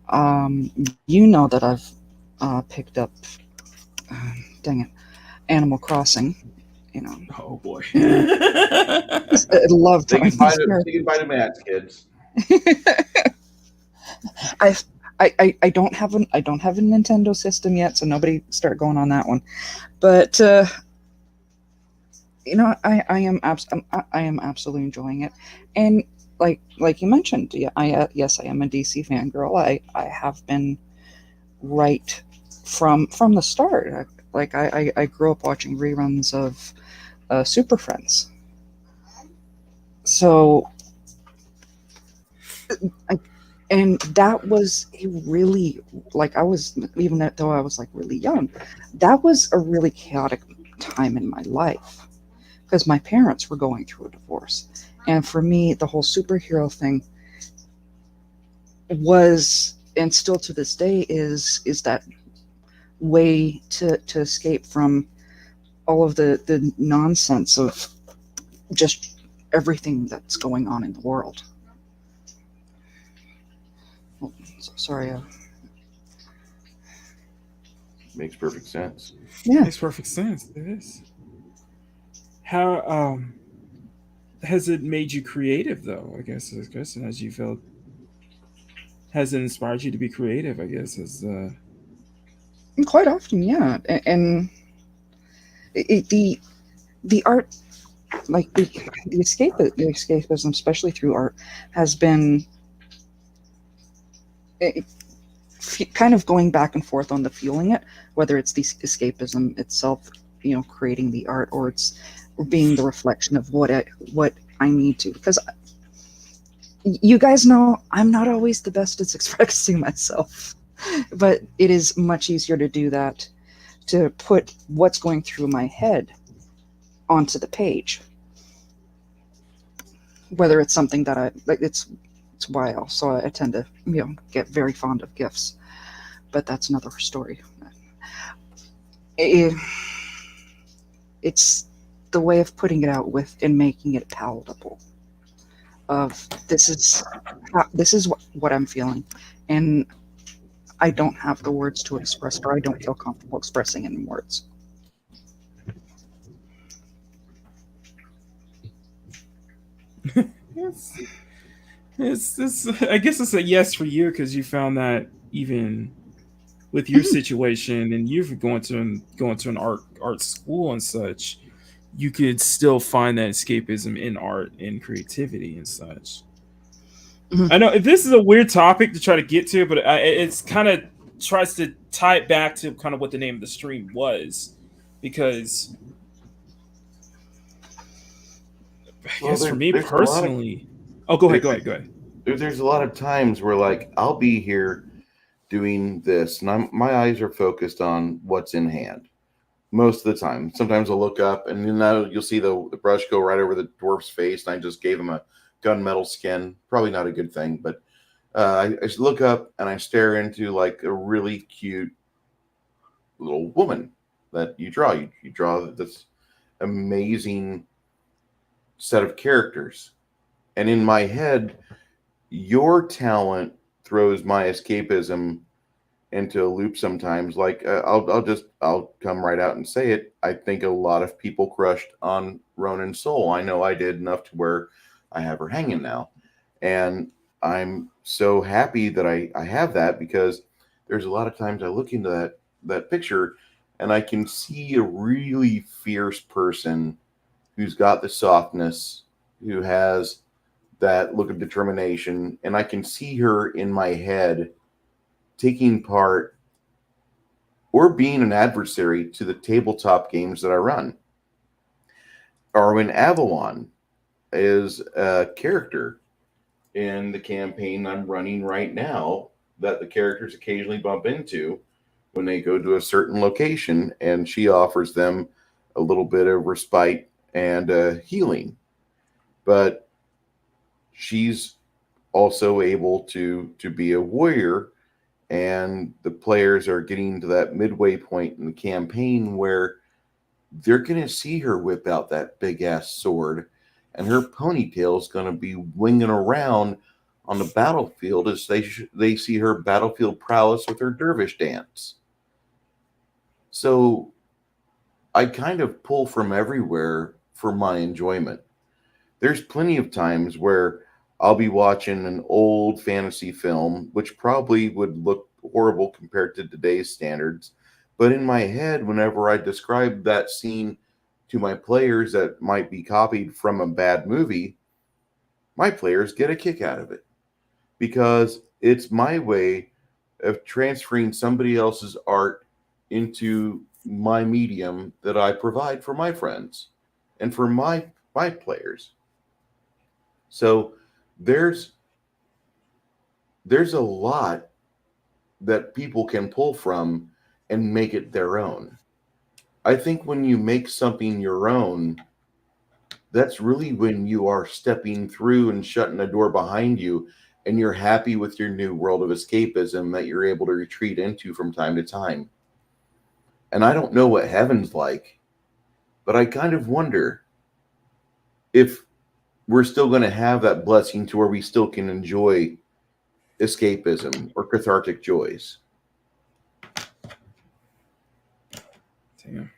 I mean, that I've picked up, Animal Crossing. Oh boy. I love to goodbye to Matt, kids. I don't have a Nintendo system yet, so nobody start going on that one. But I am absolutely enjoying it, and like you mentioned, yeah, yes, I am a DC fangirl. I have been right from the start. I grew up watching reruns of Super Friends, so and that was a really, even though I was really young, that was a really chaotic time in my life because my parents were going through a divorce. And for me, the whole superhero thing was, and still to this day is that way to escape from all of the nonsense of just everything that's going on in the world. Sorry. Makes perfect sense. Yeah, makes perfect sense. It is. How has it made you creative though? I guess is the question. As you felt, has it inspired you to be creative? I guess is And quite often, yeah. And the art, like the escapism, especially through art, has been it, kind of going back and forth on the feeling it, whether it's the escapism itself, creating the art, or it's being the reflection of what I need to. Because you guys know I'm not always the best at expressing myself, but it is much easier to do that, to put what's going through my head onto the page. Whether it's something that I like, it's why also I tend to get very fond of gifts, but that's another story. It's the way of putting it out with and making it palatable. Of this is what I'm feeling, and I don't have the words to express, or I don't feel comfortable expressing in words. it's I guess it's a yes for you because you found that even with your situation and you've going to an art school and such, you could still find that escapism in art and creativity and such. I know this is a weird topic to try to get to, but it's kind of tries to tie it back to kind of what the name of the stream was, because I guess for me personally, go ahead. There's a lot of times where, like, I'll be here doing this, and my eyes are focused on what's in hand most of the time. Sometimes I'll look up, and then you'll see the brush go right over the dwarf's face, and I just gave him a gunmetal skin. Probably not a good thing, but I just look up and I stare into like a really cute little woman that you draw. You draw this amazing set of characters, and in my head, your talent throws my escapism into a loop sometimes. Like I'll come right out and say it. I think a lot of people crushed on Ronan's soul. I know I did, enough to where I have her hanging now, and I'm so happy that I have that, because there's a lot of times I look into that picture and I can see a really fierce person who's got the softness, who has that look of determination, and I can see her in my head taking part or being an adversary to the tabletop games that I run. Arwen Avalon is a character in the campaign I'm running right now that the characters occasionally bump into when they go to a certain location, and she offers them a little bit of respite and healing. But she's also able to be a warrior, and the players are getting to that midway point in the campaign where they're going to see her whip out that big ass sword, and her ponytail is going to be winging around on the battlefield as they see her battlefield prowess with her dervish dance. So I kind of pull from everywhere for my enjoyment. There's plenty of times where I'll be watching an old fantasy film, which probably would look horrible compared to today's standards. But in my head, whenever I describe that scene to my players that might be copied from a bad movie, my players get a kick out of it, because it's my way of transferring somebody else's art into my medium that I provide for my friends and for my players. So there's a lot that people can pull from and make it their own. I think when you make something your own, that's really when you are stepping through and shutting a door behind you, and you're happy with your new world of escapism that you're able to retreat into from time to time. And I don't know what heaven's like, but I kind of wonder if we're still going to have that blessing to where we still can enjoy escapism or cathartic joys. Damn,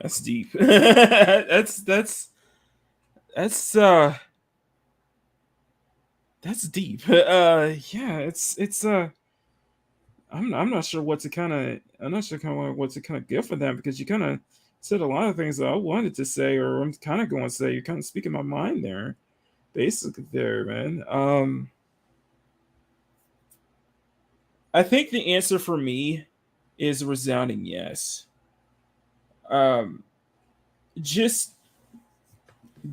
that's deep. that's That's deep. Yeah, I'm not sure what to kind of what to kind of get for that, because you kind of said a lot of things that I wanted to say, or I'm kind of going to say. You're kind of speaking my mind there, basically there, man. I think the answer for me is a resounding yes. Um, just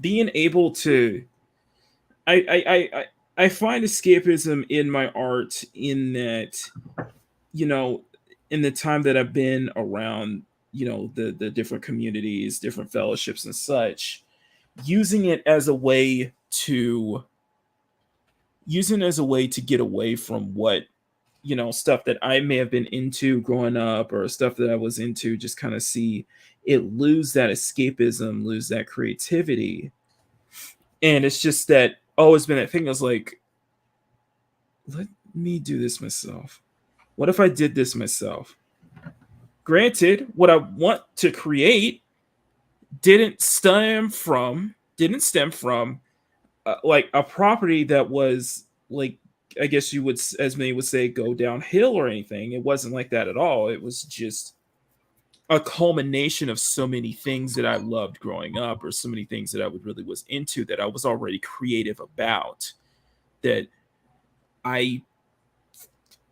being able to, I find escapism in my art, in that, you know, in the time that I've been around, the different communities, different fellowships and such, using it as a way to get away from what, stuff that I may have been into growing up, or stuff that I was into, just kind of see it lose that escapism, lose that creativity. And it's just that always been that thing. I was like, let me do this myself. What if I did this myself? Granted, what I want to create didn't stem from like a property that was like, I guess you would, as many would say, go downhill or anything. It wasn't like that at all. It was just a culmination of so many things that I loved growing up, or so many things that I really was into, that I was already creative about, that I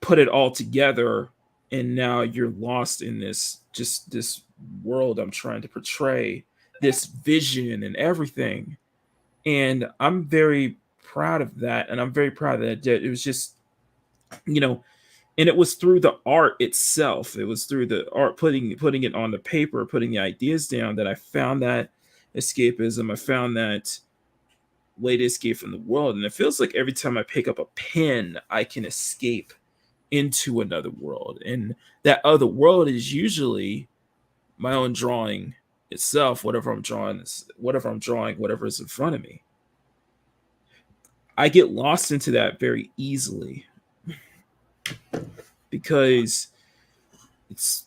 put it all together, and now you're lost in this world I'm trying to portray, this vision and everything. And I'm very proud of that, and I'm very proud that it was just, and it was through the art itself. It was through the art, putting it on the paper, putting the ideas down, that I found that escapism. I found that way to escape from the world. And it feels like every time I pick up a pen, I can escape into another world. And that other world is usually my own drawing itself, whatever I'm drawing, whatever is in front of me. I get lost into that very easily, because it's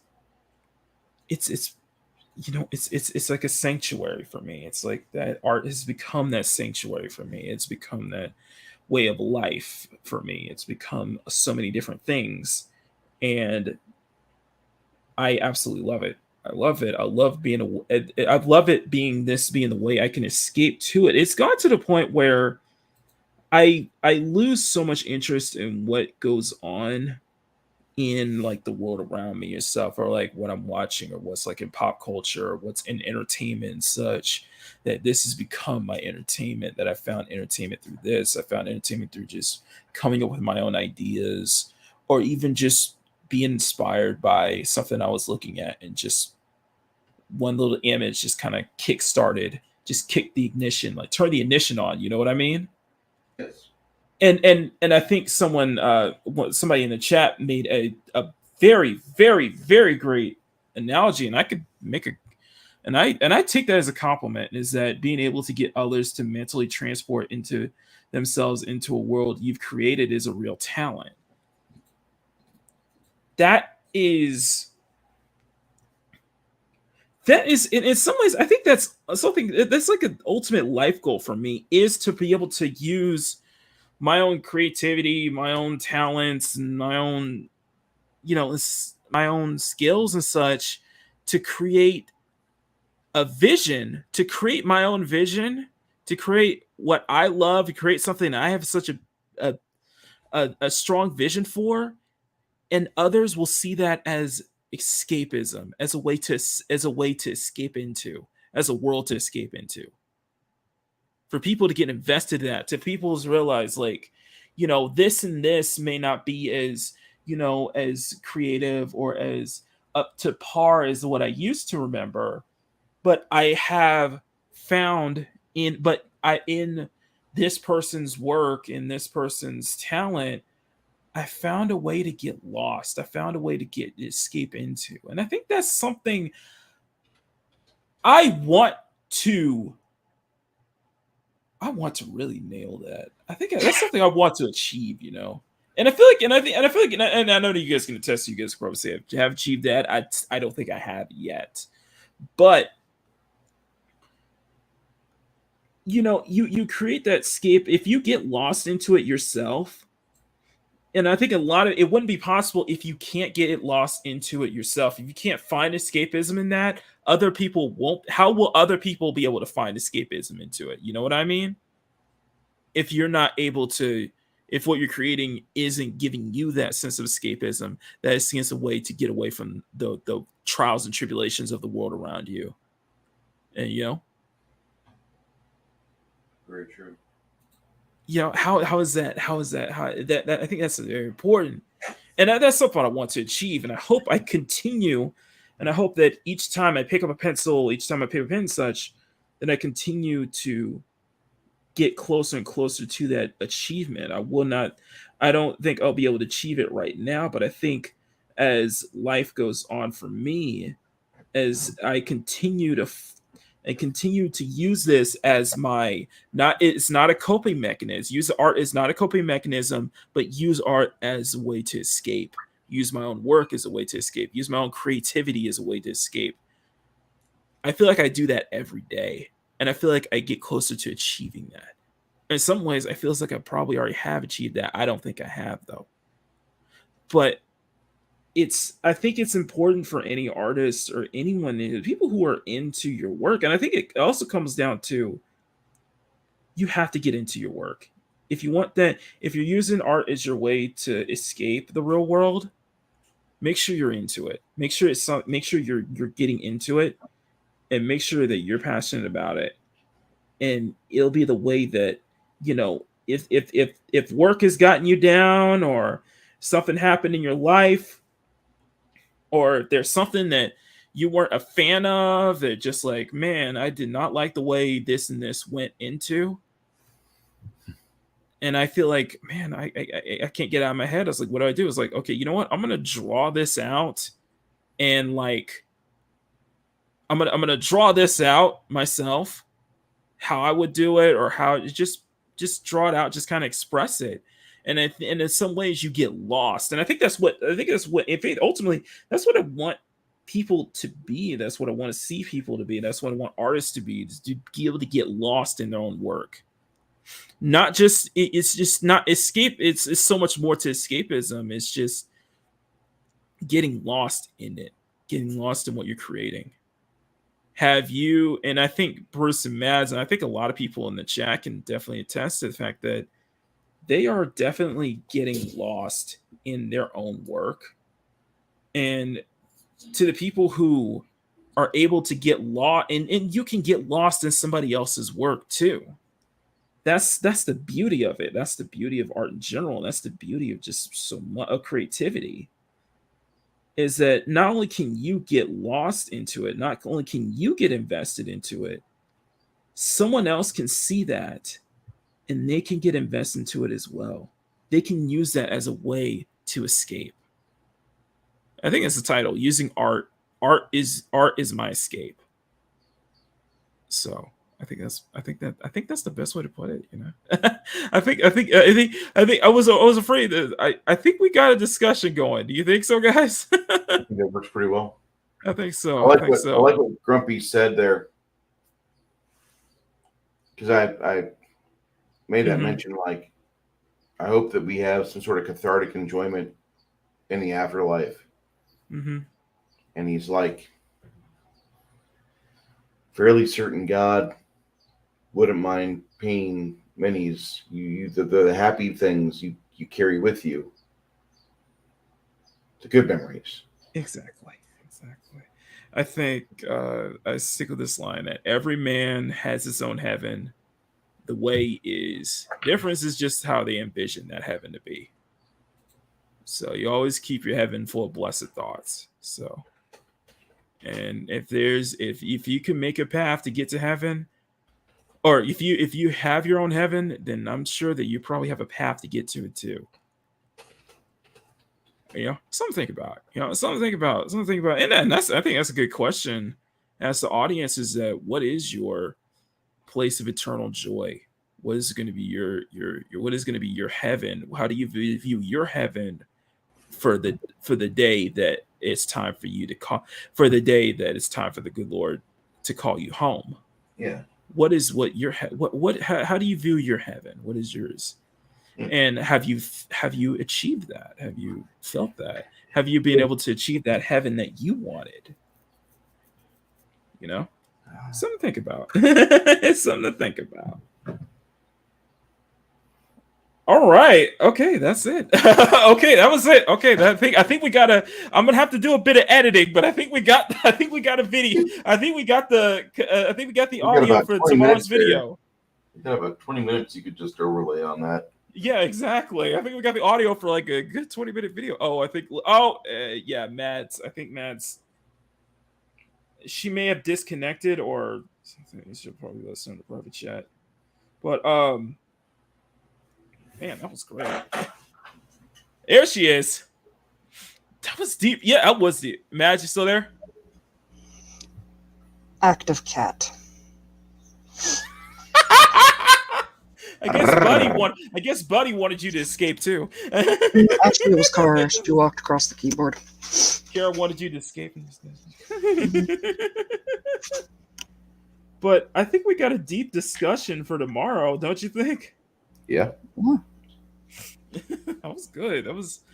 like a sanctuary for me. It's like that art has become that sanctuary for me. It's become that way of life for me. It's become so many different things, and I absolutely love it. I love it. I love I love it being the way I can escape to it. It's gone to the point where I lose so much interest in what goes on in like the world around me yourself, or like what I'm watching, or what's like in pop culture, or what's in entertainment and such, that this has become my entertainment. That I found entertainment through this. I found entertainment through just coming up with my own ideas, or even just being inspired by something I was looking at, and just one little image just kind of kicked the ignition, like turn the ignition on, you know what I mean? Yes. And I think somebody in the chat made a very, very, very great analogy, and I could make and I take that as a compliment, is that being able to get others to mentally transport into themselves into a world you've created is a real talent. That is in some ways, I think that's something that's like an ultimate life goal for me, is to be able to use my own creativity, my own talents, and my own, my own skills and such, to create to create my own vision, to create what I love, to create something I have such a strong vision for, and others will see that as escapism, as a way to escape into, as a world to escape into. For people to get invested in that, to people to realize, like, this and this may not be as, as creative or as up to par as what I used to remember, but I have found in this person's work, in this person's talent, I found a way to get lost. I found a way to escape into. And I think that's something I want to really nail that. I think that's something I want to achieve, And I feel like, and I feel like, and I know that you guys can attest. You guys probably say I have achieved that. I don't think I have yet, but you create that escape if you get lost into it yourself. And I think a lot of it wouldn't be possible if you can't get it lost into it yourself. If you can't find escapism in that, other people won't. How will other people be able to find escapism into it? You know what I mean? If you're not able to, if what you're creating isn't giving you that sense of escapism, that is sense of way to get away from the trials and tribulations of the world around you. And Very true. How is that I think that's very important, and that's something I want to achieve, and I hope I continue, and I hope that each time I pick up a pencil, each time I pick up a pen and such, that I continue to get closer and closer to that achievement. I don't think I'll be able to achieve it right now, but I think as life goes on for me, as I continue to use this as it's not a coping mechanism. Use art is not a coping mechanism, but use art as a way to escape. Use my own work as a way to escape. Use my own creativity as a way to escape. I feel like I do that every day, and I feel like I get closer to achieving that. In some ways, I feel like I probably already have achieved that. I don't think I have, though. But I think it's important for any artist or anyone, people who are into your work. And I think it also comes down to, you have to get into your work. If you want that, if you're using art as your way to escape the real world, make sure you're into it. Make sure you're getting into it, and make sure that you're passionate about it. And it'll be the way that, if work has gotten you down, or something happened in your life, or there's something that you weren't a fan of, that just like, man, I did not like the way this and this went into. And I feel like, man, I can't get out of my head. I was like, what do I do? It's like, okay, you know what? I'm going to draw this out. And like, I'm going to draw this out myself, how I would do it, or how just draw it out, just kind of express it. And in some ways you get lost. And I think ultimately that's what I want people to be. That's what I want to see people to be. That's what I want artists to be able to get lost in their own work. Not just, it's just not escape. It's so much more to escapism. It's just getting lost in it, getting lost in what you're creating. Have you, and I think Bruce and Mads, and I think a lot of people in the chat can definitely attest to the fact that they are definitely getting lost in their own work. And to the people who are able to get lost, and you can get lost in somebody else's work too. That's the beauty of it. That's the beauty of art in general. That's the beauty of just so much of creativity, is that not only can you get lost into it, not only can you get invested into it, someone else can see that and they can get invested into it as well. They can use that as a way to escape. I think it's the title, using art. Art is my escape. So I think that's the best way to put it. I think I was afraid that I think we got a discussion going. Do you think so, guys? I think that works pretty well. I think so. I like what Grumpy said there, because I made that mention. Like, I hope that we have some sort of cathartic enjoyment in the afterlife. Mm-hmm. And he's like, fairly certain God wouldn't mind paying minis, the happy things you carry with you, the good memories. Exactly. I think I stick with this line that every man has his own heaven. The way is difference is just how they envision that heaven to be. So you always keep your heaven full of blessed thoughts. So, and if you can make a path to get to heaven, or if you have your own heaven, then I'm sure that you probably have a path to get to it too. Something to think about. Something to think about. And I think that's a good question as the audience, is that what is your place of eternal joy? What is going to be your what is going to be your heaven? How do you view your heaven for the day that it's time for the day that it's time for the good Lord to call you home? Yeah. what is what your how do you view your heaven? What is yours? And have you achieved that? Have you felt that? Have you been able to achieve that heaven that you wanted? You know, something to think about. It's something to think about. All right. Okay, that's it. Okay, that was it. Okay, I think we gotta. I'm gonna have to do a bit of editing, but I think we got a video. I think we got the audio for tomorrow's video. You got about 20 minutes. You could just overlay on that. Yeah, exactly. I think we got the audio for like a good 20-minute video. Oh, I think. Yeah, Mads. I think Mads. She may have disconnected or something. She'll probably listen to the private chat. But man, that was great. There she is. That was deep. Yeah, that was deep. Mads, you still there? Active cat. I guess Buddy wanted you to escape too. Actually, it was Kara. She walked across the keyboard. Kara wanted you to escape. But I think we got a deep discussion for tomorrow, don't you think? Yeah. That was good. That's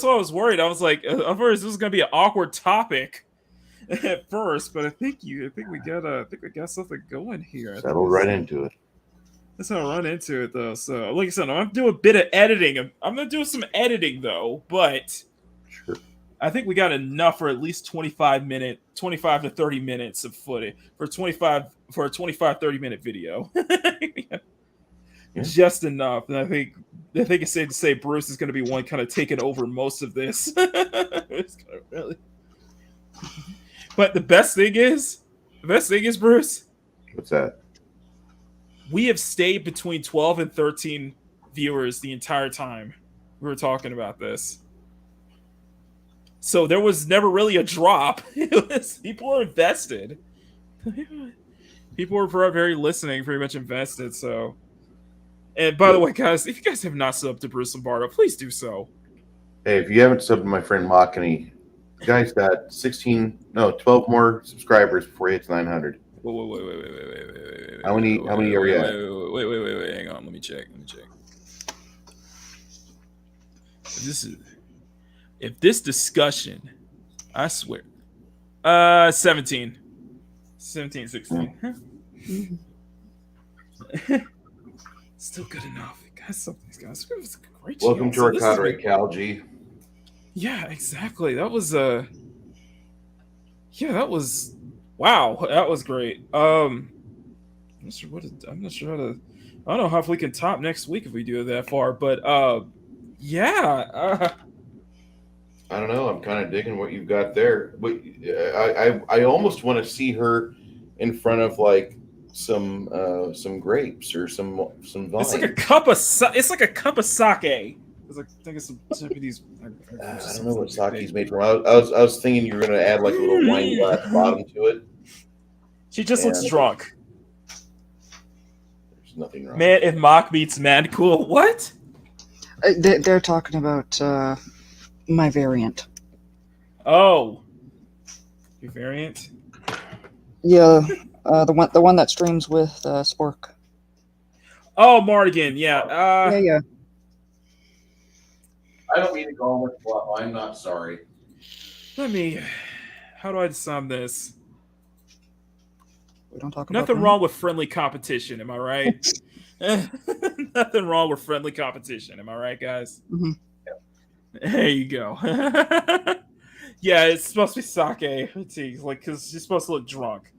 why I was worried. I was like, at first, this was gonna be an awkward topic at first, but I think we got something going here. Settled right into it. That's how I run into it, though. So, like I said, I'm gonna do a bit of editing. I'm gonna do some editing, though, but sure. I think we got enough for at least 25 to 30 minutes of footage for a 25-30 minute video. Yeah. Just enough. And I think it's safe to say Bruce is going to be one kind of taking over most of this. It's kind of really. But the best thing is, Bruce. What's that? We have stayed between 12 and 13 viewers the entire time we were talking about this. So there was never really a drop. People were invested. People were very listening, pretty much invested. So, and by the way, guys, if you guys have not subbed to Bruce Lombardo, please do so. Hey, if you haven't subbed to my friend Makini, the guy's got 12 more subscribers before he hits 900. Wait. How many are we at? Wait. Hang on. Let me check. If this discussion, I swear, 17, 16. Still good enough. Guys, it's a great Welcome channel. to our cadre, Cal G. Yeah, exactly. That was wow. That was great. I'm not sure how to. I don't know if we can top next week if we do it that far, but yeah. I don't know. I'm kind of digging what you've got there. But I almost want to see her in front of like some grapes or some vine. It's like a cup of sake. It's like I think it's some Japanese. I don't know what sake's made from. I was thinking you were going to add like a little wine glass bottom to it. She just looks drunk. There's nothing wrong. Man, if Mock meets Mad Cool, what? They're talking about my variant. Oh, your variant? Yeah, the one that streams with Spork. Oh, Mardigan, yeah. Yeah. I don't mean to call him a fluff. I'm not sorry. How do I sum this? We don't talk about nothing wrong with friendly competition, am I right? Nothing wrong with friendly competition, am I right, guys? Mm-hmm. There you go. Yeah, it's supposed to be sake, like because she's supposed to look drunk.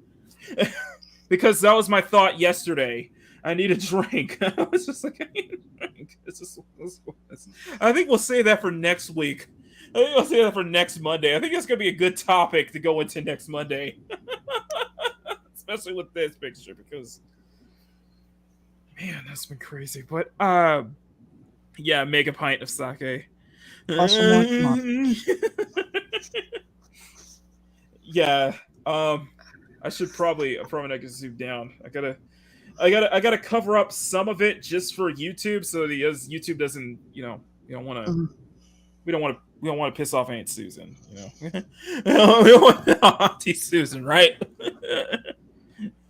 Because that was my thought yesterday. I need a drink. I was just like, I need a drink. I think we'll say that for next week. I think we'll say that for next Monday. I think it's gonna be a good topic to go into next Monday, especially with this picture because, man, that's been crazy. But yeah, make a pint of sake. Yeah, I should probably not gonna zoom down. I gotta cover up some of it just for YouTube, so that YouTube doesn't, we don't want to piss off Aunt Susan, we don't want Auntie Susan, right?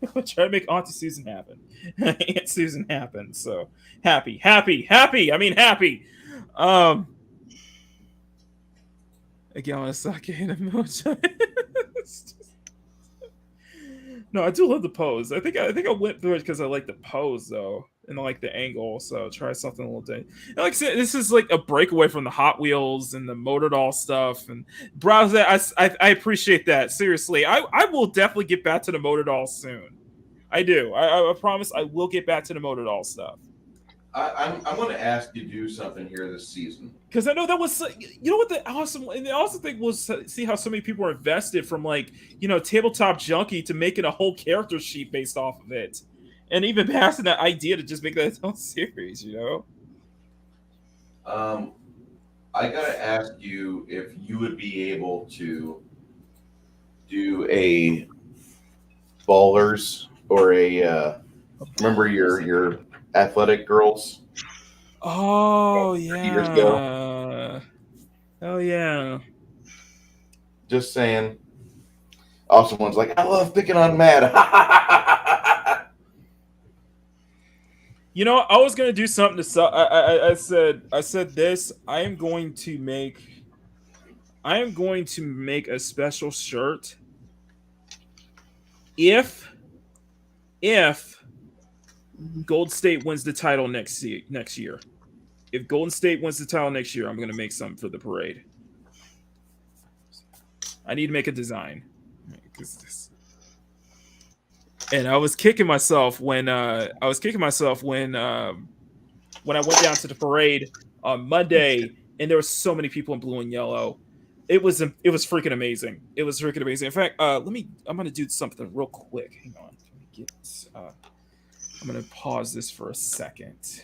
Try to make Auntie Susan happen. Aunt Susan happen. So happy. I mean happy. Again, I want to suck in a motion. No, I do love the pose. I think I went through it because I like the pose though, and I like the angle. So try something a little different. And like I said, this is like a breakaway from the Hot Wheels and the Motor Doll stuff. And browse that. I appreciate that. Seriously, I will definitely get back to the Motor Doll soon. I do. I promise I will get back to the Motor Doll stuff. I'm going to ask you to do something here this season. Because I know that was, you know what the awesome thing was, see how so many people are invested from like, Tabletop Junkie to making a whole character sheet based off of it. And even passing that idea to just make that its own series, I got to ask you if you would be able to do a Ballers or a, remember your athletic girls? Oh, years ago. yeah. Oh, yeah. Just saying. Awesome one's like, I love picking on Matt. I was gonna do something to sell. I said this. I am going to make a special shirt if Gold State wins the title next year. If Golden State wins the title next year, I'm going to make something for the parade. I need to make a design. And I was kicking myself when I went down to the parade on Monday, and there were so many people in blue and yellow. It was freaking amazing. It was freaking amazing. In fact, I'm going to do something real quick. Hang on. I'm going to pause this for a second.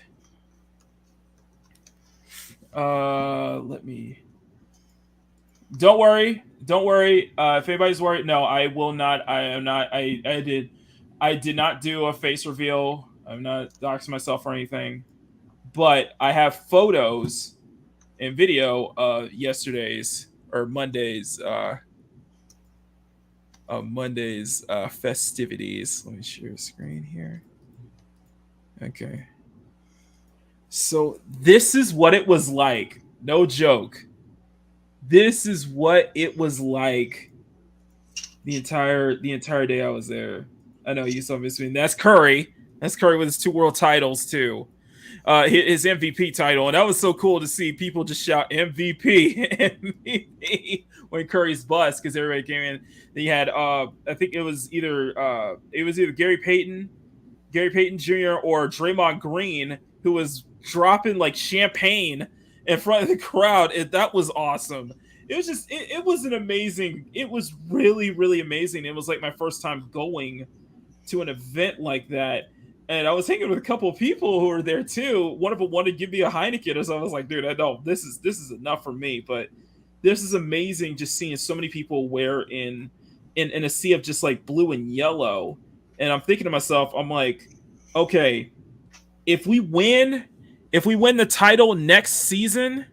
Let me. Don't worry. If anybody's worried, no, I will not. I am not. I did not do a face reveal. I'm not doxing myself or anything. But I have photos and video of yesterday's or Monday's festivities. Let me share a screen here. Okay. So this is what it was like. No joke. This is what it was like the entire day I was there. I know you saw Miss Bean. That's Curry. That's Curry with his 2 world titles too. His MVP title, and that was so cool to see people just shout MVP, MVP when Curry's bust because everybody came in. Then you had I think it was either Gary Payton Jr. or Draymond Green who was dropping like champagne in front of the crowd. That was awesome. It was just it was an amazing. It was really, really amazing. It was like my first time going to an event like that. And I was hanging with a couple of people who were there too. One of them wanted to give me a Heineken, so I was like, "Dude, this is enough for me." But this is amazing, just seeing so many people wear in a sea of just like blue and yellow. And I'm thinking to myself, I'm like, okay, if we win the title next season,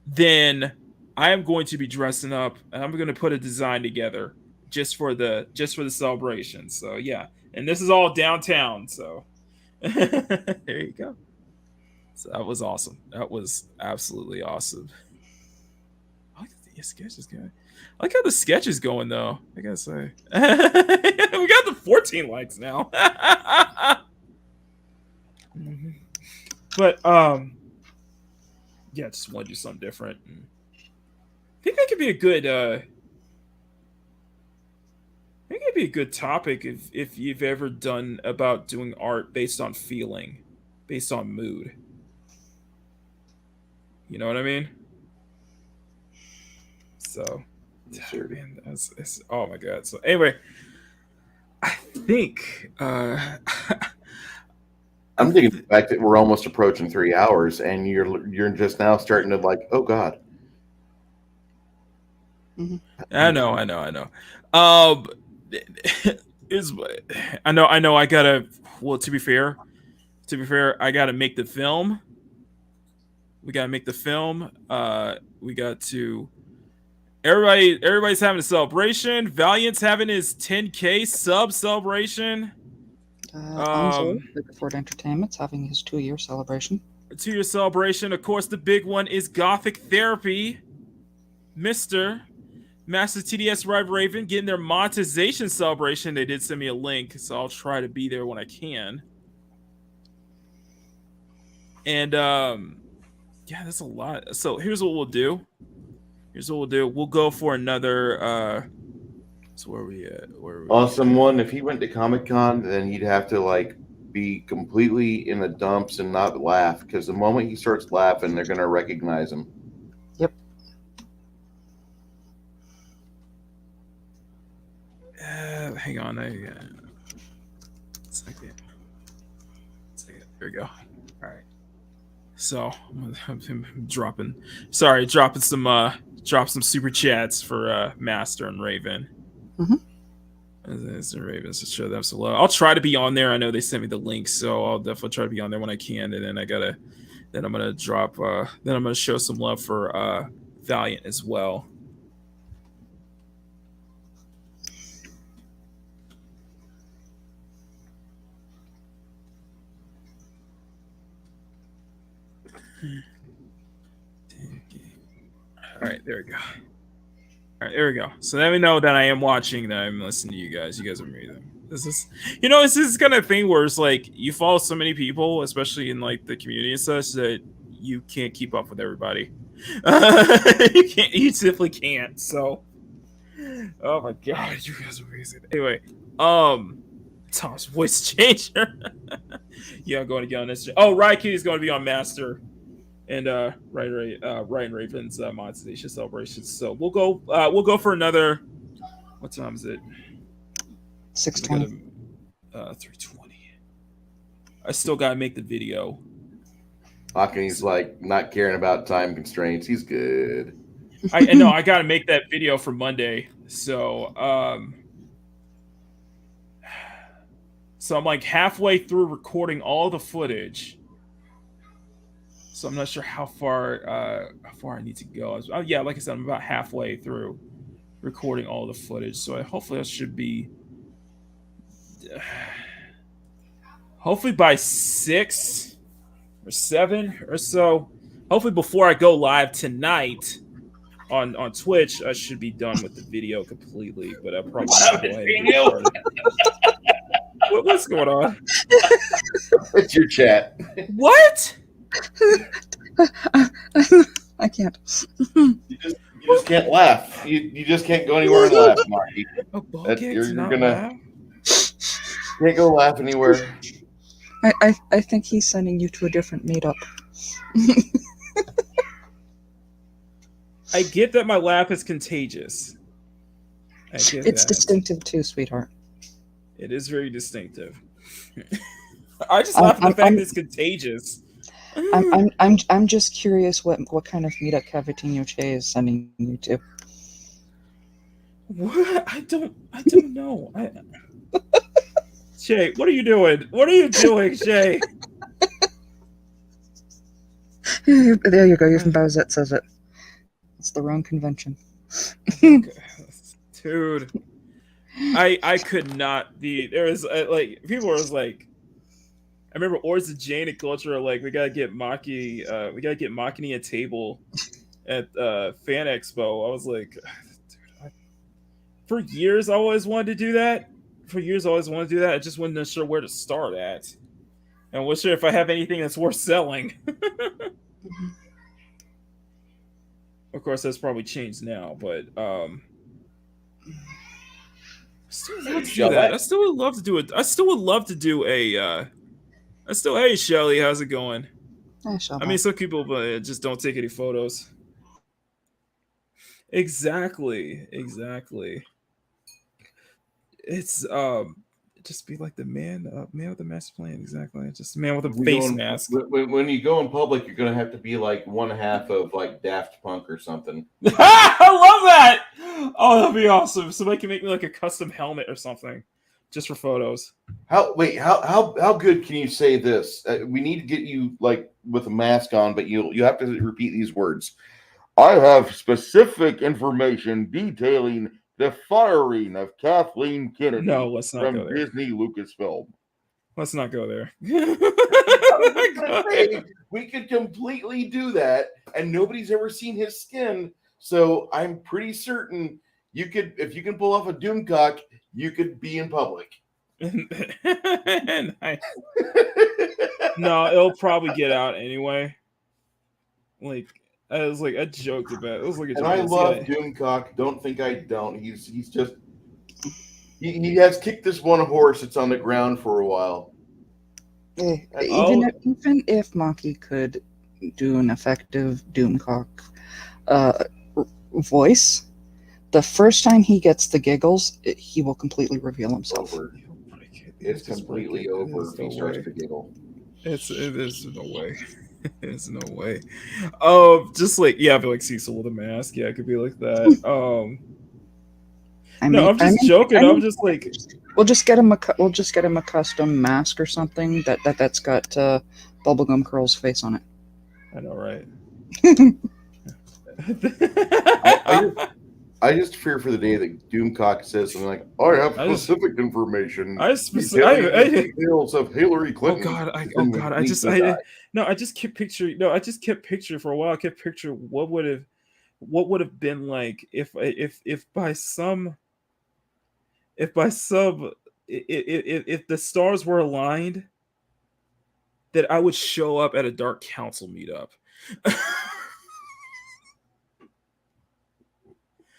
then I am going to be dressing up and I'm going to put a design together just for the celebration. So yeah. And this is all downtown, so there you go. So that was awesome. That was absolutely awesome. I like the sketch is going. I like how the sketch is going, though. I gotta say, we got the 14 likes now. But yeah, just want to do something different. I think that could be a good. I think it'd be a good topic if you've ever done about doing art based on feeling, based on mood. You know what I mean? So, Sure. Man, it's oh my god. So anyway, I think I'm thinking the fact that we're almost approaching 3 hours, and you're just now starting to like, oh god. Mm-hmm. I know. I know. I gotta. Well, to be fair, I gotta make the film. We gotta make the film. We got to. Everybody's having a celebration. Valiant's having his 10K sub celebration. Enzo, looking forward to entertainment's having his 2-year celebration. 2-year celebration. Of course, the big one is Gothic Therapy. Master TDS Ride Raven getting their monetization celebration. They did send me a link, so I'll try to be there when I can. And yeah, that's a lot. So here's what we'll do. We'll go for another. So where are we at? Awesome one. If he went to Comic-Con, then he'd have to like be completely in the dumps and not laugh, because the moment he starts laughing, they're gonna recognize him. Yep. Hang on. Second. There we go. All right. So I'm dropping some super chats for Master and Raven. As Ravens to show them some love. I'll try to be on there. I know they sent me the link, so I'll definitely try to be on there when I can. And then I'm gonna drop. Then I'm gonna show some love for Valiant as well. All right, there we go. All right, there we go. So let me know that I am watching, that I'm listening to you guys. You guys are amazing. This is kind of thing where it's like you follow so many people, especially in like the community and such, that you can't keep up with everybody. You simply can't. So, oh my god, you guys are amazing. Anyway, Tom's voice changer. Yeah, I'm going to get on this. Oh, Riot Kitty is going to be on Master. And Ryan Raven's monetization celebration. So we'll go for another. What time is it? 6:20. 3:20. I still gotta make the video. Makini's like not caring about time constraints. He's good. I know I gotta make that video for Monday. So I'm like halfway through recording all the footage. So I'm not sure how far I need to go. Yeah, like I said, I'm about halfway through recording all the footage. So hopefully I should be, hopefully by 6 or 7 or so. Hopefully before I go live tonight on Twitch, I should be done with the video completely. But I'll probably go ahead and get started. What's going on? It's your chat. What? I can't. You just can't laugh. You just can't go anywhere and laugh, Marky. You're gonna can't go laugh anywhere. I think he's sending you to a different meetup. I get that my laugh is contagious. It's distinctive too, sweetheart. It is very distinctive. I just laugh at the fact that it's contagious. I'm just curious what kind of meetup Cavatinho Che is sending you to. What? I don't know. Shay, what are you doing? What are you doing, Shay? There you go. Even Bowsette says it. It's the wrong convention. Dude, I could not be. There was like people was like, I remember Orza Jane and Culture are like, we gotta get Makini a table at Fan Expo. I was like, dude, for years I always wanted to do that. I just wasn't sure where to start at. And wasn't sure if I have anything that's worth selling. Of course, that's probably changed now, but I still would love to do that. I still would love to do it. I still would love to do a. Hey, Shelly, how's it going? Hi, Shelby. I mean, some people just don't take any photos. Exactly. It's just be like the man with the master plan. Exactly, just a man with a face mask. When you go in public, you're gonna have to be like one half of like Daft Punk or something. I love that. Oh, that'd be awesome. Somebody can make me like a custom helmet or something, just for photos. How good can you say this? We need to get you like with a mask on, but you have to repeat these words. I have specific information detailing the firing of Kathleen Kennedy No, let's not go from there. Disney Lucasfilm. Let's not go there. Hey, we could completely do that, and nobody's ever seen his skin. So I'm pretty certain you could, if you can pull off a Doomcock, you could be in public. No, it'll probably get out anyway. Like I was like I joked about it. It was like a And joke. I love Yeah. Doomcock. Don't think I don't. He's just he has kicked this one horse that's on the ground for a while. Even if Maki could do an effective Doomcock voice, the first time he gets the giggles, he will completely reveal himself. Over. It's completely over if he starts to giggle. There's no way. There's no way. Just like but like Cecil with a mask. Yeah, it could be like that. I'm just joking. I'm just like, we'll just get him a custom mask or something that's got Bubblegum Curl's face on it. I know, right? I just fear for the day that Doomcock says something like, "I have specific information. Details of Hillary Clinton." I just kept picturing for a while. I kept picturing what would have been like if the stars were aligned, that I would show up at a Dark Council meetup.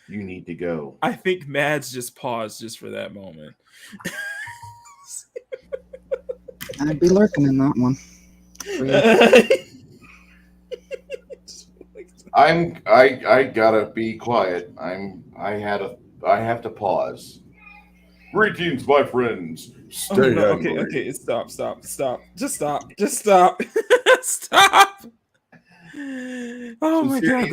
You need to go. I think Mads just paused just for that moment. I'd be lurking in that one. I gotta be quiet. I have to pause. Greetings, my friends. Stay angry. Okay, stop. Just stop. Stop. Oh my god.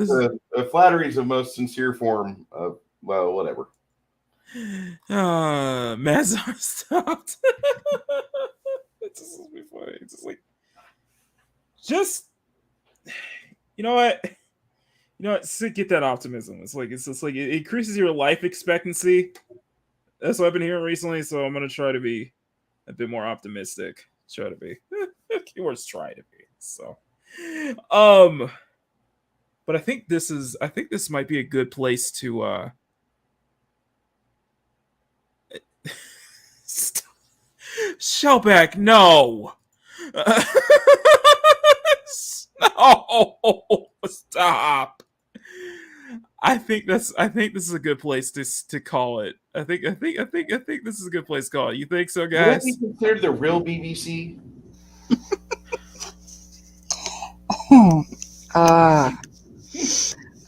Flattery is the most sincere form of, well, whatever. Mazar stopped. It's just be funny. It's just like, you know what? So get that optimism. It's just like it increases your life expectancy. That's what I've been hearing recently. So I'm gonna try to be a bit more optimistic. Try to be. Keywords try to be. So, but I think this might be a good place to Shellback, no. No, stop. I think this is a good place to call it. I think this is a good place to call it. You think so, guys? Would that be considered the real BBC?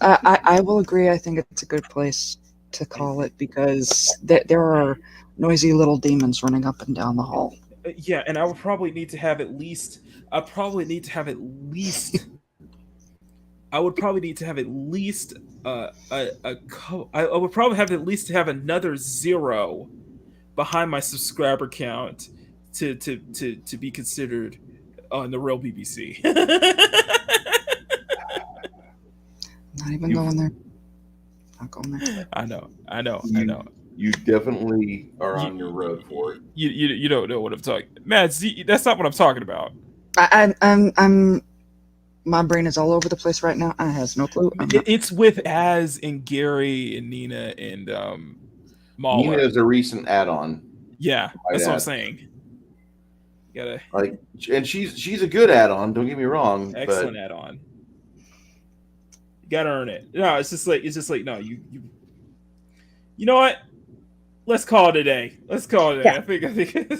I will agree. I think it's a good place to call it because there are noisy little demons running up and down the hall. Yeah, and I would probably need to have at least. I would probably need to have at least have another 0 behind my subscriber count to be considered on the real BBC. Not even going there. Not going there. I know. You definitely are on your road for it. You don't know what I'm talking. Matt, that's not what I'm talking about. I'm my brain is all over the place right now. I has no clue. It's with Az and Gary and Nina and Mahler. Nina is a recent add-on. Yeah, that's what I'm saying. You gotta and she's a good add-on. Don't get me wrong. Excellent add-on. You gotta earn it. No, it's just like no, you know what? Let's call it a day. Yeah. I think.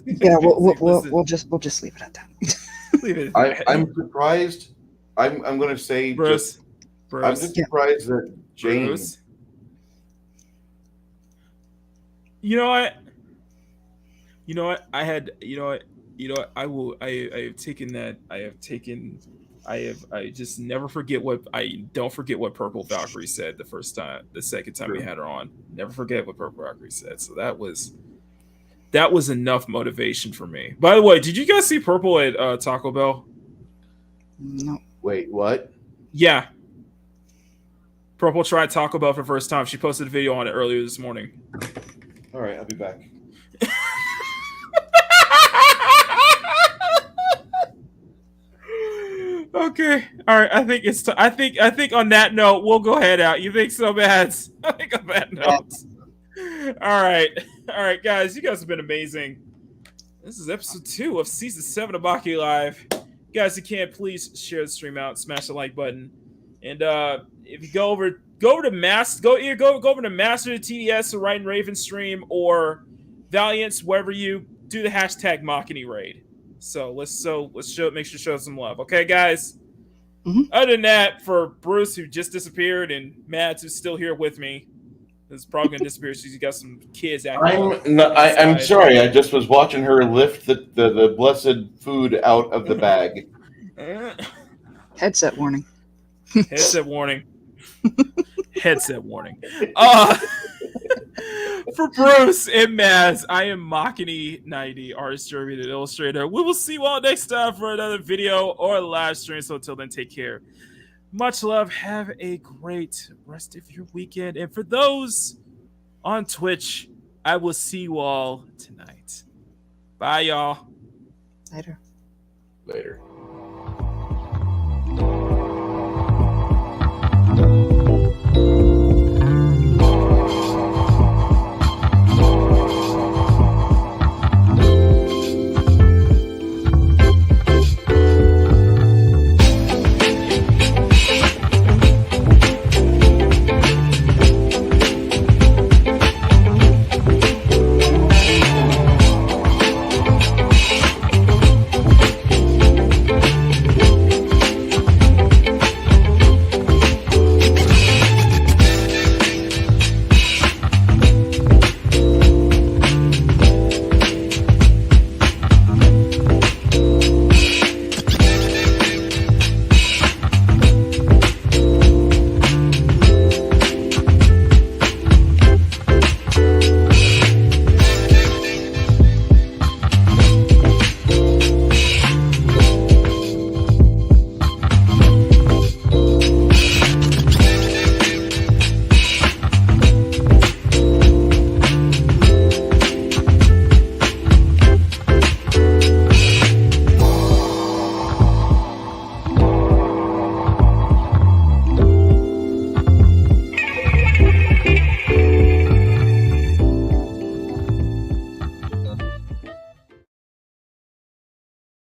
Yeah, we'll just leave it at that. Leave it. I'm surprised. I'm going to say, Bruce. I'm just surprised that Jane. Bruce. You know what? I just never forget don't forget what Purple Valkyrie said the second time we had her on. Never forget what Purple Valkyrie said. So that was enough motivation for me. By the way, did you guys see Purple at Taco Bell? No. Wait, what? Yeah. Purple tried Taco Bell for the first time. She posted a video on it earlier this morning. All right, I'll be back. Okay. All right. I think it's. I think on that note, we'll go head out. You think so, Mads? I think on that note. All right. All right, guys. You guys have been amazing. This is episode 2 of season 7 of Makini Live. Guys, you can please share the stream out, smash the like button, and if you go over to Master, go over to Master of TDS or Ryan Raven stream or Valiance, wherever you do the hashtag Makini raid. So let's make sure to show some love, okay, guys? Mm-hmm. Other than that, for Bruce, who just disappeared, and Mads, who's still here with me, is probably gonna disappear because you got some kids acting. I'm sorry. I just was watching her lift the blessed food out of the bag. Headset warning. Headset warning. Headset warning. For Bruce and Maz, I am Makini 90, artist, distributor, and illustrator. We will see you all next time for another video or live stream. So until then, take care. Much love. Have a great rest of your weekend. And for those on Twitch, I will see you all tonight. Bye, y'all. Later. Later.